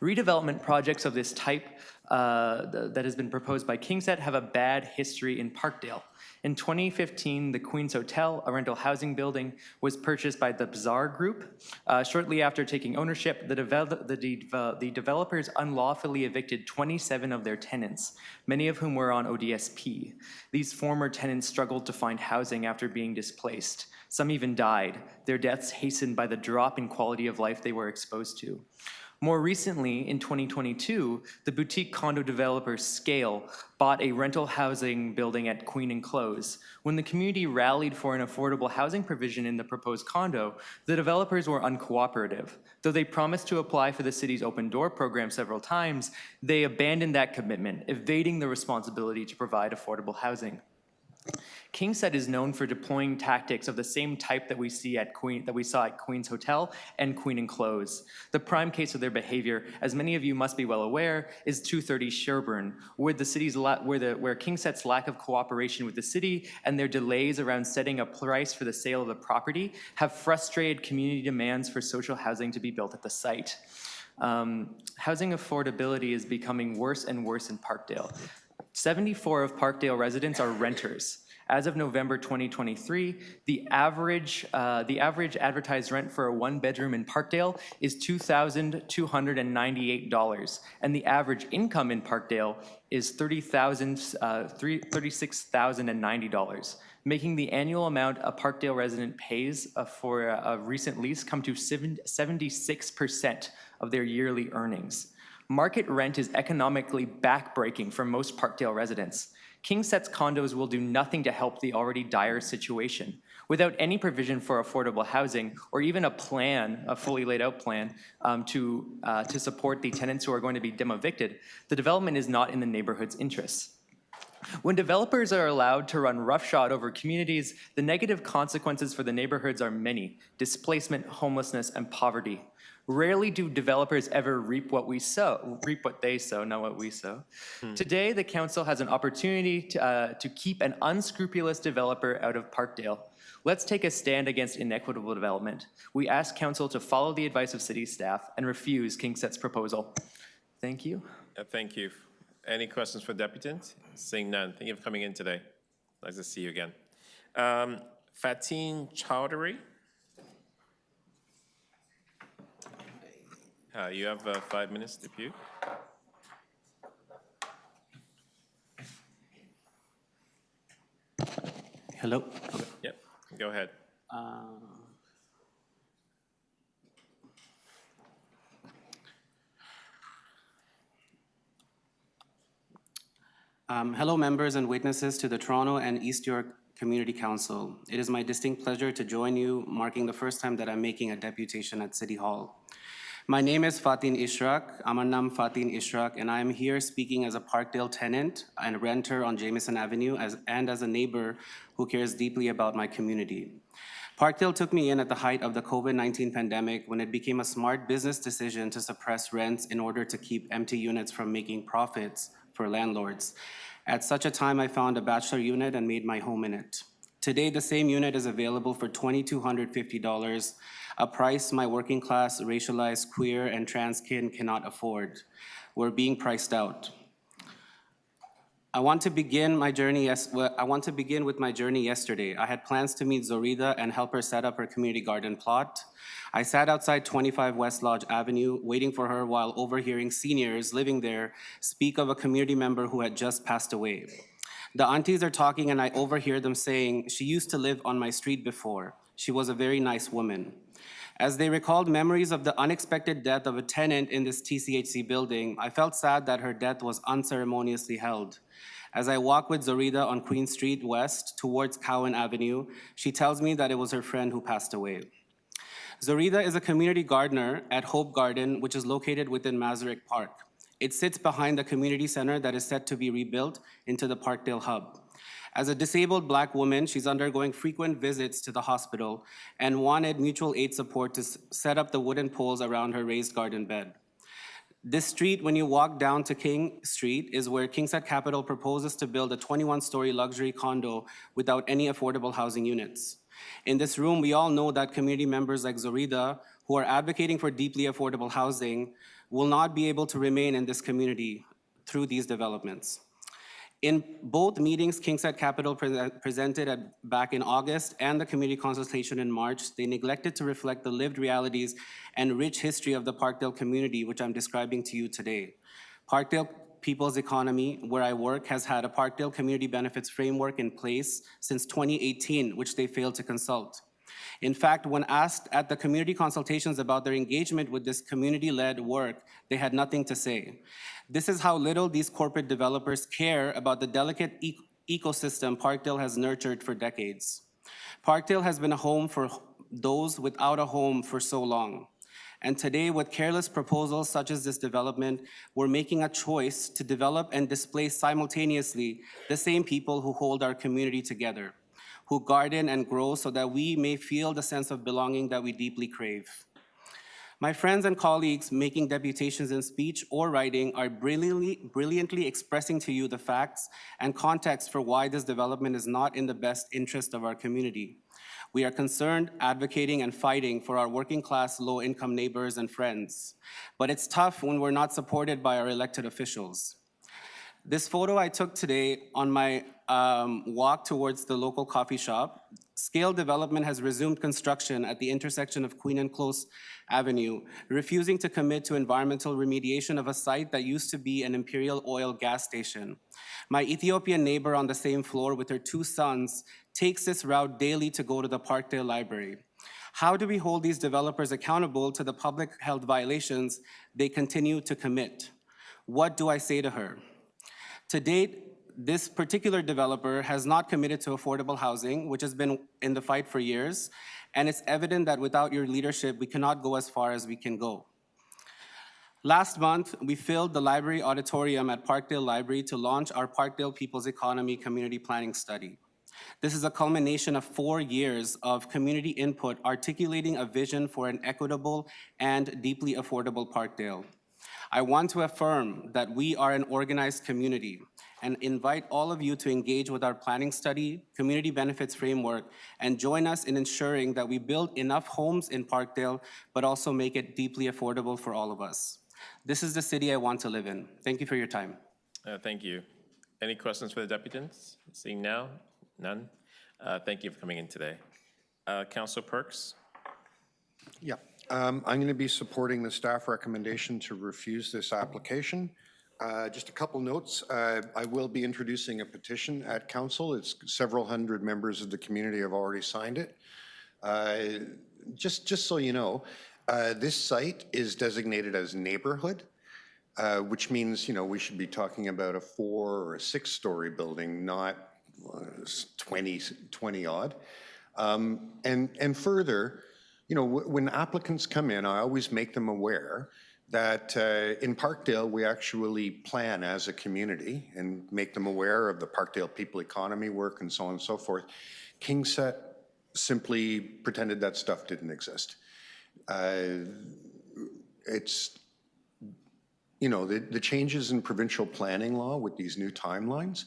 Redevelopment projects of this type that has been proposed by KingSett have a bad history in Parkdale. In 2015, the Queen's Hotel, a rental housing building, was purchased by the Bazaar Group. Shortly after taking ownership, the developers unlawfully evicted 27 of their tenants, many of whom were on ODSP. These former tenants struggled to find housing after being displaced. Some even died, their deaths hastened by the drop in quality of life they were exposed to. More recently, in 2022, the boutique condo developer Scale bought a rental housing building at Queen and Close. When the community rallied for an affordable housing provision in the proposed condo, the developers were uncooperative. Though they promised to apply for the city's open door program several times, they abandoned that commitment, evading the responsibility to provide affordable housing. KingSett is known for deploying tactics of the same type that we saw at Queen's Hotel and Queen and Close. The prime case of their behavior, as many of you must be well aware, is 230 Sherbourne, where KingSett's lack of cooperation with the city and their delays around setting a price for the sale of the property have frustrated community demands for social housing to be built at the site. Housing affordability is becoming worse and worse in Parkdale. 74 of Parkdale residents are renters. As of November 2023, the average advertised rent for a one-bedroom in Parkdale is $2,298, and the average income in Parkdale is $36,090, making the annual amount a Parkdale resident pays for a recent lease come to 76% of their yearly earnings. Market rent is economically backbreaking for most Parkdale residents. KingSet's condos will do nothing to help the already dire situation. Without any provision for affordable housing or even a plan, a fully laid out plan to support the tenants who are going to be evicted, the development is not in the neighborhood's interests. When developers are allowed to run roughshod over communities, the negative consequences for the neighborhoods are many: displacement, homelessness, and poverty. Rarely do developers ever reap what they sow, not what we sow. Today, the council has an opportunity to keep an unscrupulous developer out of Parkdale. Let's take a stand against inequitable development. We ask council to follow the advice of city staff and refuse KingSet's proposal. Thank you. Thank you. Any questions for Deputant? Seeing none. Thank you for coming in today. Nice to see you again. Fatin Chowdhury. You have 5 minutes, Depute. Hello. Yep, go ahead. Hello, members and witnesses to the Toronto and East York Community Council. It is my distinct pleasure to join you, marking the first time that I'm making a deputation at City Hall. My name is Fatin Ishraq. Amanam Fatin Ishraq, and I am here speaking as a Parkdale tenant and renter on Jameson Avenue and as a neighbor who cares deeply about my community. Parkdale took me in at the height of the COVID-19 pandemic when it became a smart business decision to suppress rents in order to keep empty units from making profits for landlords. At such a time, I found a bachelor unit and made my home in it. Today, the same unit is available for $2,250, a price my working class, racialized, queer, and trans kin cannot afford. We're being priced out. I want to begin with my journey yesterday. I had plans to meet Zorida and help her set up her community garden plot. I sat outside 25 West Lodge Avenue, waiting for her while overhearing seniors living there speak of a community member who had just passed away. The aunties are talking and I overhear them saying, "She used to live on my street before. She was a very nice woman." As they recalled memories of the unexpected death of a tenant in this TCHC building, I felt sad that her death was unceremoniously held. As I walk with Zorida on Queen Street West towards Cowan Avenue, she tells me that it was her friend who passed away. Zorida is a community gardener at Hope Garden, which is located within Masaryk Park. It sits behind the community center that is set to be rebuilt into the Parkdale hub. As a disabled Black woman, she's undergoing frequent visits to the hospital and wanted mutual aid support to set up the wooden poles around her raised garden bed. This street, when you walk down to King Street, is where KingSet Capital proposes to build a 21-story luxury condo without any affordable housing units. In this room, we all know that community members like Zorida, who are advocating for deeply affordable housing, will not be able to remain in this community through these developments. In both meetings KingSet Capital presented back in August and the community consultation in March, they neglected to reflect the lived realities and rich history of the Parkdale community, which I'm describing to you today. Parkdale People's Economy, where I work, has had a Parkdale Community Benefits Framework in place since 2018, which they failed to consult. In fact, when asked at the community consultations about their engagement with this community-led work, they had nothing to say. This is how little these corporate developers care about the delicate ecosystem Parkdale has nurtured for decades. Parkdale has been a home for those without a home for so long. And today, with careless proposals such as this development, we're making a choice to develop and displace simultaneously the same people who hold our community together, who garden and grow so that we may feel the sense of belonging that we deeply crave. My friends and colleagues making deputations in speech or writing are brilliantly expressing to you the facts and context for why this development is not in the best interest of our community. We are concerned, advocating, and fighting for our working class, low-income neighbors and friends. But it's tough when we're not supported by our elected officials. This photo I took today on my walk towards the local coffee shop. Scale Development has resumed construction at the intersection of Queen and Close Avenue, refusing to commit to environmental remediation of a site that used to be an Imperial Oil gas station. My Ethiopian neighbor on the same floor with her 2 sons takes this route daily to go to the Parkdale Library. How do we hold these developers accountable to the public health violations they continue to commit? What do I say to her? To date, this particular developer has not committed to affordable housing, which has been in the fight for years, and it's evident that without your leadership, we cannot go as far as we can go. Last month, we filled the library auditorium at Parkdale Library to launch our Parkdale People's Economy Community Planning Study. This is a culmination of 4 years of community input articulating a vision for an equitable and deeply affordable Parkdale. I want to affirm that we are an organized community and invite all of you to engage with our planning study, community benefits framework, and join us in ensuring that we build enough homes in Parkdale, but also make it deeply affordable for all of us. This is the city I want to live in. Thank you for your time. Thank you. Any questions for the deputants? Seeing now, none. Thank you for coming in today. Councilor Perks? Yeah, I'm going to be supporting the staff recommendation to refuse this application. Just a couple notes. I will be introducing a petition at council. It's several hundred members of the community have already signed it. Just so you know, this site is designated as neighborhood, which means, we should be talking about a 4 or a 6-story building, not 20 odd. And further, when applicants come in, I always make them aware that in Parkdale, we actually plan as a community and make them aware of the Parkdale People Economy work and so on and so forth. KingSet simply pretended that stuff didn't exist. It's, the changes in provincial planning law with these new timelines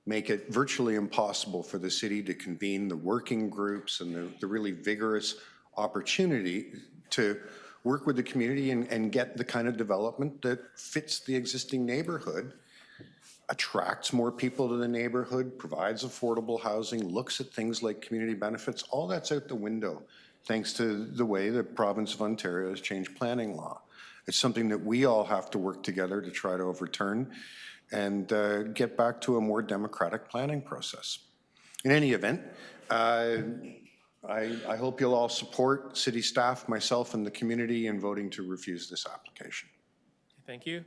make it virtually impossible for the city to convene the working groups and the really vigorous opportunity to work with the community and get the kind of development that fits the existing neighborhood, attracts more people to the neighborhood, provides affordable housing, looks at things like community benefits. All that's out the window thanks to the way the province of Ontario has changed planning law. It's something that we all have to work together to try to overturn and get back to a more democratic planning process. In any event, I hope you'll all support city staff, myself, and the community in voting to refuse this application. Thank you.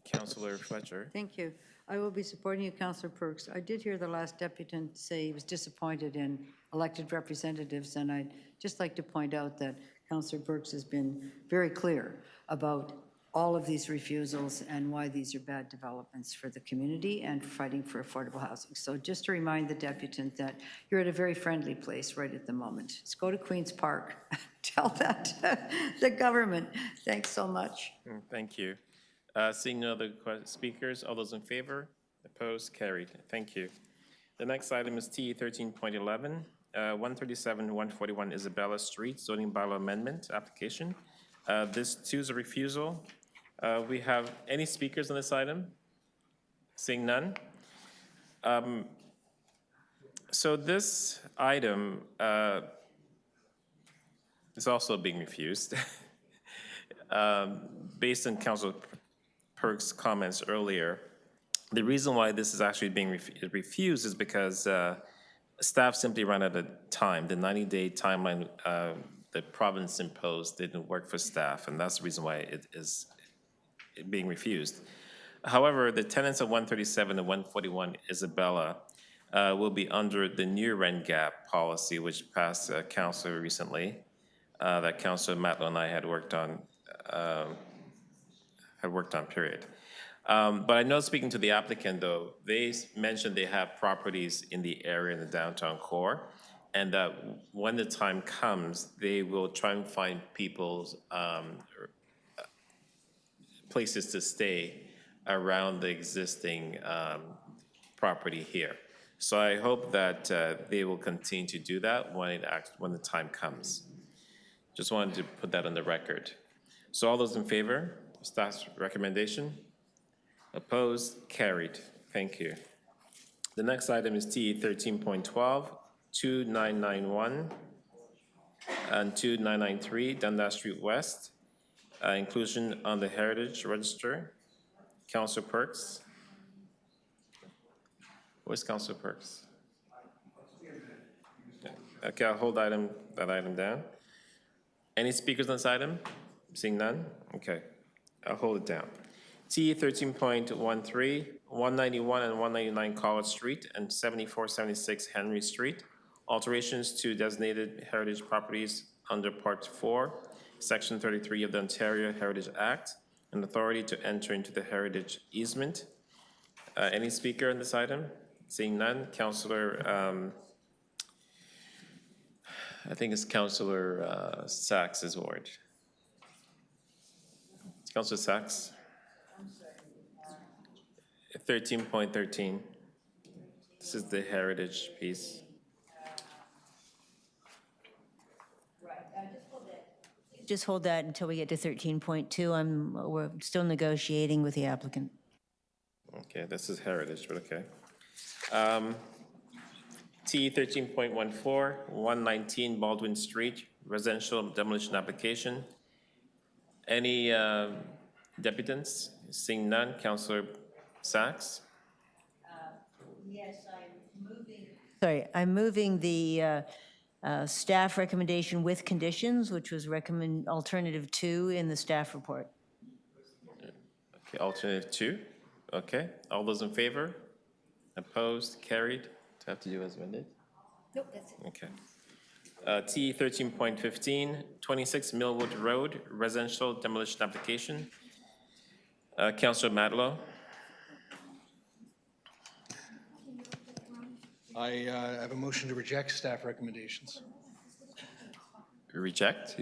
Councillor Fletcher. Thank you. I will be supporting you, Councillor Perks. I did hear the last deputant say he was disappointed in elected representatives, and I'd just like to point out that Councillor Perks has been very clear about all of these refusals and why these are bad developments for the community and fighting for affordable housing. So just to remind the deputant that you're at a very friendly place right at the moment. Let's go to Queen's Park. Tell that the government. Thanks so much. Thank you. Seeing no other speakers, all those in favor? Opposed? Carried. Thank you. The next item is T 13.11, 137-141 Isabella Street zoning bylaw amendment application. This too is a refusal. We have any speakers on this item? Seeing none. So this item is also being refused. Based on Councilor Perks' comments earlier, the reason why this is actually being refused is because staff simply ran out of time. The 90-day timeline the province imposed didn't work for staff, and that's the reason why it is being refused. However, the tenants of 137 and 141 Isabella will be under the new rent gap policy, which passed council recently, that Councilor Matlow and I had worked on, period. But I know, speaking to the applicant, though, they mentioned they have properties in the area in the downtown core, and that when the time comes, they will try and find people's places to stay around the existing property here. So I hope that they will continue to do that when the time comes. Just wanted to put that on the record. So all those in favor of staff's recommendation? Opposed? Carried. Thank you. The next item is T 13.12, 2991 and 2993 Dundas Street West. Inclusion on the Heritage Register. Councilor Perks. Where's Councilor Perks? Okay, I'll hold that item down. Any speakers on this item? Seeing none? Okay, I'll hold it down. T 13.13, 191 and 199 College Street, and 7476 Henry Street. Alterations to designated heritage properties under Part 4, Section 33 of the Ontario Heritage Act, and authority to enter into the heritage easement. Any speaker on this item? Seeing none, Councillor, I think it's Councillor Sachs's ward. Councillor Sachs. 13.13. This is the heritage piece. Just hold that until we get to 13.2. We're still negotiating with the applicant. Okay, this is heritage, but okay. T 13.14, 119 Baldwin Street, residential demolition application. Any deputants? Seeing none, Councillor Sachs. Yes, I'm moving the staff recommendation with conditions, which was recommend alternative 2 in the staff report. Okay, alternative 2. Okay, all those in favor? Opposed? Carried? Do I have to do as amended? Nope, that's it. Okay. T 13.15, 26 Millwood Road, residential demolition application. Councillor Matlow. I have a motion to reject staff recommendations. Reject?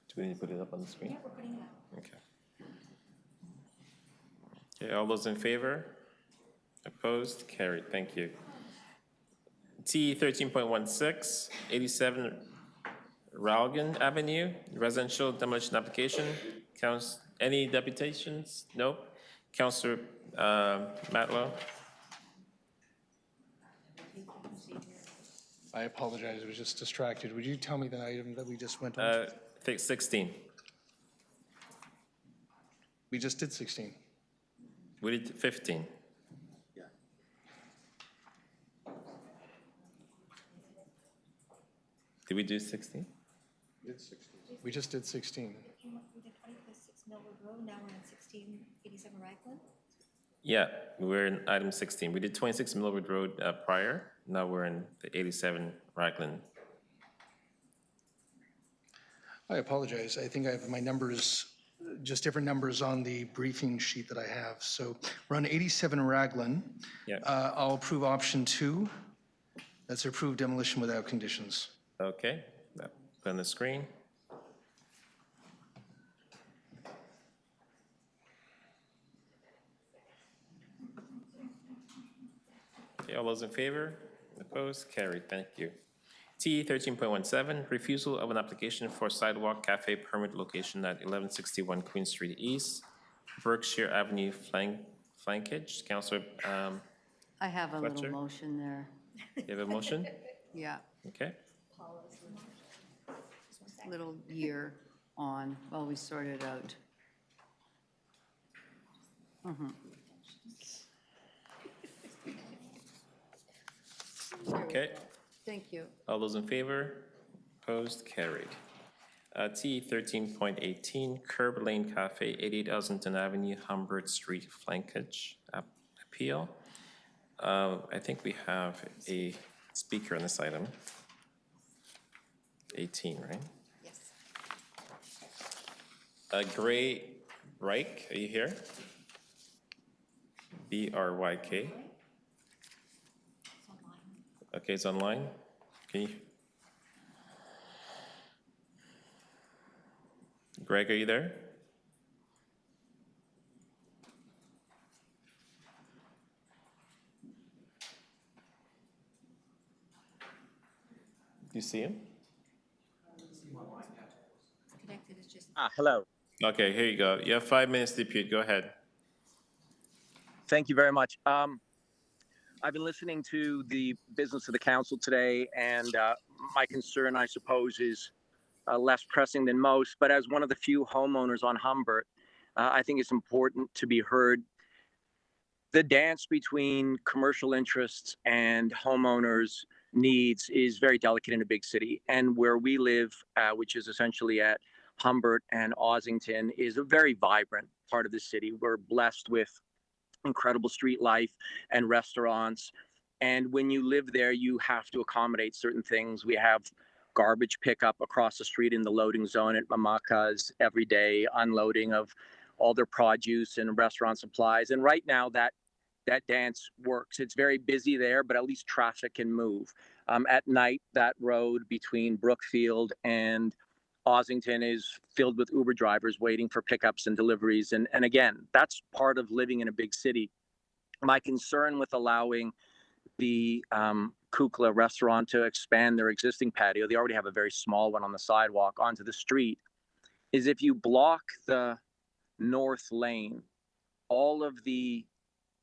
Do we need to put it up on the screen? Yeah, we're putting it up. Okay. Okay, all those in favor? Opposed? Carried. Thank you. T 13.16, 87 Ralgan Avenue, residential demolition application. Any deputations? No. Councillor Matlow. I apologize, I was just distracted. Would you tell me the item that we just went on? I think 16. We just did 16. We did 15. Yeah. Did we do 16? We did 16. We just did 16. We did 26 Millwood Road, now we're in 1687 Raglan. Yeah, we're in item 16. We did 26 Millwood Road prior. Now we're in the 87 Raglan. I apologize. I think I have my numbers, just different numbers on the briefing sheet that I have. So we're on 87 Raglan. Yeah. I'll approve option 2. That's approved demolition without conditions. Okay, that put on the screen. Okay, all those in favor? Opposed? Carried. Thank you. T 13.17, refusal of an application for sidewalk cafe permit location at 1161 Queen Street East, Berkshire Avenue flankage. Councillor I have a Fletcher? little motion there. You have a motion? Yeah, Okay. little year on, while we sort it out. Okay. Thank you. All those in favor? Opposed? Carried. T 13.18, Curb Lane Cafe, 88 Elsinton Avenue, Humbert Street flankage appeal. I think we have a speaker on this item. 18, right? Yes. Gray Reich, are you here? BRYK. Okay, it's online. Can you? Greg, are you there? Do you see him? Connected is just. Hello. Okay, here you go. You have 5 minutes to depute. Go ahead. Thank you very much. I've been listening to the business of the council today, and my concern, I suppose, is less pressing than most. But as one of the few homeowners on Humbert, I think it's important to be heard. the dance between commercial interests and homeowners' needs is very delicate in a big city. And where we live, which is essentially at Humbert and Ossington, is a very vibrant part of the city. We're blessed with incredible street life and restaurants. And when you live there, you have to accommodate certain things. We have garbage pickup across the street in the loading zone at Mamaka's every day, unloading of all their produce and restaurant supplies. And right now that dance works. It's very busy there, but at least traffic can move. At night, that road between Brookfield and Ossington is filled with Uber drivers waiting for pickups and deliveries. And again, that's part of living in a big city. My concern with allowing the Kukla restaurant to expand their existing patio, they already have a very small one on the sidewalk, onto the street, is if you block the north lane, all of the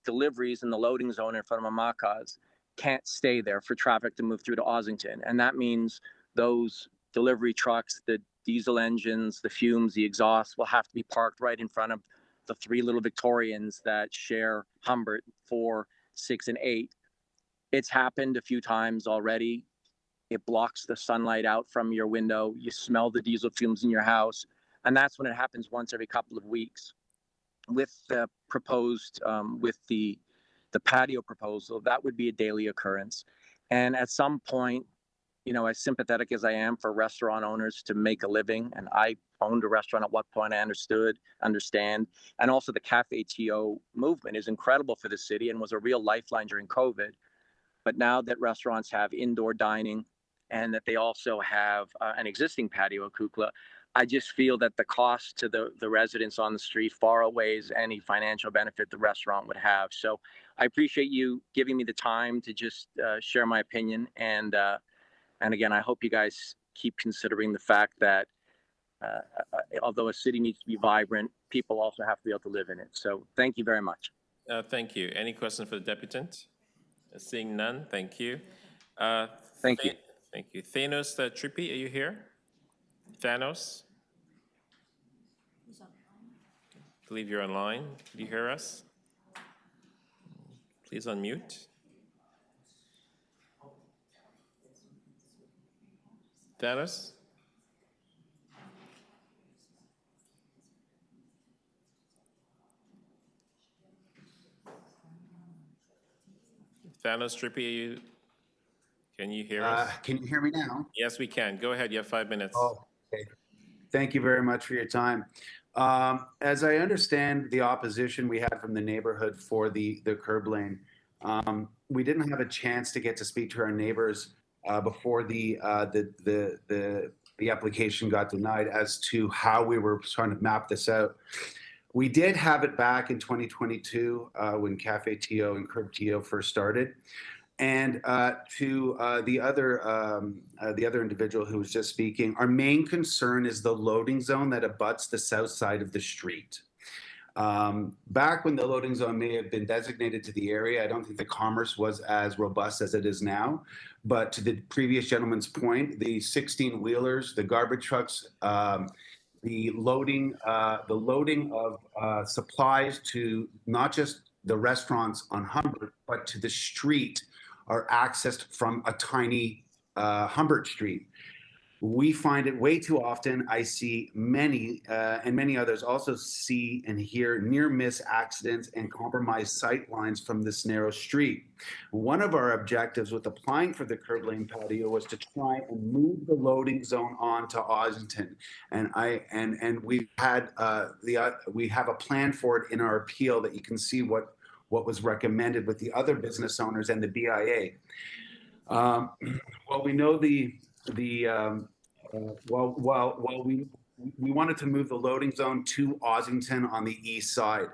deliveries in the loading zone in front of Mamaka's can't stay there for traffic to move through to Ossington. And that means those delivery trucks, the diesel engines, the fumes, the exhaust will have to be parked right in front of the three little Victorians that share Humbert 4, 6, and 8. It's happened a few times already. It blocks the sunlight out from your window. You smell the diesel fumes in your house. And that's when it happens once every couple of weeks. With the proposed, with the patio proposal, that would be a daily occurrence. And at some point, you know, as sympathetic as I am for restaurant owners to make a living, and I owned a restaurant at one point, I understand, and also the Cafe TO movement is incredible for the city and was a real lifeline during COVID. But now that restaurants have indoor dining and that they also have an existing patio at Kukla, I just feel that the cost to the residents on the street far outweighs any financial benefit the restaurant would have. So I appreciate you giving me the time to just share my opinion. And again, I hope you guys keep considering the fact that although a city needs to be vibrant, people also have to be able to live in it. So thank you very much. Thank you. Any questions for the deputant? Seeing none, thank you. Thank you. Thank you. Thanos Trippi, are you here? Thanos? I believe you're online. Can you hear us? Please unmute. Thanos? Thanos Trippi, can you hear us? Can you hear me now? Yes, we can. Go ahead. You have 5 minutes. Oh, okay. Thank you very much for your time. As I understand the opposition we had from the neighborhood for the curb lane, we didn't have a chance to get to speak to our neighbors before the application got denied as to how we were trying to map this out. We did have it back in 2022 when Cafe TO and Curb TO first started. And to the other individual who was just speaking, our main concern is the loading zone that abuts the south side of the street. Back when the loading zone may have been designated to the area, I don't think the commerce was as robust as it is now. But to the previous gentleman's point, the 16-wheelers, the garbage trucks, the loading of supplies to not just the restaurants on Humbert, but to the street are accessed from a tiny Humbert Street. We find it way too often. I see many, and many others also see and hear near-miss accidents and compromised sight lines from this narrow street. One of our objectives with applying for the curb lane patio was to try and move the loading zone onto Ossington, and we've had we have a plan for it in our appeal that you can see what was recommended with the other business owners and the BIA. Well, we know while we wanted to move the loading zone to Ossington on the east side.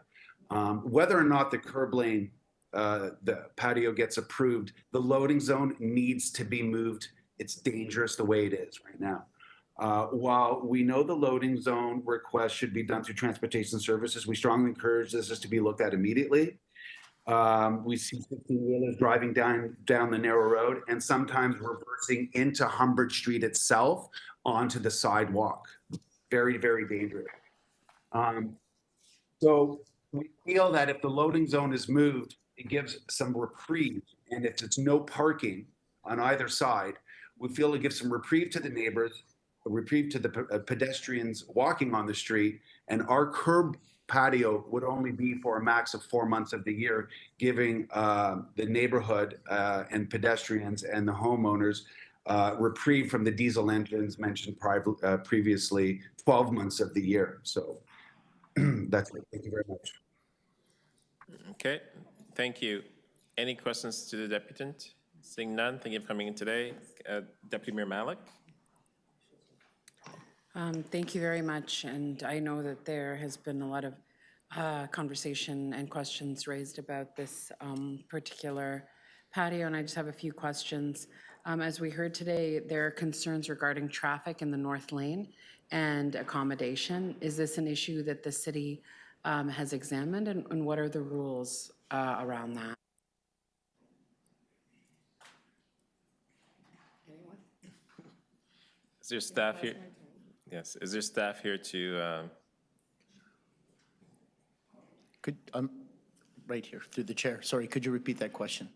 Whether or not the curb lane, the patio gets approved, the loading zone needs to be moved. It's dangerous the way it is right now. While we know the loading zone request should be done through transportation services, we strongly encourage this to be looked at immediately. We see 16-wheelers driving down the narrow road and sometimes reversing into Humbert Street itself onto the sidewalk. Very, very dangerous. So we feel that if the loading zone is moved, it gives some reprieve. And if it's no parking on either side, we feel it gives some reprieve to the neighbors, a reprieve to the pedestrians walking on the street. And our curb patio would only be for a max of 4 months of the year, giving the neighborhood and pedestrians and the homeowners reprieve from the diesel engines mentioned previously, 12 months of the year. So that's it. Thank you very much. Okay, thank you. Any questions to the deputant? Seeing none, thank you for coming in today. Deputy Mayor Malik? Thank you very much. And I know that there has been a lot of conversation and questions raised about this particular patio, and I just have a few questions. As we heard today, there are concerns regarding traffic in the north lane and accommodation. Is this an issue that the city has examined, and what are the rules around that? Is there staff here? Yes, is there staff here to, Could, right here, through the chair. Sorry, could you repeat that question?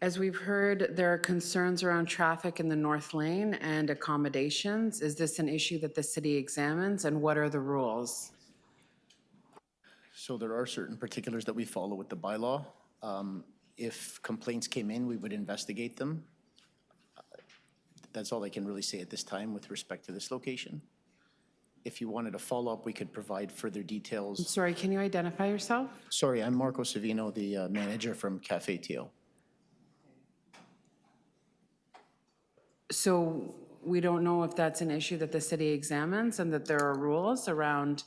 As we've heard, there are concerns around traffic in the north lane and accommodations. Is this an issue that the city examines, and what are the rules? So there are certain particulars that we follow with the bylaw. If complaints came in, we would investigate them. That's all I can really say at this time with respect to this location. If you wanted a follow-up, we could provide further I'm details. sorry, can you identify yourself? Sorry, I'm Marco Savino, the manager from Cafe Tio. So we don't know if that's an issue that the city examines and that there are rules around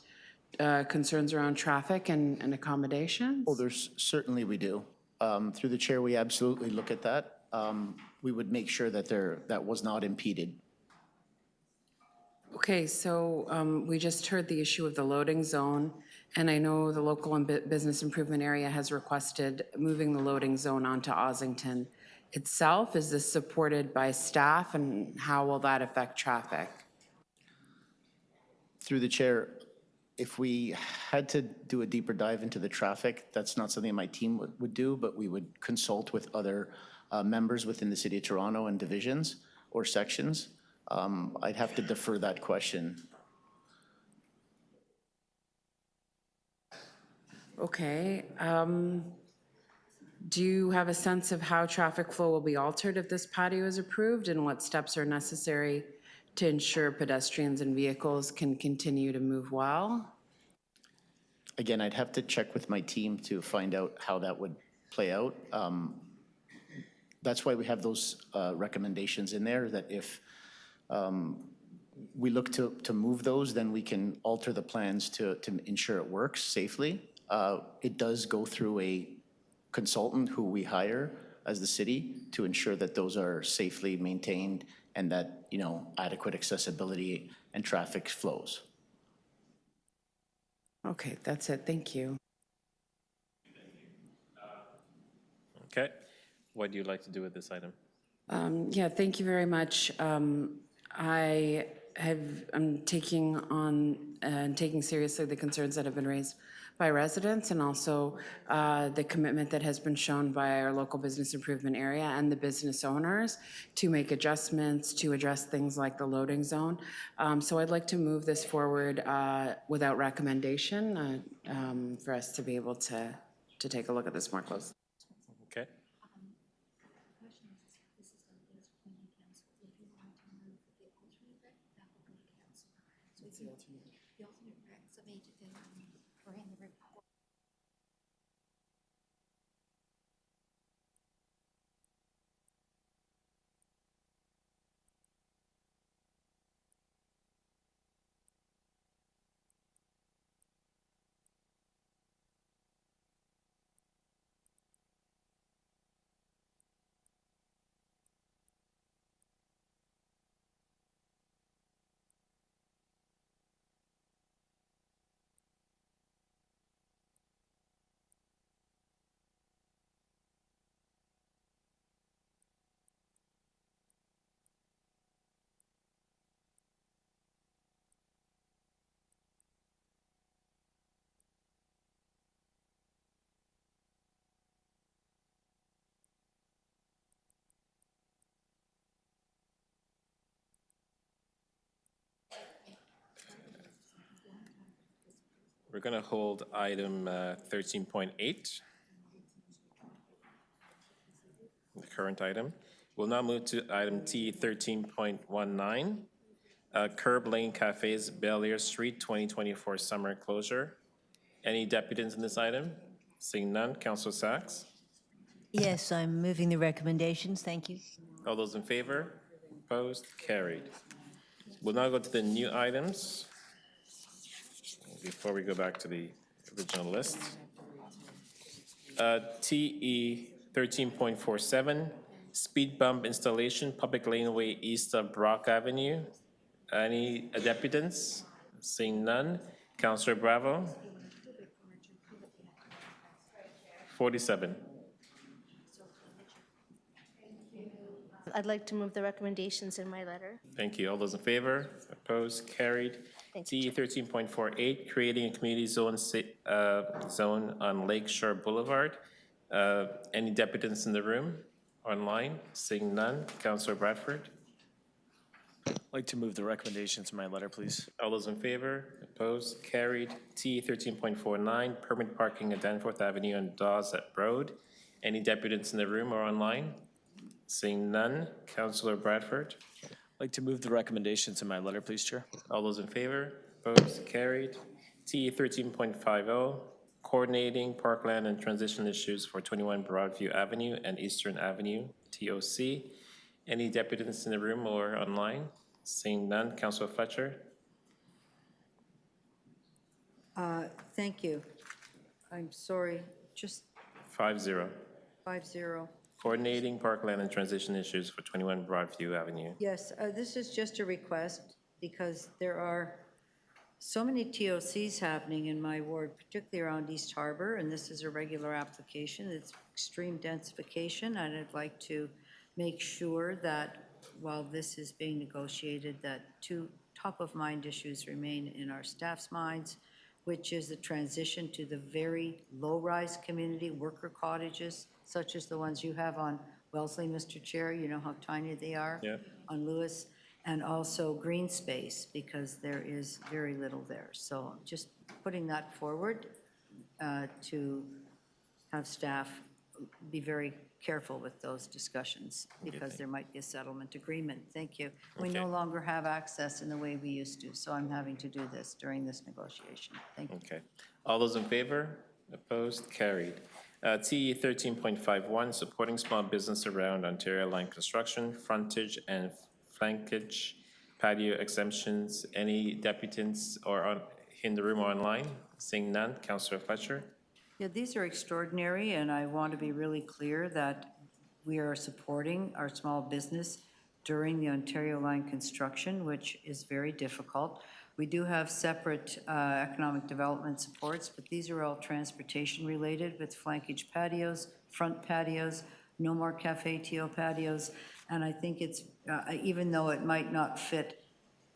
concerns around traffic and accommodations? Oh, there's, certainly we do. Through the chair, we absolutely look at that. We would make sure that that was not impeded. Okay, so we just heard the issue of the loading zone, and I know the local and business improvement area has requested moving the loading zone onto Ossington itself. Is this supported by staff, and how will that affect traffic? Through the chair, if we had to do a deeper dive into the traffic, that's not something my team would do, but we would consult with other members within the City of Toronto and divisions or sections. I'd have to defer that question. Okay. Do you have a sense of how traffic flow will be altered if this patio is approved, and what steps are necessary to ensure pedestrians and vehicles can continue to move well? Again, I'd have to check with my team to find out how that would play out. That's why we have those recommendations in there, that if we look to move those, then we can alter the plans to ensure it works safely. It does go through a consultant who we hire as the city to ensure that those are safely maintained and that, you know, adequate accessibility and traffic flows. Okay, that's it. Thank you. okay. What do you like to do with this item? Yeah, thank you very much. I'm taking on and taking seriously the concerns that have been raised by residents, and also the commitment that has been shown by our local business improvement area and the business owners to make adjustments to address things like the loading zone. So I'd like to move this forward without recommendation for us to be able to take a look at this more closely. Okay. We're going to hold item 13.8, the current item. We'll now move to item T 13.19, Curb Lane Cafes, Bel Air Street, 2024 summer closure. Any deputants in this item? Seeing none, Councilor Sachs. Yes, I'm moving the recommendations. Thank you. All those in favor? Opposed? Carried. We'll now go to the new items before we go back to the original list. TE 13.47, speed bump installation, public laneway east of Brock Avenue. Any deputants? Seeing none. Councilor Bravo. 47. I'd like to move the recommendations in my letter. Thank you. All those in favor? Opposed? Carried. T 13.48, creating a community zone zone on Lake Shore Boulevard. Any deputants in the room? Online? Seeing none. Councilor Bradford. I'd like to move the recommendations in my letter, please. All those in favor? Opposed? Carried. T 13.49, permit parking at Danforth Avenue and Dawes Road. Any deputants in the room or online? Seeing none. Councilor Bradford. I'd like to move the recommendations in my letter, please, Chair. All those in favor? Opposed? Carried. T 13.50, coordinating parkland and transition issues for 21 Broadview Avenue and Eastern Avenue, TOC. Any deputants in the room or online? Seeing none. Councilor Fletcher. Thank you. I'm sorry, just 5-0. 5-0. Coordinating parkland and transition issues for 21 Broadview Avenue. Yes, this is just a request because there are so many TOCs happening in my ward, particularly around East Harbor, and this is a regular application. It's extreme densification, and I'd like to make sure that while this is being negotiated, that two top-of-mind issues remain in our staff's minds, which is the transition to the very low-rise community worker cottages, such as the ones you have on Wellesley, Mr. Chair. You know how tiny they are. Yeah. On Lewis, and also green space, because there is very little there. So just putting that forward to have staff be very careful with those discussions, because there might be a settlement agreement. Thank you. We no longer have access in the way we used to, so I'm having to do this during this negotiation. Thank you. Okay. All those in favor? Opposed? Carried. TE 13.51, supporting small business around Ontario line construction, frontage and flankage, patio exemptions. Any deputants or in the room or online? Seeing none. Councillor Fletcher. Yeah, these are extraordinary, and I want to be really clear that we are supporting our small business during the Ontario line construction, which is very difficult. We do have separate economic development supports, but these are all transportation related with flankage patios, front patios, no more cafe TO patios. And I think it's, even though it might not fit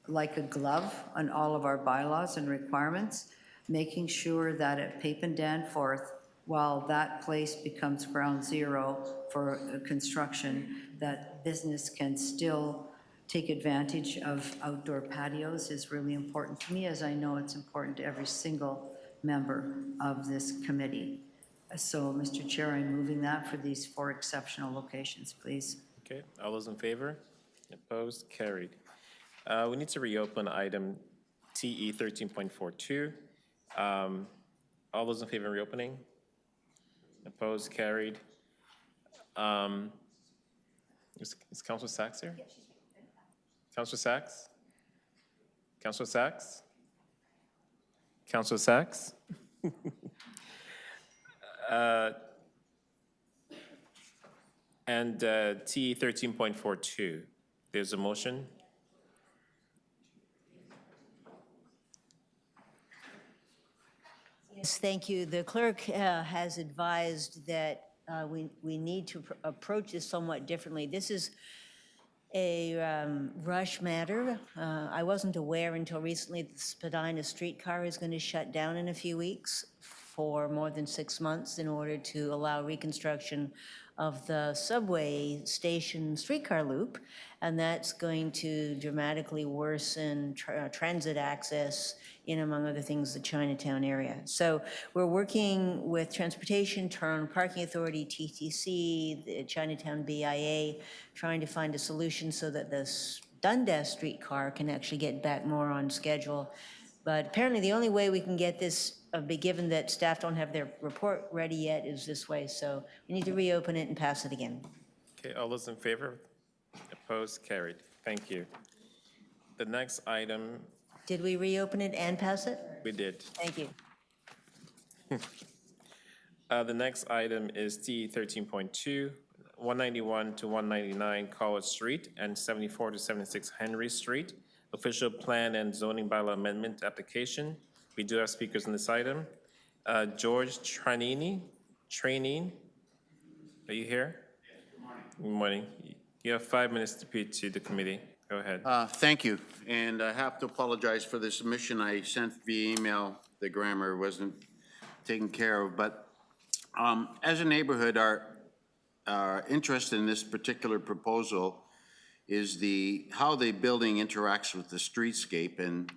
like a glove on all of our bylaws and requirements, making sure that at Pape and Danforth, while that place becomes ground zero for construction, that business can still take advantage of outdoor patios is really important to me, as I know it's important to every single member of this committee. So, Mr. Chair, I'm moving that for these 4 exceptional locations, please. Okay. All those in favor? Opposed? Carried. We need to reopen item TE 13.42. All those in favor of reopening? Opposed? Carried. Is Councilor Sachs here? Councilor Sachs? Councilor Sachs? Councilor Sachs? And T 13.42, there's a motion. Yes, thank you. The clerk has advised that we need to approach this somewhat differently. This is a rush matter. I wasn't aware until recently that the Spadina streetcar is going to shut down in a few weeks for more than 6 months in order to allow reconstruction of the subway station streetcar loop, and that's going to dramatically worsen transit access in, among other things, the Chinatown area. So we're working with Transportation, Toronto Parking Authority, TTC, the Chinatown BIA, trying to find a solution so that this Dundas streetcar can actually get back more on schedule. But apparently the only way we can get this, given that staff don't have their report ready yet, is this way. So we need to reopen it and pass it again. Okay, all those in favor? Opposed? Carried. Thank you. The next item, Did we reopen it and pass it? we did. Thank you. The next item is T 13.2, 191 to 199 College Street and 74 to 76 Henry Street, official plan and zoning bylaw amendment application. We do have speakers on this item. George Tranini, are you here? Good morning. You have 5 minutes to speak to the committee. Go ahead. Thank you, and I have to apologize for the submission I sent via email. The grammar wasn't taken care of, but as a neighborhood, our interest in this particular proposal is how the building interacts with the streetscape, and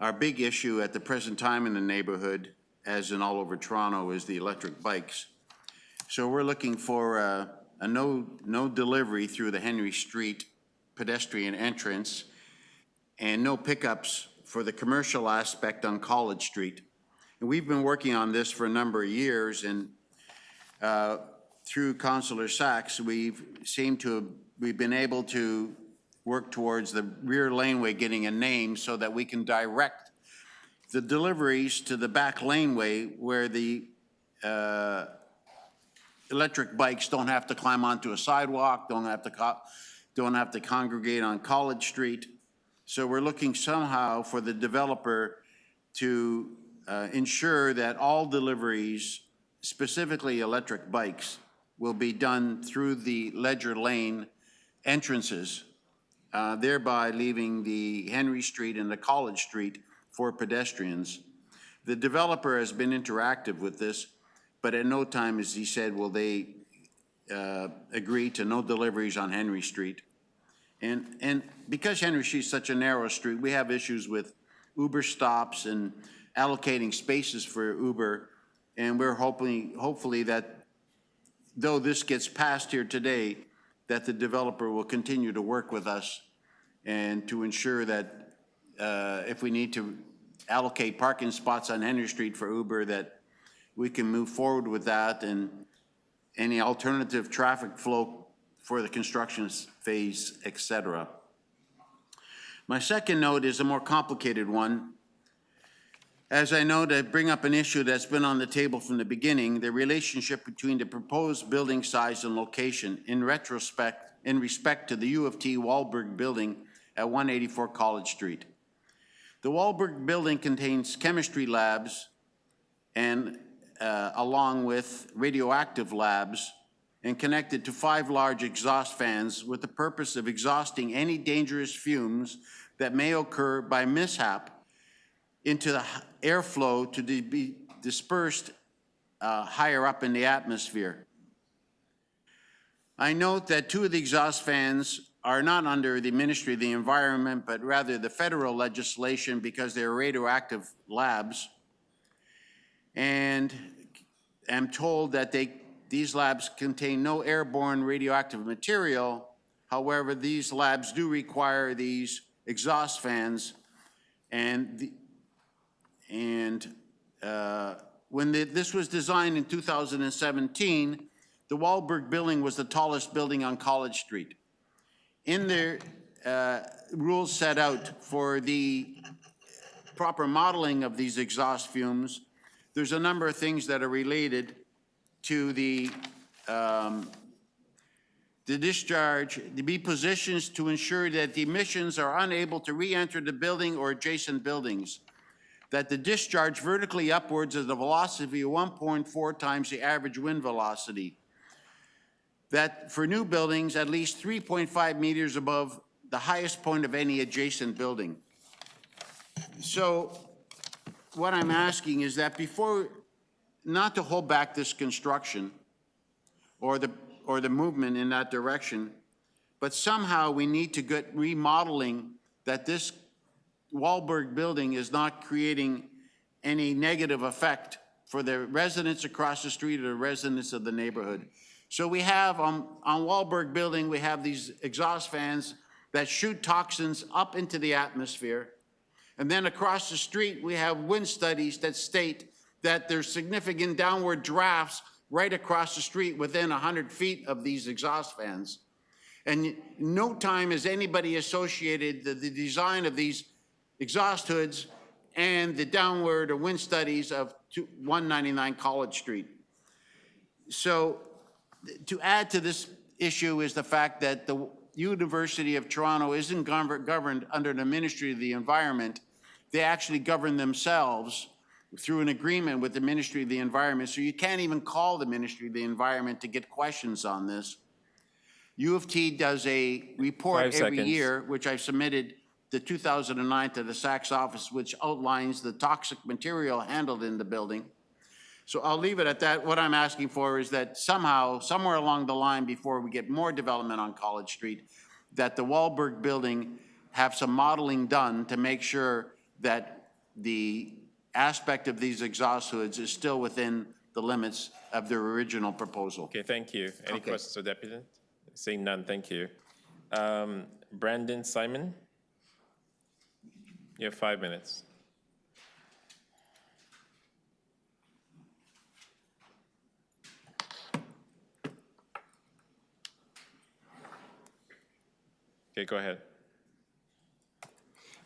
our big issue at the present time in the neighborhood, as in all over Toronto, is the electric bikes. So we're looking for a no delivery through the Henry Street pedestrian entrance and no pickups for the commercial aspect on College Street. And we've been working on this for a number of years, and through Councillor Sachs, we've been able to work towards the rear laneway getting a name so that we can direct the deliveries to the back laneway where the electric bikes don't have to climb onto a sidewalk, don't have to congregate on College Street. So we're looking somehow for the developer to ensure that all deliveries, specifically electric bikes, will be done through the Ledger Lane entrances, thereby leaving the Henry Street and the College Street for pedestrians. The developer has been interactive with this, but at no time, as he said, will they agree to no deliveries on Henry Street. And because Henry Street is such a narrow street, we have issues with Uber stops and allocating spaces for Uber. And we're hopefully that though this gets passed here today, that the developer will continue to work with us and to ensure that if we need to allocate parking spots on Henry Street for Uber, that we can move forward with that, and any alternative traffic flow for the construction phase, et cetera. My second note is a more complicated one. As I know, to bring up an issue that's been on the table from the beginning, the relationship between the proposed building size and location in respect to the U of T Wahlberg building at 184 College Street. The Wahlberg building contains chemistry labs and along with radioactive labs, and connected to 5 large exhaust fans with the purpose of exhausting any dangerous fumes that may occur by mishap into the airflow to be dispersed higher up in the atmosphere. I note that 2 of the exhaust fans are not under the Ministry of the Environment, but rather the federal legislation because they're radioactive labs. And I'm told that these labs contain no airborne radioactive material. However, these labs do require these exhaust fans. And when this was designed in 2017, the Wahlberg building was the tallest building on College Street. In their rules set out for the proper modeling of these exhaust fumes, there's a number of things that are related to the discharge to be positions to ensure that the emissions are unable to re-enter the building or adjacent buildings, that the discharge vertically upwards at a velocity of 1.4 times the average wind velocity, that for new buildings at least 3.5 meters above the highest point of any adjacent building. So what I'm asking is that not to hold back this construction, or the movement in that direction. But somehow we need to get remodeling that this Wahlberg building is not creating any negative effect for the residents across the street or the residents of the neighborhood. So we have on Wahlberg building, we have these exhaust fans that shoot toxins up into the atmosphere. And then across the street, we have wind studies that state that there's significant downward drafts right across the street within 100 feet of these exhaust fans. And no time has anybody associated the design of these exhaust hoods and the downward or wind studies of 199 College Street. So to add to this issue is the fact that the University of Toronto isn't governed under the Ministry of the Environment. They actually govern themselves through an agreement with the Ministry of the Environment. So you can't even call the Ministry of the Environment to get questions on this. U of T does a report every year, which I've submitted the 2009 to the SAC's office, which outlines the toxic material handled in the building. So I'll leave it at that. What I'm asking for is that somehow, somewhere along the line, before we get more development on College Street, that the Wahlberg building have some modeling done to make sure that the aspect of these exhaust hoods is still within the limits of their original proposal. Okay, thank you. Any questions for Deputy? Seeing none, thank you. Brandon Simon? You have 5 minutes. Okay, go ahead.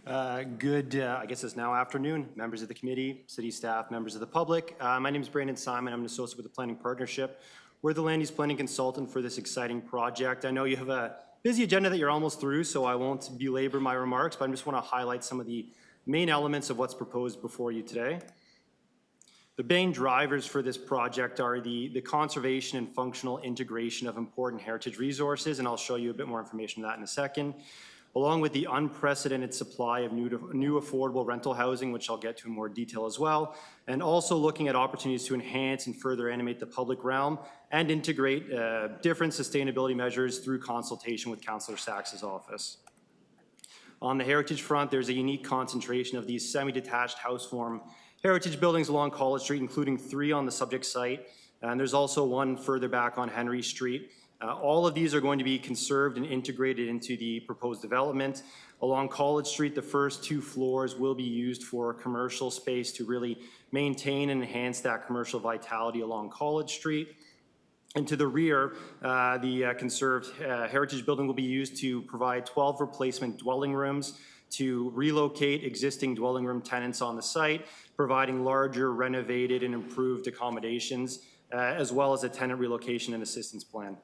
I guess it's now afternoon, members of the committee, city staff, members of the public. My name is Brandon Simon. I'm an associate with the Planning Partnership. We're the land use planning consultant for this exciting project. I know you have a busy agenda that you're almost through, so I won't belabor my remarks, but I just want to highlight some of the main elements of what's proposed before you today. The main drivers for this project are the conservation and functional integration of important heritage resources, and I'll show you a bit more information on that in a second, along with the unprecedented supply of new affordable rental housing, which I'll get to in more detail as well, and also looking at opportunities to enhance and further animate the public realm and integrate different sustainability measures through consultation with Councillor Sachs's office. On the heritage front, there's a unique concentration of these semi-detached house form heritage buildings along College Street, including 3 on the subject site, and there's also one further back on Henry Street. All of these are going to be conserved and integrated into the proposed development. Along College Street, the first 2 floors will be used for commercial space to really maintain and enhance that commercial vitality along College Street. And to the rear, the conserved heritage building will be used to provide 12 replacement dwelling rooms to relocate existing dwelling room tenants on the site, providing larger, renovated, and improved accommodations, as well as a tenant relocation and assistance plan.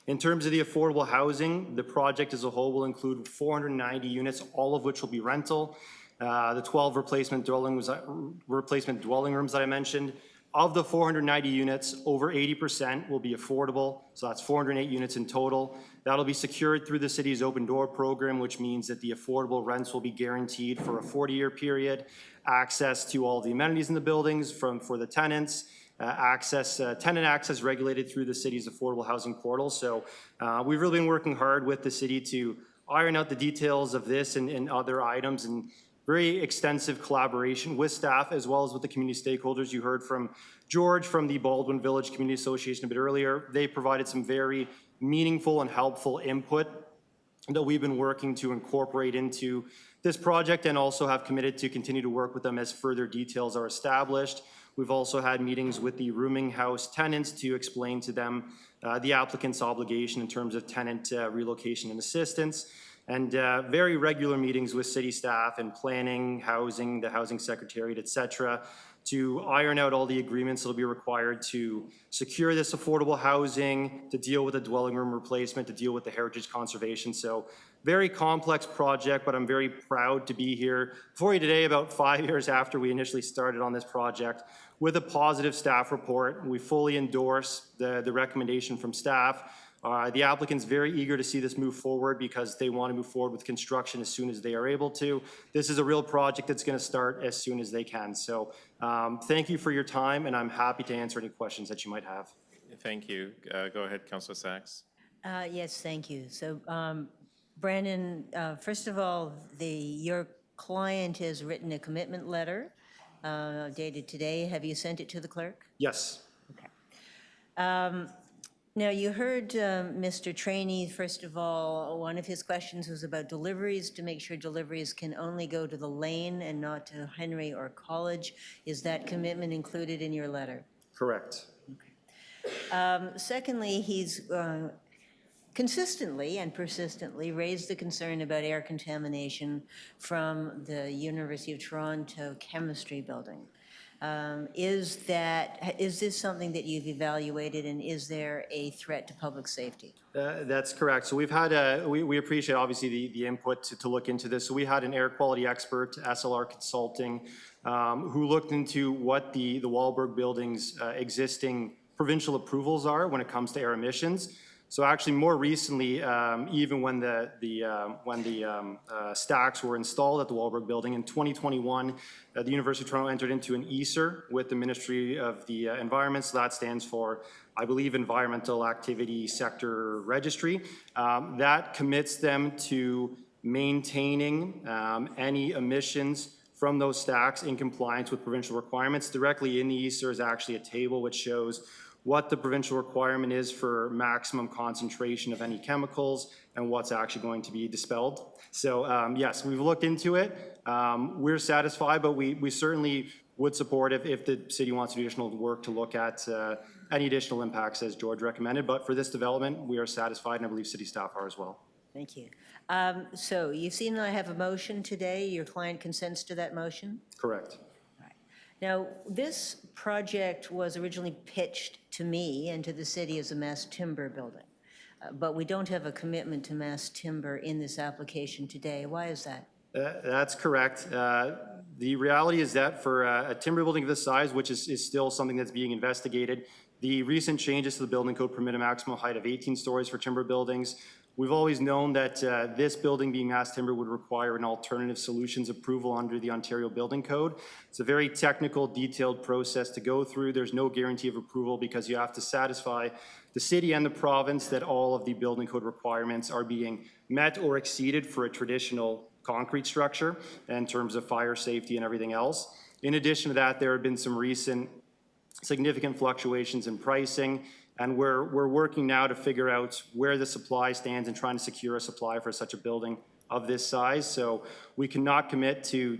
In terms of the affordable housing, the project as a whole will include 490 units, all of which will be rental. The 12 replacement dwelling rooms that I mentioned, of the 490 units, over 80% will be affordable. So that's 408 units in total. That'll be secured through the city's open door program, which means that the affordable rents will be guaranteed for a 40-year period, access to all the amenities in the buildings for the tenants, tenant access regulated through the city's affordable housing portal. So we've really been working hard with the city to iron out the details of this and other items, and very extensive collaboration with staff as well as with the community stakeholders. You heard from George from the Baldwin Village Community Association a bit earlier. They provided some very meaningful and helpful input that we've been working to incorporate into this project, and also have committed to continue to work with them as further details are established. We've also had meetings with the rooming house tenants to explain to them the applicant's obligation in terms of tenant relocation and assistance, and very regular meetings with city staff and planning, housing, the housing secretariat, et cetera, to iron out all the agreements that will be required to secure this affordable housing, to deal with the dwelling room replacement, to deal with the heritage conservation. So very complex project, but I'm very proud to be here for you today about 5 years after we initially started on this project with a positive staff report. We fully endorse the recommendation from staff. The applicant's very eager to see this move forward because they want to move forward with construction as soon as they are able to. This is a real project that's going to start as soon as they can. So thank you for your time, and I'm happy to answer any questions that you might have. Thank you. Go ahead, Councilor Sachs. Yes, thank you. So, Brandon, first of all, your client has written a commitment letter dated today. Have you sent it to the clerk? Yes. Now, you heard Mr. Trainee, first of all, one of his questions was about deliveries, to make sure deliveries can only go to the lane and not to Henry or College. Is that commitment included in your letter? Correct. Secondly, he's consistently and persistently raised the concern about air contamination from the University of Toronto chemistry building. Is this something that you've evaluated, and is there a threat to public safety? That's correct. So we've had, we appreciate obviously the input to look into this. So we had an air quality expert, SLR Consulting, who looked into what the Wahlberg building's existing provincial approvals are when it comes to air emissions. So actually, more recently, even when the stacks were installed at the Wahlberg building in 2021, the University of Toronto entered into an ESER with the Ministry of the Environment. So that stands for, I believe, Environmental Activity Sector Registry. That commits them to maintaining any emissions from those stacks in compliance with provincial requirements. Directly in the ESER is actually a table which shows what the provincial requirement is for maximum concentration of any chemicals and what's actually going to be dispelled. So yes, we've looked into it. We're satisfied, but we certainly would support if the city wants to do additional work to look at any additional impacts as George recommended. But for this development, we are satisfied, and I believe city staff are as well. Thank you. So you've seen that I have a motion today. Your client consents to that motion? Correct. Now, this project was originally pitched to me and to the city as a mass timber building, but we don't have a commitment to mass timber in this application today. Why is that? That's correct. The reality is that for a timber building of this size, which is still something that's being investigated, the recent changes to the building code permit a maximum height of 18 stories for timber buildings. We've always known that this building being mass timber would require an alternative solutions approval under the Ontario Building Code. It's a very technical, detailed process to go through. There's no guarantee of approval because you have to satisfy the city and the province that all of the building code requirements are being met or exceeded for a traditional concrete structure in terms of fire safety and everything else. In addition to that, there have been some recent significant fluctuations in pricing, and we're working now to figure out where the supply stands and trying to secure a supply for such a building of this size. So we cannot commit to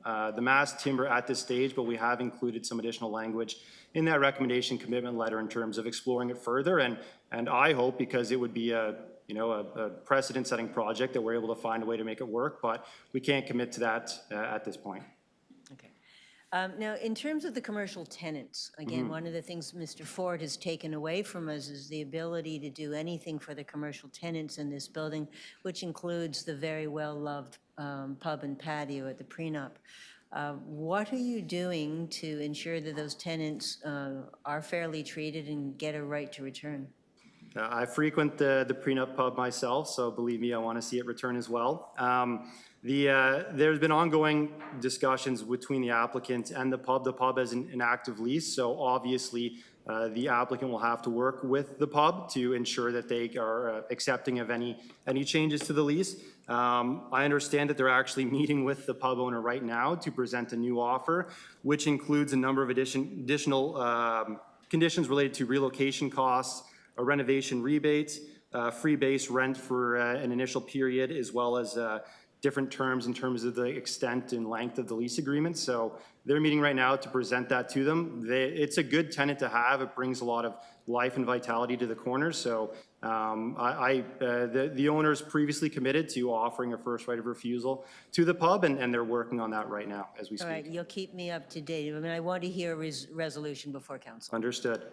the mass timber at this stage, but we have included some additional language in that recommendation commitment letter in terms of exploring it further. And I hope, because it would be a precedent-setting project, that we're able to find a way to make it work, but we can't commit to that at this point. Now, in terms of the commercial tenants, again, one of the things Mr. Ford has taken away from us is the ability to do anything for the commercial tenants in this building, which includes the very well-loved pub and patio at the prenup. What are you doing to ensure that those tenants are fairly treated and get a right to return? I frequent the prenup pub myself, so believe me, I want to see it return as well. There's been ongoing discussions between the applicant and the pub. The pub has an active lease, so obviously the applicant will have to work with the pub to ensure that they are accepting of any changes to the lease. I understand that they're actually meeting with the pub owner right now to present a new offer, which includes a number of additional conditions related to relocation costs, a renovation rebate, free base rent for an initial period, as well as different terms in terms of the extent and length of the lease agreement. So they're meeting right now to present that to them. It's a good tenant to have. It brings a lot of life and vitality to the corner. So the owners previously committed to offering a first right of refusal to the pub, and they're working on that right now as we speak. All right, you'll keep me up to date. I mean, I want to hear a resolution before council. Understood.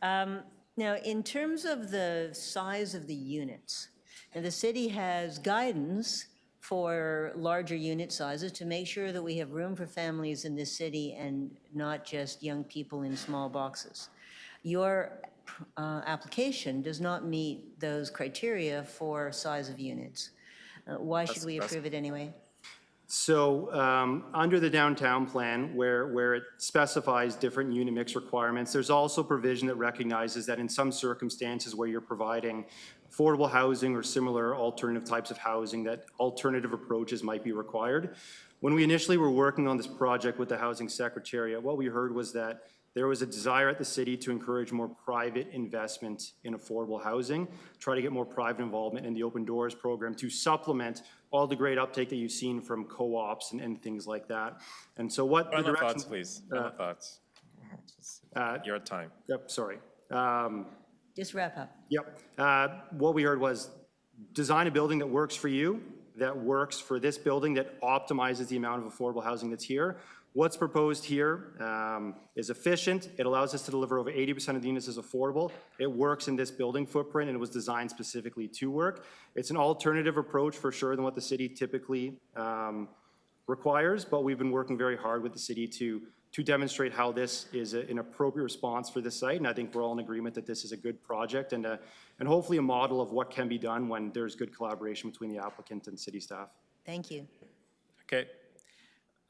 Now, in terms of the size of the units, and the city has guidance for larger unit sizes to make sure that we have room for families in this city and not just young people in small boxes. Your application does not meet those criteria for size of units. Why should we approve it anyway? So under the downtown plan, where it specifies different unit mix requirements, there's also provision that recognizes that in some circumstances where you're providing affordable housing or similar alternative types of housing, that alternative approaches might be required. When we initially were working on this project with the Housing Secretariat, what we heard was that there was a desire at the city to encourage more private investment in affordable housing, try to get more private involvement in the Open Doors program to supplement all the great uptake that you've seen from co-ops and things like that. And so what the Final direction... thoughts, please. Final thoughts. Your time. Yep, sorry. Just wrap up. Yep. What we heard was design a building that works for you, that works for this building, that optimizes the amount of affordable housing that's here. What's proposed here is efficient. It allows us to deliver over 80% of the units as affordable. It works in this building footprint, and it was designed specifically to work. It's an alternative approach for sure than what the city typically requires, but we've been working very hard with the city to demonstrate how this is an appropriate response for this site, and I think we're all in agreement that this is a good project and hopefully a model of what can be done when there's good collaboration between the applicant and city staff. Thank you. Okay.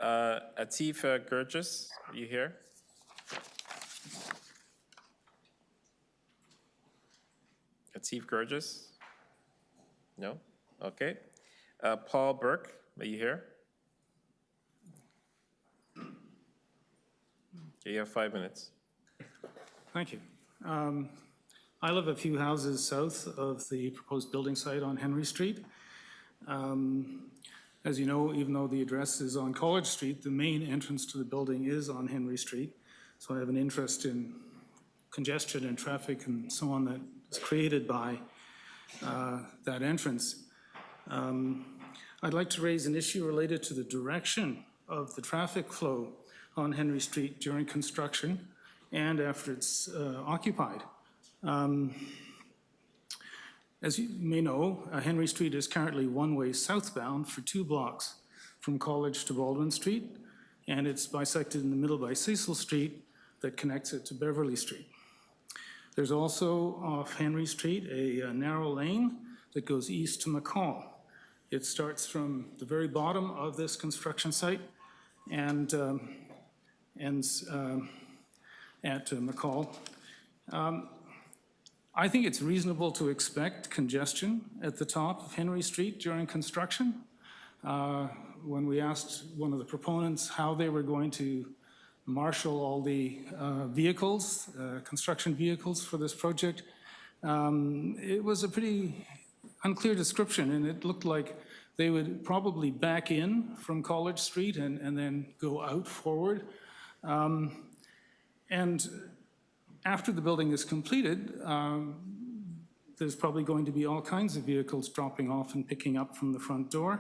Atif Gurgis, are you here? Atif Gurgis? No? Okay. Paul Burke, are you here? Okay, you have 5 minutes. Thank you. I live a few houses south of the proposed building site on Henry Street. As you know, even though the address is on College Street, the main entrance to the building is on Henry Street. So I have an interest in congestion and traffic and so on that is created by that entrance. I'd like to raise an issue related to the direction of the traffic flow on Henry Street during construction and after it's occupied. As you may know, Henry Street is currently one-way southbound for 2 blocks from College to Baldwin Street, and it's bisected in the middle by Cecil Street that connects it to Beverly Street. There's also off Henry Street a narrow lane that goes east to McCall. It starts from the very bottom of this construction site and ends at McCall. I think it's reasonable to expect congestion at the top of Henry Street during construction. When we asked one of the proponents how they were going to marshal all the vehicles, construction vehicles for this project, it was a pretty unclear description, and it looked like they would probably back in from College Street and then go out forward. And after the building is completed, there's probably going to be all kinds of vehicles dropping off and picking up from the front door.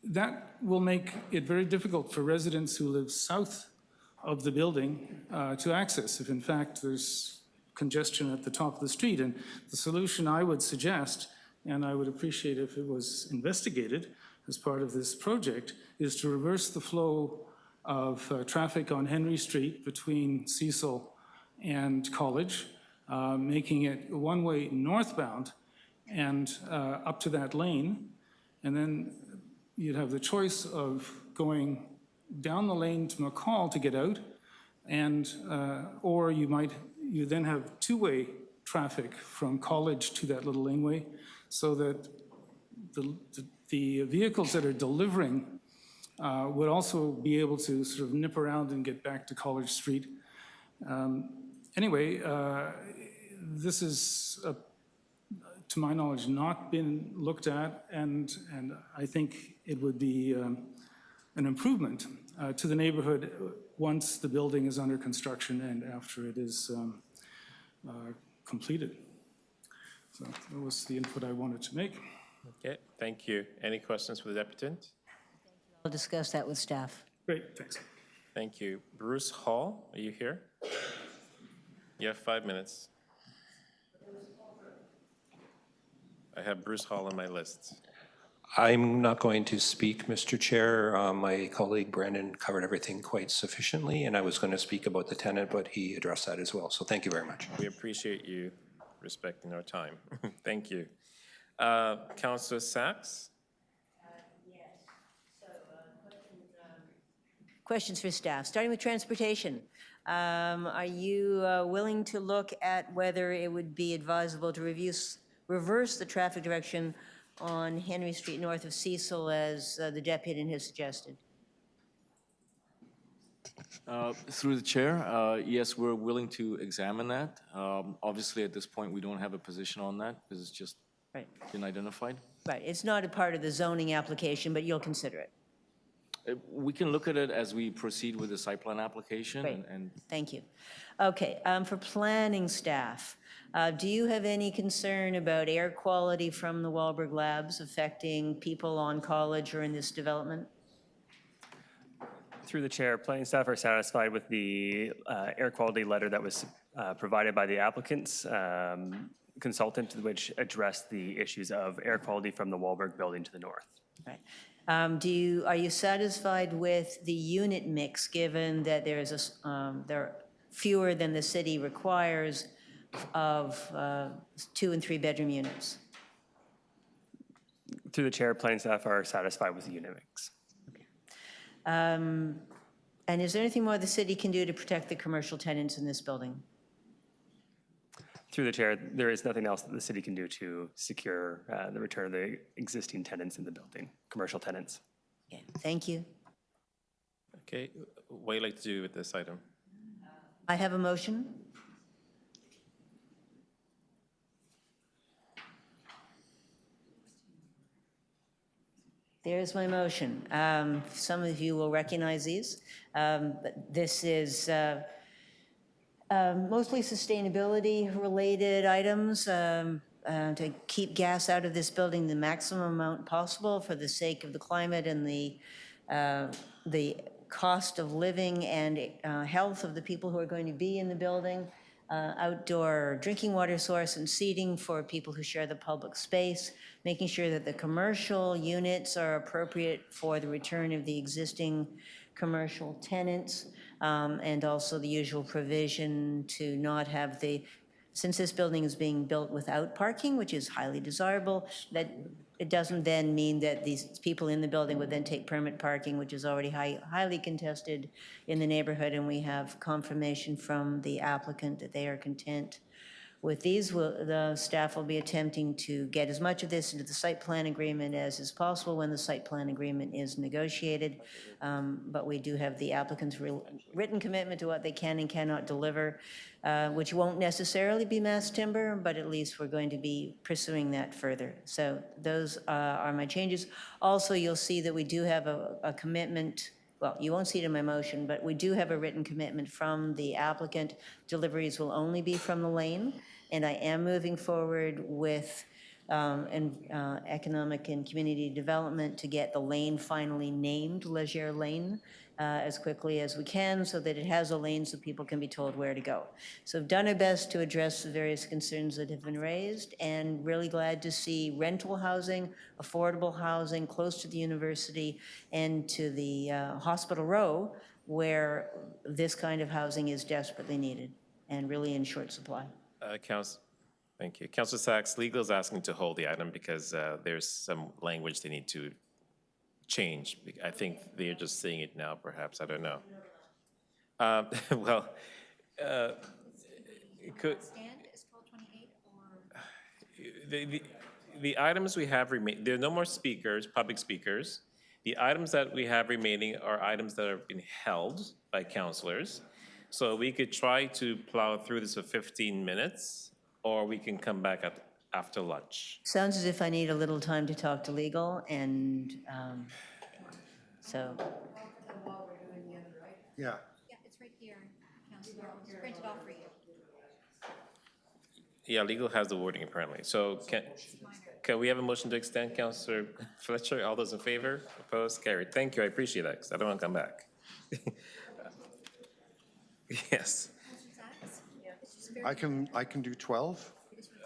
That will make it very difficult for residents who live south of the building to access if in fact there's congestion at the top of the street. And the solution I would suggest, and I would appreciate if it was investigated as part of this project, is to reverse the flow of traffic on Henry Street between Cecil and College, making it one-way northbound and up to that lane. And then you'd have the choice of going down the lane to McCall to get out, and or you then have two-way traffic from College to that little laneway, so that the vehicles that are delivering would also be able to sort of nip around and get back to College Street. Anyway, this is, to my knowledge, not been looked at, and I think it would be an improvement to the neighborhood once the building is under construction and after it is completed. So that was the input I wanted to make. Okay, thank you. Any questions for the deputant? I'll discuss that with staff. Great, thanks. Thank you. Bruce Hall, are you here? You have 5 minutes. I have Bruce Hall on my list. I'm not going to speak, Mr. Chair. My colleague Brandon covered everything quite sufficiently, and I was going to speak about the tenant, but he addressed that as well. So thank you very much. We appreciate you respecting our time. Thank you. Counselor Sachs? Questions for staff, starting with transportation. Are you willing to look at whether it would be advisable to reverse the traffic direction on Henry Street north of Cecil as the deputy has suggested? Through the chair, yes, we're willing to examine that. Obviously, at this point, we don't have a position on that because it's just been identified. Right, it's not a part of the zoning application, but you'll consider it. We can look at it as we proceed with the site plan application. Great. And Thank you. Okay, for planning staff, do you have any concern about air quality from the Wahlberg Labs affecting people on College or in this development? Through the chair, planning staff are satisfied with the air quality letter that was provided by the applicant's consultant, which addressed the issues of air quality from the Wahlberg building to the north. Right. Are you satisfied with the unit mix, given that there is there are fewer than the city requires of 2 and 3 bedroom units? Through the chair, planning staff are satisfied with the unit mix. And is there anything more the city can do to protect the commercial tenants in this building? Through the chair, there is nothing else that the city can do to secure the return of the existing tenants in the building, commercial tenants. Okay, thank you. Okay, what do you like to do with this item? I have a motion. There's my motion. Some of you will recognize these, but this is mostly sustainability-related items to keep gas out of this building the maximum amount possible for the sake of the climate and the cost of living and health of the people who are going to be in the building. Outdoor drinking water source and seating for people who share the public space, making sure that the commercial units are appropriate for the return of the existing commercial tenants, and also the usual provision to not have since this building is being built without parking, which is highly desirable, that it doesn't then mean that these people in the building would then take permit parking, which is already highly contested in the neighborhood, and we have confirmation from the applicant that they are content with these. The staff will be attempting to get as much of this into the site plan agreement as is possible when the site plan agreement is negotiated, but we do have the applicant's written commitment to what they can and cannot deliver, which won't necessarily be mass timber, but at least we're going to be pursuing that further. So those are my changes. Also, you'll see that we do have a commitment. Well, you won't see it in my motion, but we do have a written commitment from the applicant. Deliveries will only be from the lane, and I am moving forward with economic and community development to get the lane finally named Leger Lane as quickly as we can, so that it has a lane so people can be told where to go. So I've done our best to address the various concerns that have been raised, and really glad to see rental housing, affordable housing close to the university and to the Hospital Row, where this kind of housing is desperately needed and really in short supply. Thank you. Councilor Sachs, legal is asking to hold the item because there's some language they need to change. I think they're just seeing it now, perhaps. I don't know. Well, the items we have remain. There are no more speakers, public speakers. The items that we have remaining are items that have been held by councilors. So we could try to plow through this for 15 minutes, or we can come back after lunch. Sounds as if I need a little time to talk to legal, and so. Yeah. Yeah, it's right here, Councilor. It's printed off for you. Yeah, legal has the wording apparently. So can we have a motion to extend, Councilor Fletcher? All those in favor? Opposed? Carried. Thank you. I appreciate that because I don't want to come back. Yes. I can do 12.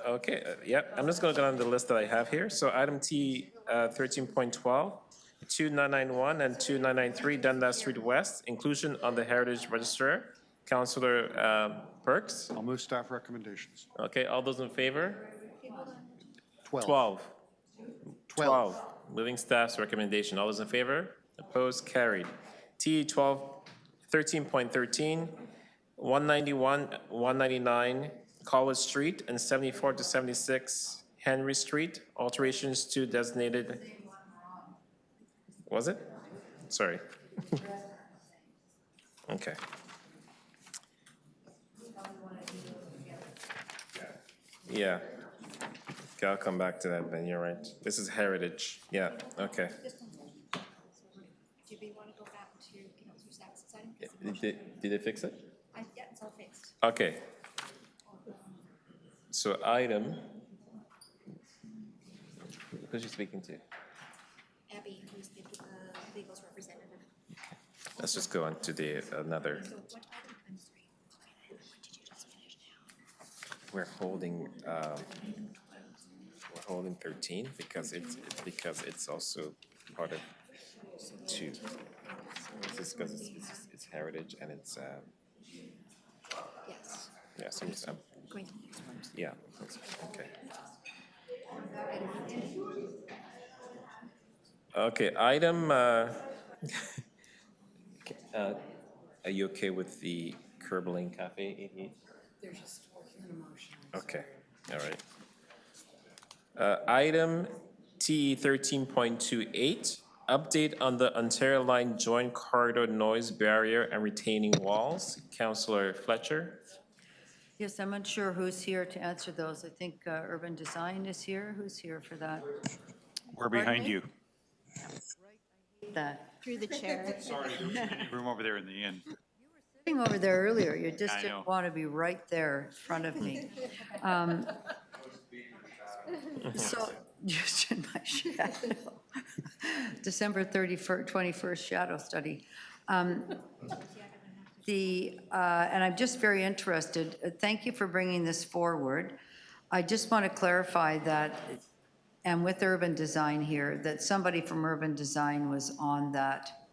Okay, yep, I'm just gonna go down the list that I have here. So item T 13.12, 2991 and 2993 Dundas Street West, inclusion on the Heritage Register. Councilor Perks? I'll move staff recommendations. Okay, all those in favor? 12. 12. 12, moving staff's recommendation. All those in favor? Opposed? Carried. T 13.13, 191, 199 College Street and 74 to 76 Henry Street, alterations to designated. Was it? Sorry. Okay. Yeah. Okay, I'll come back to that then, you're right. This is heritage, yeah, okay. Do we want to go back to Councillor Sachs' item? Did it fix it? Yeah, it's all fixed. Okay. So item, who's you speaking to? Abby, who's the legal's representative. Let's just go on to the another. So what item, I'm sorry, what did you just finish now? We're holding 13 because it's also part of 2. This is because it's heritage and it's Yes. yeah, so it's, Going to the next one. yeah, okay. Okay, item, are you okay with the Curb Lane Cafe 88? They're just working on a motion. Okay, all right. Item T 13.28, update on the Ontario Line Joint Corridor Noise Barrier and Retaining Walls. Councillor Fletcher. Yes, I'm unsure who's here to answer those. I think Urban Design is here. Who's here for that? We're behind you. That. Through the chair. Sorry, there was any room over there in the end. Sitting over there earlier, you just I know. didn't want to be right there in front of me. So, just in my shadow. December 31st, 21st shadow study. And I'm just very interested, thank you for bringing this forward. I just want to clarify that, and with Urban Design here, that somebody from Urban Design was on that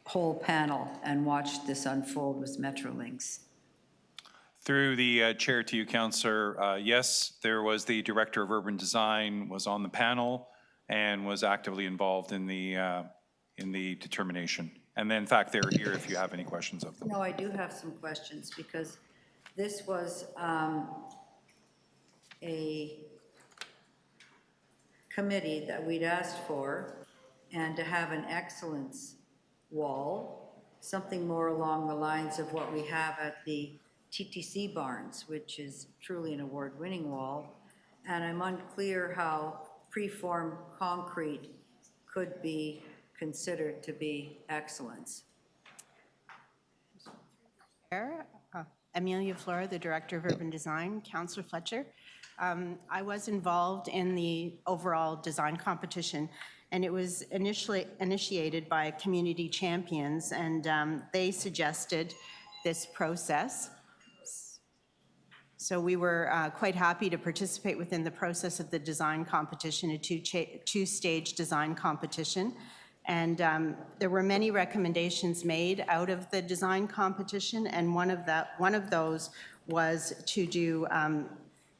whole panel and watched this unfold with Metrolinx. Through the chair to you, Councillor, yes, there was the Director of Urban Design was on the panel and was actively involved in the determination. And then, in fact, they're here if you have any questions of them. No, I do have some questions because this was a committee that we'd asked for, and to have an excellence wall, something more along the lines of what we have at the TTC Barns, which is truly an award-winning wall. And I'm unclear how preformed concrete could be considered to be excellence. Amelia Flora, the Director of Urban Design, Councillor Fletcher. I was involved in the overall design competition, and it was initially initiated by community champions, and they suggested this process. So we were quite happy to participate within the process of the design competition, a two-stage design competition. And there were many recommendations made out of the design competition, and one of those was to do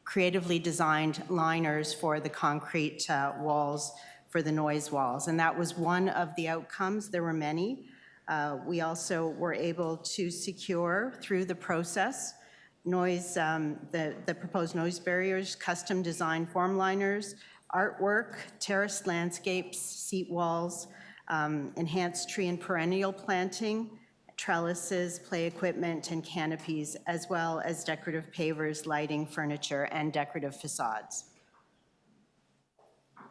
creatively designed liners for the concrete walls, for the noise walls. And that was one of the outcomes. There were many. We also were able to secure through the process the proposed noise barriers, custom design form liners, artwork, terraced landscapes, seat walls, enhanced tree and perennial planting, trellises, play equipment, and canopies, as well as decorative pavers, lighting, furniture, and decorative facades.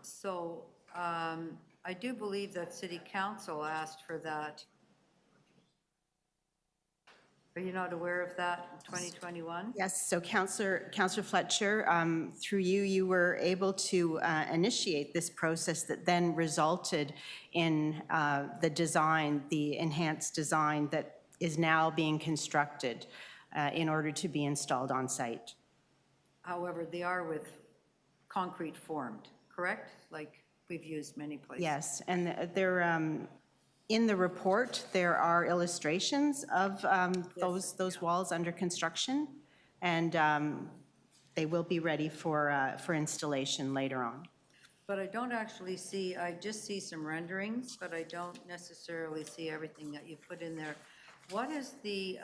So I do believe that City Council asked for that. Are you not aware of that in 2021? Yes, so Councillor Fletcher, through you, you were able to initiate this process that then resulted in the design, the enhanced design that is now being constructed in order to be installed on site. However, they are with concrete formed, correct? Like we've used many places. Yes, and they're in the report, there are illustrations of those walls under construction, and they will be ready for installation later on. But I don't actually see, I just see some renderings, but I don't necessarily see everything that you put in there. What is the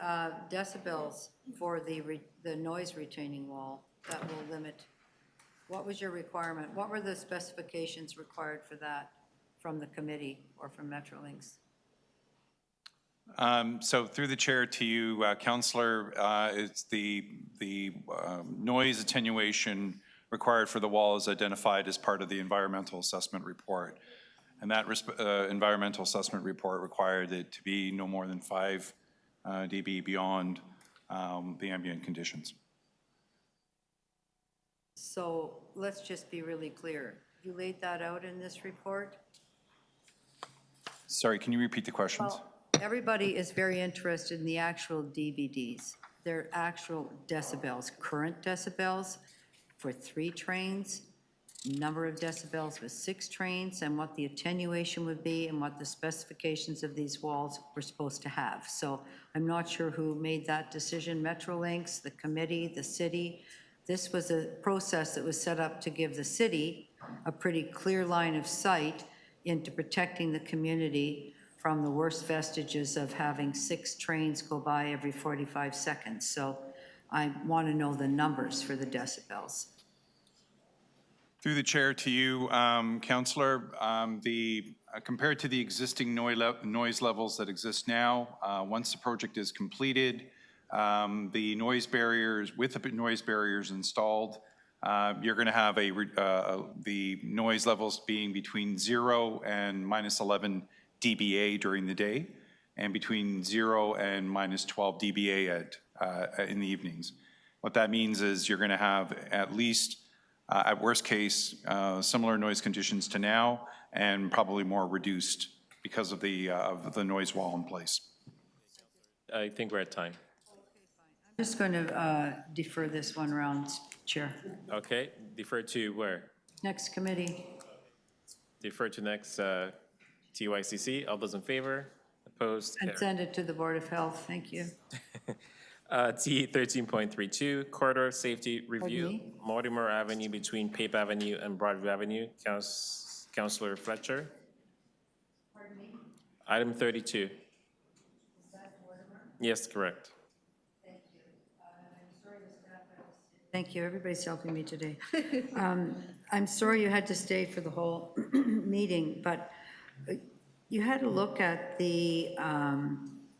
decibels for the noise retaining wall that will limit? What was your requirement? What were the specifications required for that from the committee or from Metrolinx? So through the chair to you, Councillor, it's the noise attenuation required for the wall is identified as part of the environmental assessment report. And that environmental assessment report required it to be no more than 5 dB beyond the ambient conditions. So let's just be really clear. You laid that out in this report? Sorry, can you repeat the questions? Well, everybody is very interested in the actual DVDs, their actual decibels, current decibels for 3 trains, number of decibels with 6 trains, and what the attenuation would be and what the specifications of these walls were supposed to have. So I'm not sure who made that decision, Metrolinx, the committee, the city. This was a process that was set up to give the city a pretty clear line of sight into protecting the community from the worst vestiges of having 6 trains go by every 45 seconds. So I want to know the numbers for the decibels. Through the chair to you, Councillor, compared to the existing noise levels that exist now, once the project is completed, the noise barriers, with the noise barriers installed, you're going to have the noise levels being between 0 and -11 dBA during the day, and between 0 and -12 dBA in the evenings. What that means is you're going to have at least, at worst case, similar noise conditions to now, and probably more reduced because of the noise wall in place. I think we're at time. I'm just going to defer this one round, Chair. Okay, defer to where? Next committee. Defer to next TYCC. All those in favor? Opposed? And send it to the Board of Health. Thank you. T 13.32, corridor safety review, me? Mortimer Avenue between Pape Avenue and Broadview Avenue. Councillor Fletcher. Pardon me? Item 32. Is that Mortimer? Yes, correct. Thank you. I'm sorry the staff had to. Thank you. Everybody's helping me today. I'm sorry you had to stay for the whole meeting, but you had to look at the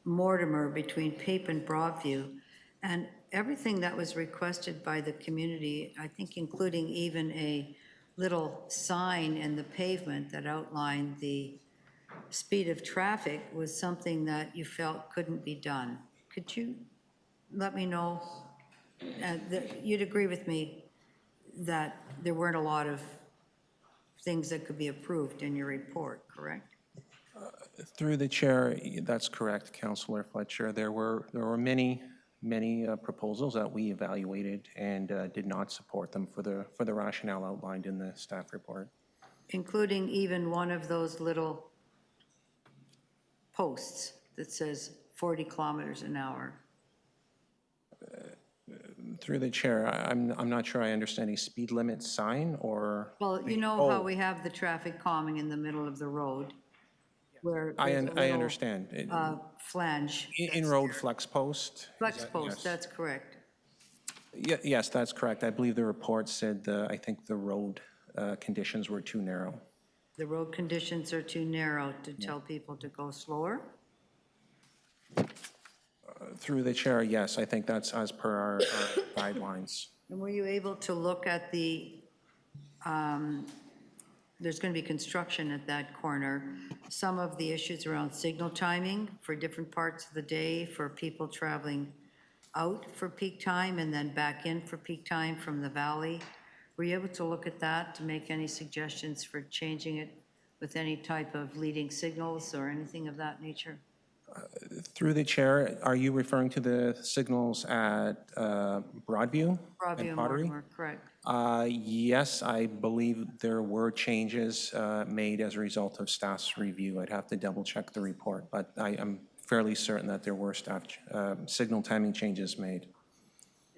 Mortimer between Pape and Broadview, and everything that was requested by the community, I think including even a little sign in the pavement that outlined the speed of traffic, was something that you felt couldn't be done. Could you let me know, that you'd agree with me that there weren't a lot of things that could be approved in your report, correct? Through the chair, that's correct, Councillor Fletcher. There were many proposals that we evaluated and did not support them for the rationale outlined in the staff report. Including even one of those little posts that says 40 kilometers an hour. Through the chair, I'm not sure I understand a speed limit sign or. Well, you know how we have the traffic calming in the middle of the road? Where I there's a little, understand. flange. In road flex post? Flex post, that's correct. Yes, that's correct. I believe the report said, I think the road conditions were too narrow. The road conditions are too narrow to tell people to go slower? Through the chair, yes, I think that's as per our guidelines. And were you able to look at the, there's going to be construction at that corner, some of the issues around signal timing for different parts of the day for people traveling out for peak time and then back in for peak time from the valley? Were you able to look at that to make any suggestions for changing it with any type of leading signals or anything of that nature? Through the chair, are you referring to the signals at Broadview? Broadview and and Pottery? Mortimer, correct. Yes, I believe there were changes made as a result of staff's review. I'd have to double check the report, but I am fairly certain that there were staff signal timing changes made.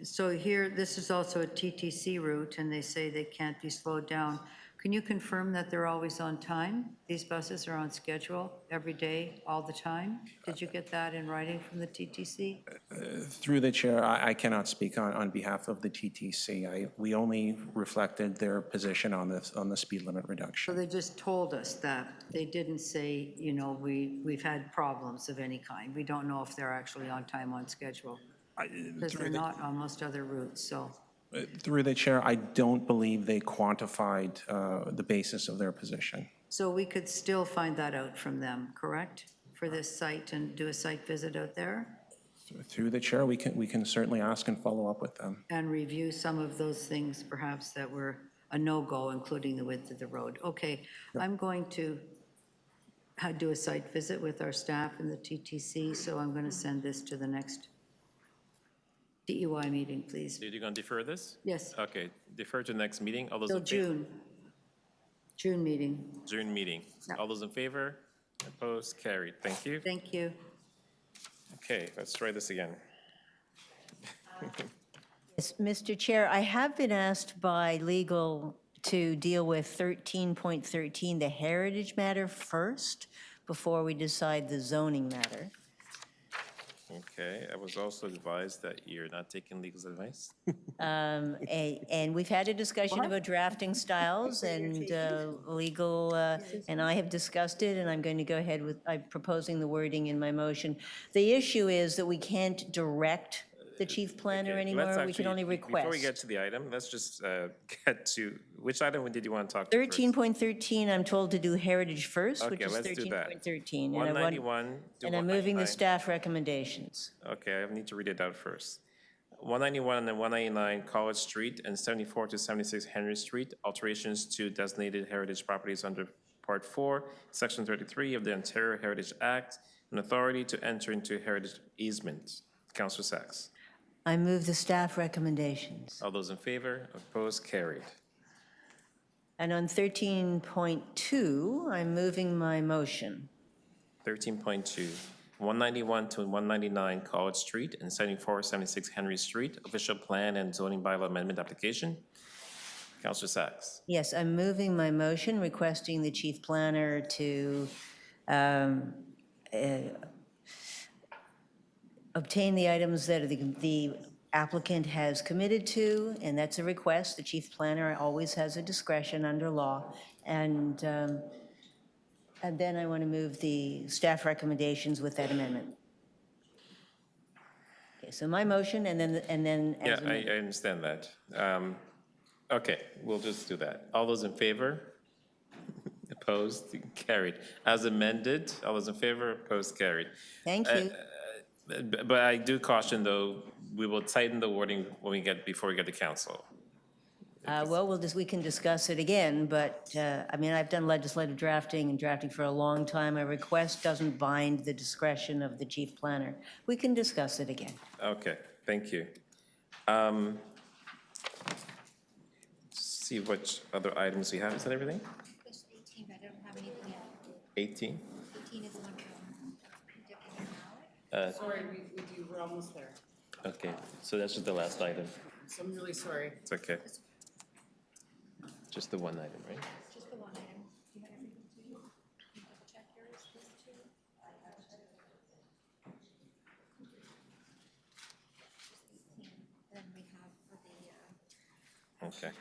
So here, this is also a TTC route, and they say they can't be slowed down. Can you confirm that they're always on time? These buses are on schedule every day, all the time? Did you get that in writing from the TTC? Through the chair, I cannot speak on behalf of the TTC. We only reflected their position on the speed limit So reduction. they just told us that. They didn't say, you know, we've had problems of any kind. We don't know if they're actually on time, on schedule. Because they're not on most other routes, so. Through the chair, I don't believe they quantified the basis of their position. So we could still find that out from them, correct? For this site and do a site visit out there Through the chair, we can certainly ask and follow up with them. and review some of those things perhaps that were a no-go, including the width of the road. Okay, I'm going to do a site visit with our staff in the TTC, so I'm going to send this to the next DEY meeting, please. You're going to defer this? Yes, Okay, defer to the next meeting. All those till in favor? June meeting. June meeting. Yeah. All those in favor? Opposed? Carried. Thank you. Thank you. Okay, let's try this again. Yes, Mr. Chair, I have been asked by legal to deal with 13.13, the heritage matter first, before we decide the zoning matter. Okay, I was also advised that you're not taking legal advice. And we've had a discussion about drafting styles, and legal, and I have discussed it, and I'm going to go ahead with, I'm proposing the wording in my motion. The issue is that we can't direct the chief planner Okay, let's anymore, we can actually- only request. Before we get to the item, let's just get to, which item did you want to talk to first? 13.13, I'm told to do heritage first, which Okay, is let's do that. 13.13. 191 to And I'm moving the 199. staff recommendations. Okay, I need to read it out first. 191 and 199 College Street and 74 to 76 Henry Street, alterations to designated heritage properties under Part 4, Section 33 of the Ontario Heritage Act, an authority to enter into heritage easement. Councillor Sachs. I move the staff recommendations. All those in favor? Opposed? Carried. And on 13.2, I'm moving my motion. 13.2, 191 to 199 College Street and 74, 76 Henry Street, official plan and zoning bylaw amendment application. Councillor Sachs. Yes, I'm moving my motion requesting the chief planner to obtain the items that the applicant has committed to, and that's a request. The chief planner always has a discretion under law. And then I want to move the staff recommendations with that amendment. Okay, so my motion, and then Yeah, as amended. I understand that. Okay, we'll just do that. All those in favor? Opposed? Carried. As amended, all those in favor? Opposed? Carried. Thank you. But I do caution, though, we will tighten the wording before we get to council. Well, we can discuss it again, but, I mean, I've done legislative drafting and drafting for a long time. A request doesn't bind the discretion of the chief planner. We can discuss it again. Okay, thank you. See which other items we have. Is that everything? There's 18, but I don't have anything yet. 18? 18 is the one from Deputy Mayor Sorry, we're almost there. Okay, so that's just the last item. So I'm really sorry. It's okay. Just the one item, right? Just the one item. You had everything to do? Can you double check yours, these two? Just 18. Then we have for the, Okay.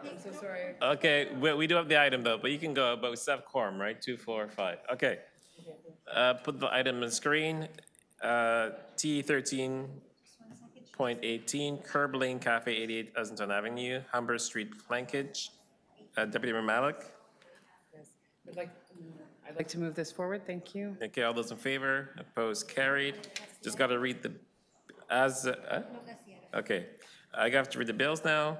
I'm so sorry. Okay, we do have the item though, but you can go, but we still have quorum, right? 2, 4, 5. Okay. Put the item on the screen. T 13.18, Curb Lane Cafe, 88 Pleasanton Avenue, Humber Street flankage. Deputy Mayor Malik. Yes. I'd like to move this forward. Thank you. Okay, all those in favor? Opposed? Carried. Just got to read the, okay. I have to read the bills now.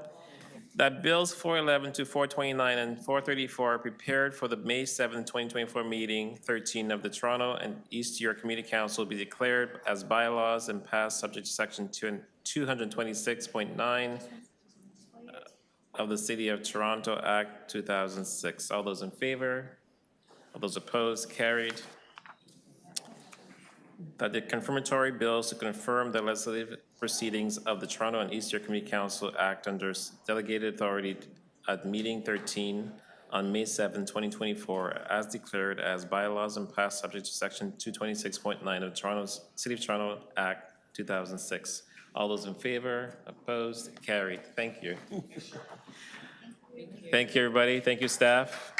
That bills 411 to 429 and 434 are prepared for the May 7, 2024 meeting 13 of the Toronto and East York Community Council be declared as bylaws and passed subject to section 226.9 of the City of Toronto Act 2006. All those in favor? All those opposed? Carried. That the confirmatory bills to confirm the legislative proceedings of the Toronto and East York Community Council Act under delegated authority at meeting 13 on May 7, 2024, as declared as bylaws and passed subject to section 226.9 of Toronto's City of Toronto Act 2006. All those in favor? Opposed? Carried. Thank you. Thank you, everybody. Thank you, staff.